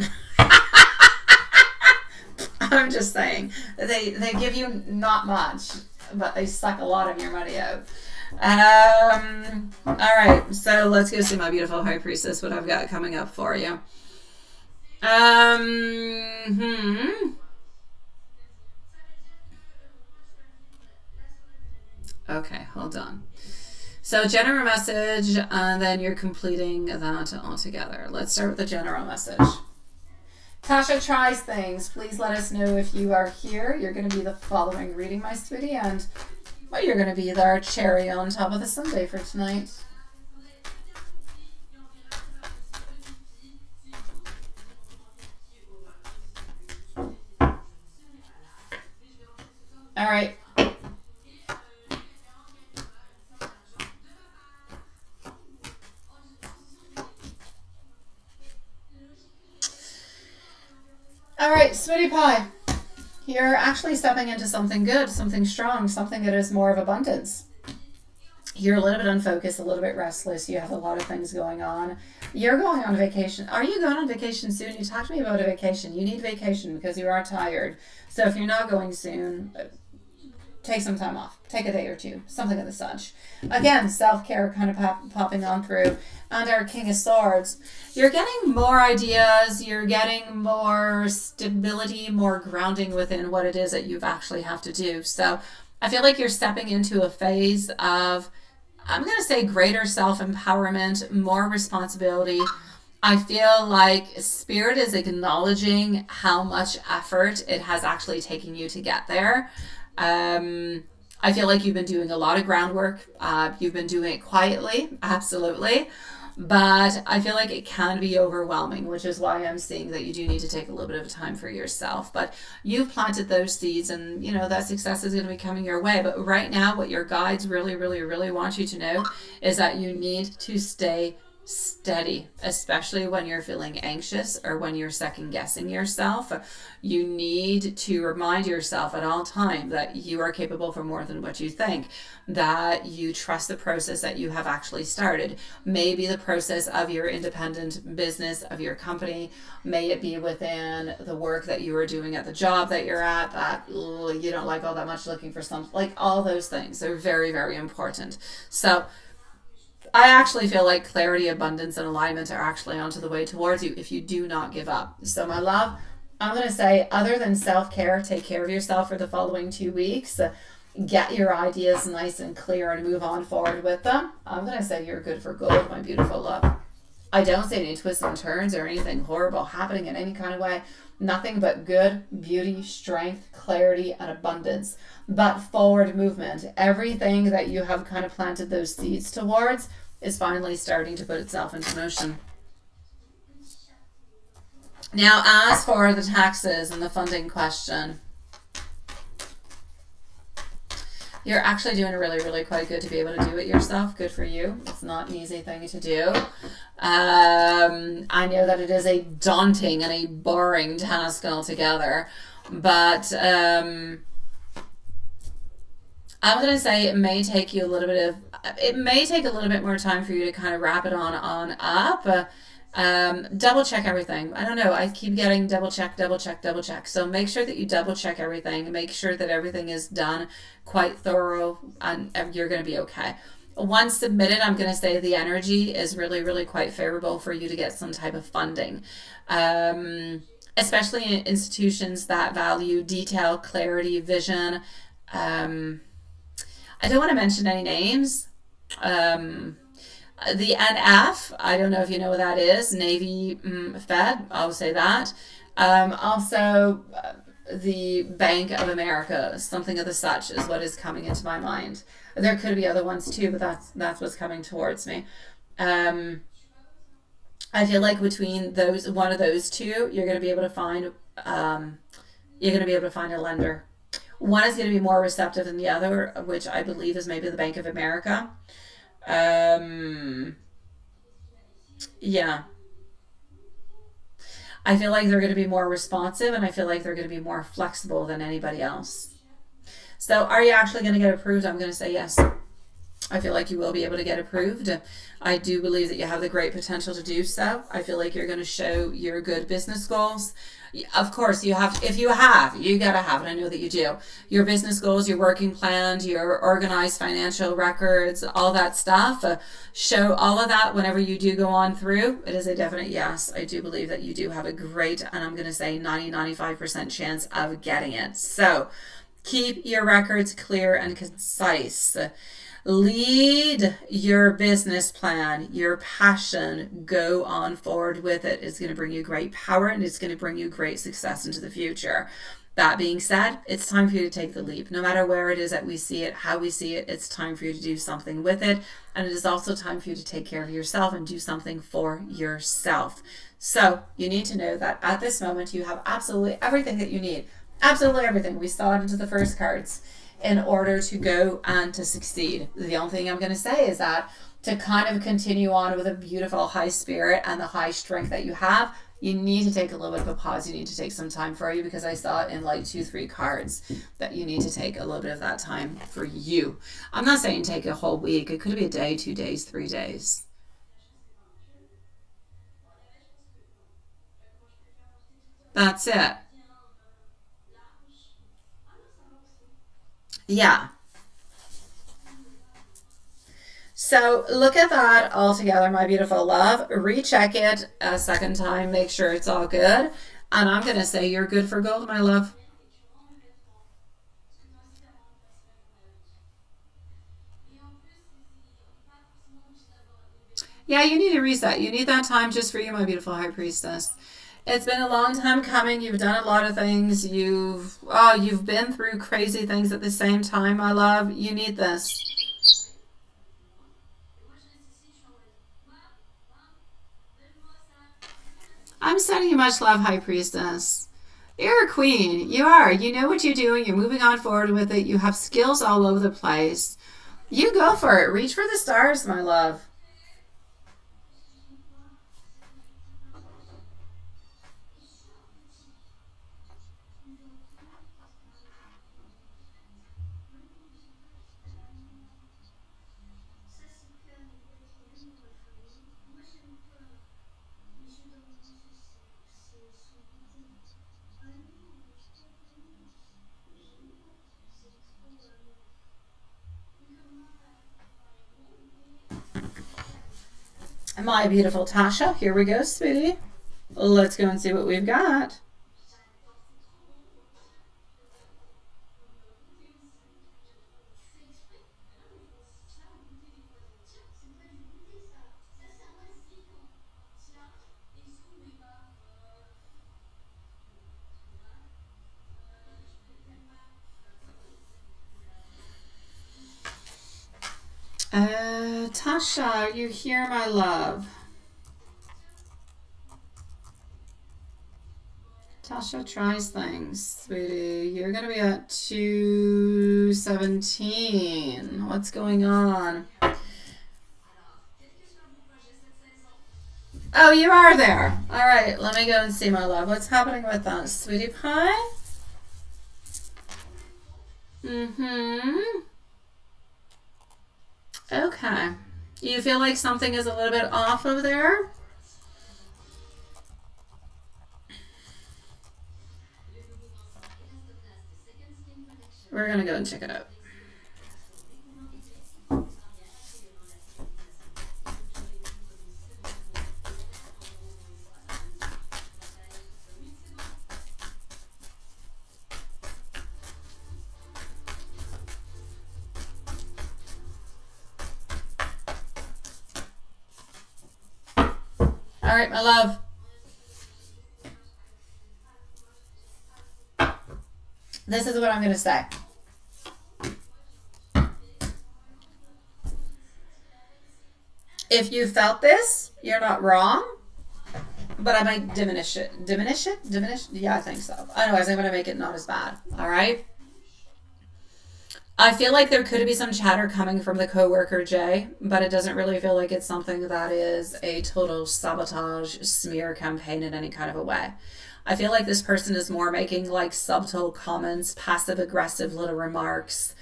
I'm just saying. They give you not much, but they suck a lot of your money out. All right, so let's go see my beautiful high priestess, what I've got coming up for you. Okay, hold on. So general message, and then you're completing that all together. Let's start with the general message. Tasha tries things. Please let us know if you are here. You're going to be the following reading, my sweetie, and well, you're going to be our cherry on top of the sundae for tonight. All right. All right, sweetie pie. You're actually stepping into something good, something strong, something that is more of abundance. You're a little bit unfocused, a little bit restless. You have a lot of things going on. You're going on vacation. Are you going on vacation soon? You talked to me about a vacation. You need vacation because you are tired. So if you're not going soon, take some time off. Take a day or two, something of the such. Again, self-care kind of popping on through. And our King of Swords. You're getting more ideas. You're getting more stability, more grounding within what it is that you actually have to do. So I feel like you're stepping into a phase of, I'm going to say, greater self-empowerment, more responsibility. I feel like Spirit is acknowledging how much effort it has actually taken you to get there. I feel like you've been doing a lot of groundwork. You've been doing it quietly, absolutely. But I feel like it can be overwhelming, which is why I'm seeing that you do need to take a little bit of time for yourself. But you've planted those seeds, and you know that success is going to be coming your way. But right now, what your guides really, really, really want you to know is that you need to stay steady, especially when you're feeling anxious or when you're second guessing yourself. You need to remind yourself at all time that you are capable for more than what you think, that you trust the process that you have actually started. Maybe the process of your independent business, of your company, may it be within the work that you are doing at the job that you're at that you don't like all that much, looking for something, like all those things are very, very important. So I actually feel like clarity, abundance, and alignment are actually onto the way towards you if you do not give up. So my love, I'm going to say, other than self-care, take care of yourself for the following 2 weeks. Get your ideas nice and clear and move on forward with them. I'm going to say you're good for gold, my beautiful love. I don't see any twists and turns or anything horrible happening in any kind of way. Nothing but good, beauty, strength, clarity, and abundance. But forward movement. Everything that you have kind of planted those seeds towards is finally starting to put itself into motion. Now, as for the taxes and the funding question, you're actually doing really, really quite good to be able to do it yourself. Good for you. It's not an easy thing to do. I know that it is a daunting and a boring task altogether, but I'm going to say it may take you a little bit more time for you to kind of wrap it on up. Double check everything. I don't know. I keep getting double check. So make sure that you double check everything. Make sure that everything is done quite thorough, and you're going to be okay. Once submitted, I'm going to say the energy is really, really quite favorable for you to get some type of funding. Especially in institutions that value detail, clarity, vision. I don't want to mention any names. The NF, I don't know if you know what that is, Navy Fed, I'll say that. Also, the Bank of America, something of the such is what is coming into my mind. There could be other ones too, but that's what's coming towards me. I feel like between one of those two, you're going to be able to find a lender. One is going to be more receptive than the other, which I believe is maybe the Bank of America. Yeah. I feel like they're going to be more responsive, and I feel like they're going to be more flexible than anybody else. So are you actually going to get approved? I'm going to say yes. I feel like you will be able to get approved. I do believe that you have the great potential to do so. I feel like you're going to show your good business goals. Of course, you gotta have, and I know that you do, your business goals, your working plan, your organized financial records, all that stuff. Show all of that whenever you do go on through. It is a definite yes. I do believe that you do have a great, and I'm going to say 95% chance of getting it. So keep your records clear and concise. Lead your business plan, your passion, go on forward with it. It's going to bring you great power, and it's going to bring you great success into the future. That being said, it's time for you to take the leap. No matter where it is that we see it, how we see it, it's time for you to do something with it. And it is also time for you to take care of yourself and do something for yourself. So you need to know that at this moment, you have absolutely everything that you need. Absolutely everything. We saw it into the first cards. in order to go and to succeed. The only thing I'm going to say is that to kind of continue on with a beautiful high spirit and the high strength that you have, you need to take a little bit of a pause. You need to take some time for you, because I saw it in like 2-3 cards that you need to take a little bit of that time for you. I'm not saying take a whole week. It could be a day, 2 days, 3 days. That's it. Yeah. So look at that all together, my beautiful love. Recheck it a second time. Make sure it's all good. And I'm going to say you're good for gold, my love. Yeah, you need to reset. You need that time just for you, my beautiful high priestess. It's been a long time coming. You've done a lot of things. You've been through crazy things at the same time, my love. You need this. I'm sending you much love, high priestess. You're a queen. You are. You know what you're doing. You're moving on forward with it. You have skills all over the place. You go for it. Reach for the stars, my love. My beautiful Tasha, here we go, sweetie. Let's go and see what we've got. Tasha, are you here, my love? Tasha tries things, sweetie. You're going to be at 217. What's going on? Oh, you are there. All right, let me go and see, my love. What's happening with us, sweetie pie? Okay. You feel like something is a little bit off of there? We're going to go and check it out. All right, my love. This is what I'm going to say. If you felt this, you're not wrong, but I might diminish it. Diminish it? Diminish? Yeah, I think so. Otherwise, I'm going to make it not as bad. All right? I feel like there could be some chatter coming from the coworker, Jay, but it doesn't really feel like it's something that is a total sabotage smear campaign in any kind of a way. I feel like this person is more making like subtle comments, passive aggressive little remarks,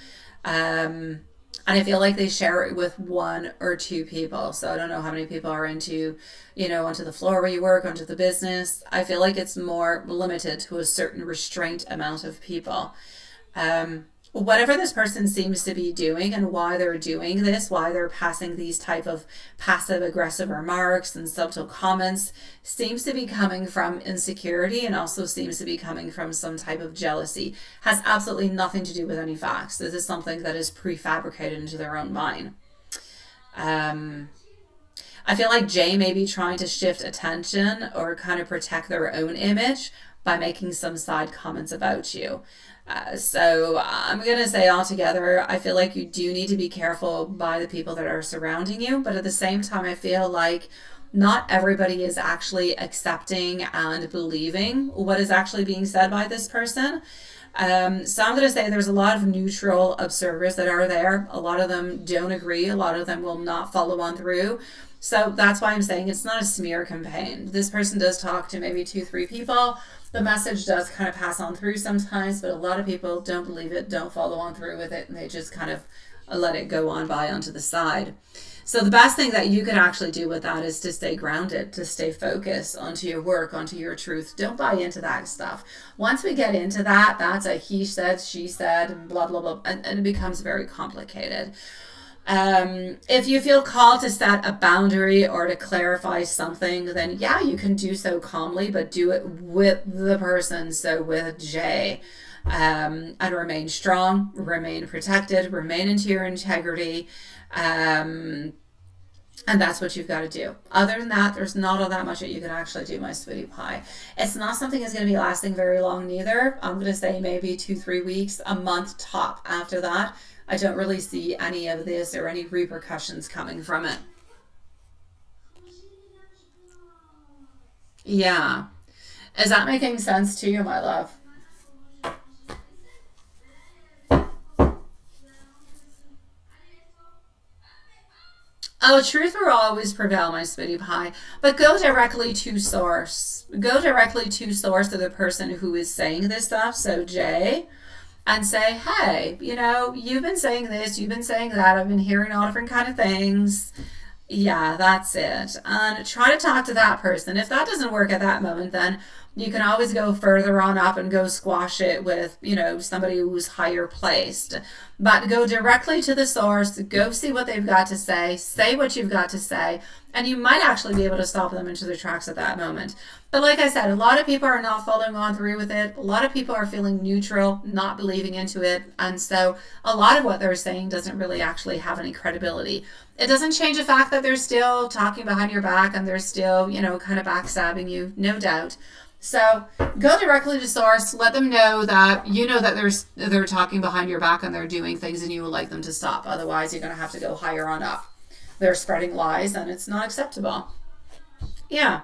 and I feel like they share it with 1 or 2 people. So I don't know how many people are onto the floor where you work, onto the business. I feel like it's more limited to a certain restraint amount of people. Whatever this person seems to be doing and why they're doing this, why they're passing these type of passive aggressive remarks and subtle comments, seems to be coming from insecurity and also seems to be coming from some type of jealousy. Has absolutely nothing to do with any facts. This is something that is prefabricated into their own mind. I feel like Jay may be trying to shift attention or kind of protect their own image by making some side comments about you. So I'm going to say altogether, I feel like you do need to be careful by the people that are surrounding you. But at the same time, I feel like not everybody is actually accepting and believing what is actually being said by this person. So I'm going to say there's a lot of neutral observers that are there. A lot of them don't agree. A lot of them will not follow on through. So that's why I'm saying it's not a smear campaign. This person does talk to maybe 2-3 people. The message does kind of pass on through sometimes, but a lot of people don't believe it, don't follow on through with it, and they just kind of let it go on by onto the side. So the best thing that you could actually do with that is to stay grounded, to stay focused onto your work, onto your truth. Don't buy into that stuff. Once we get into that, that's a he said, she said, and blah, blah, blah, and it becomes very complicated. If you feel called to set a boundary or to clarify something, then yeah, you can do so calmly, but do it with the person, so with Jay. And remain strong, remain protected, remain into your integrity. And that's what you've got to do. Other than that, there's not all that much that you can actually do, my sweetie pie. It's not something that's going to be lasting very long neither. I'm going to say maybe 2-3 weeks, a month top. After that, I don't really see any of this or any repercussions coming from it. Yeah. Is that making sense to you, my love? Oh, truth will always prevail, my sweetie pie. But go directly to source. Go directly to source to the person who is saying this stuff, so Jay, and say, hey, you know, you've been saying this, you've been saying that, I've been hearing all different kind of things. Yeah, that's it. And try to talk to that person. If that doesn't work at that moment, then you can always go further on up and go squash it with, you know, somebody who's higher placed. But go directly to the source, go see what they've got to say what you've got to say, and you might actually be able to stop them into their tracks at that moment. But like I said, a lot of people are not following on through with it. A lot of people are feeling neutral, not believing into it. And so a lot of what they're saying doesn't really actually have any credibility. It doesn't change the fact that they're still talking behind your back and they're still, you know, kind of backstabbing you, no doubt. So go directly to source, let them know that you know that they're talking behind your back and they're doing things and you would like them to stop. Otherwise, you're going to have to go higher on up. They're spreading lies and it's not acceptable. Yeah.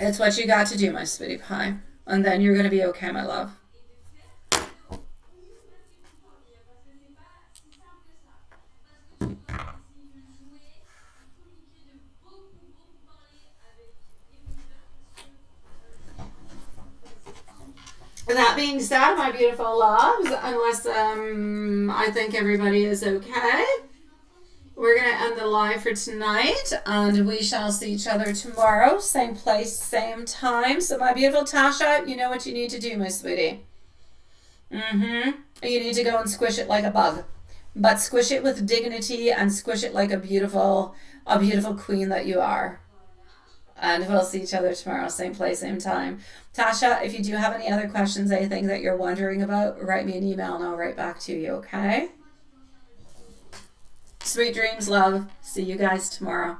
It's what you got to do, my sweetie pie. And then you're going to be okay, my love. That being said, my beautiful loves, unless I think everybody is okay, we're going to end the live for tonight, and we shall see each other tomorrow, same place, same time. So my beautiful Tasha, you know what you need to do, my sweetie. You need to go and squish it like a bug, but squish it with dignity and squish it like a beautiful queen that you are. And we'll see each other tomorrow, same place, same time. Tasha, if you do have any other questions, anything that you're wondering about, write me an email and I'll write back to you, okay? Sweet dreams, love. See you guys tomorrow.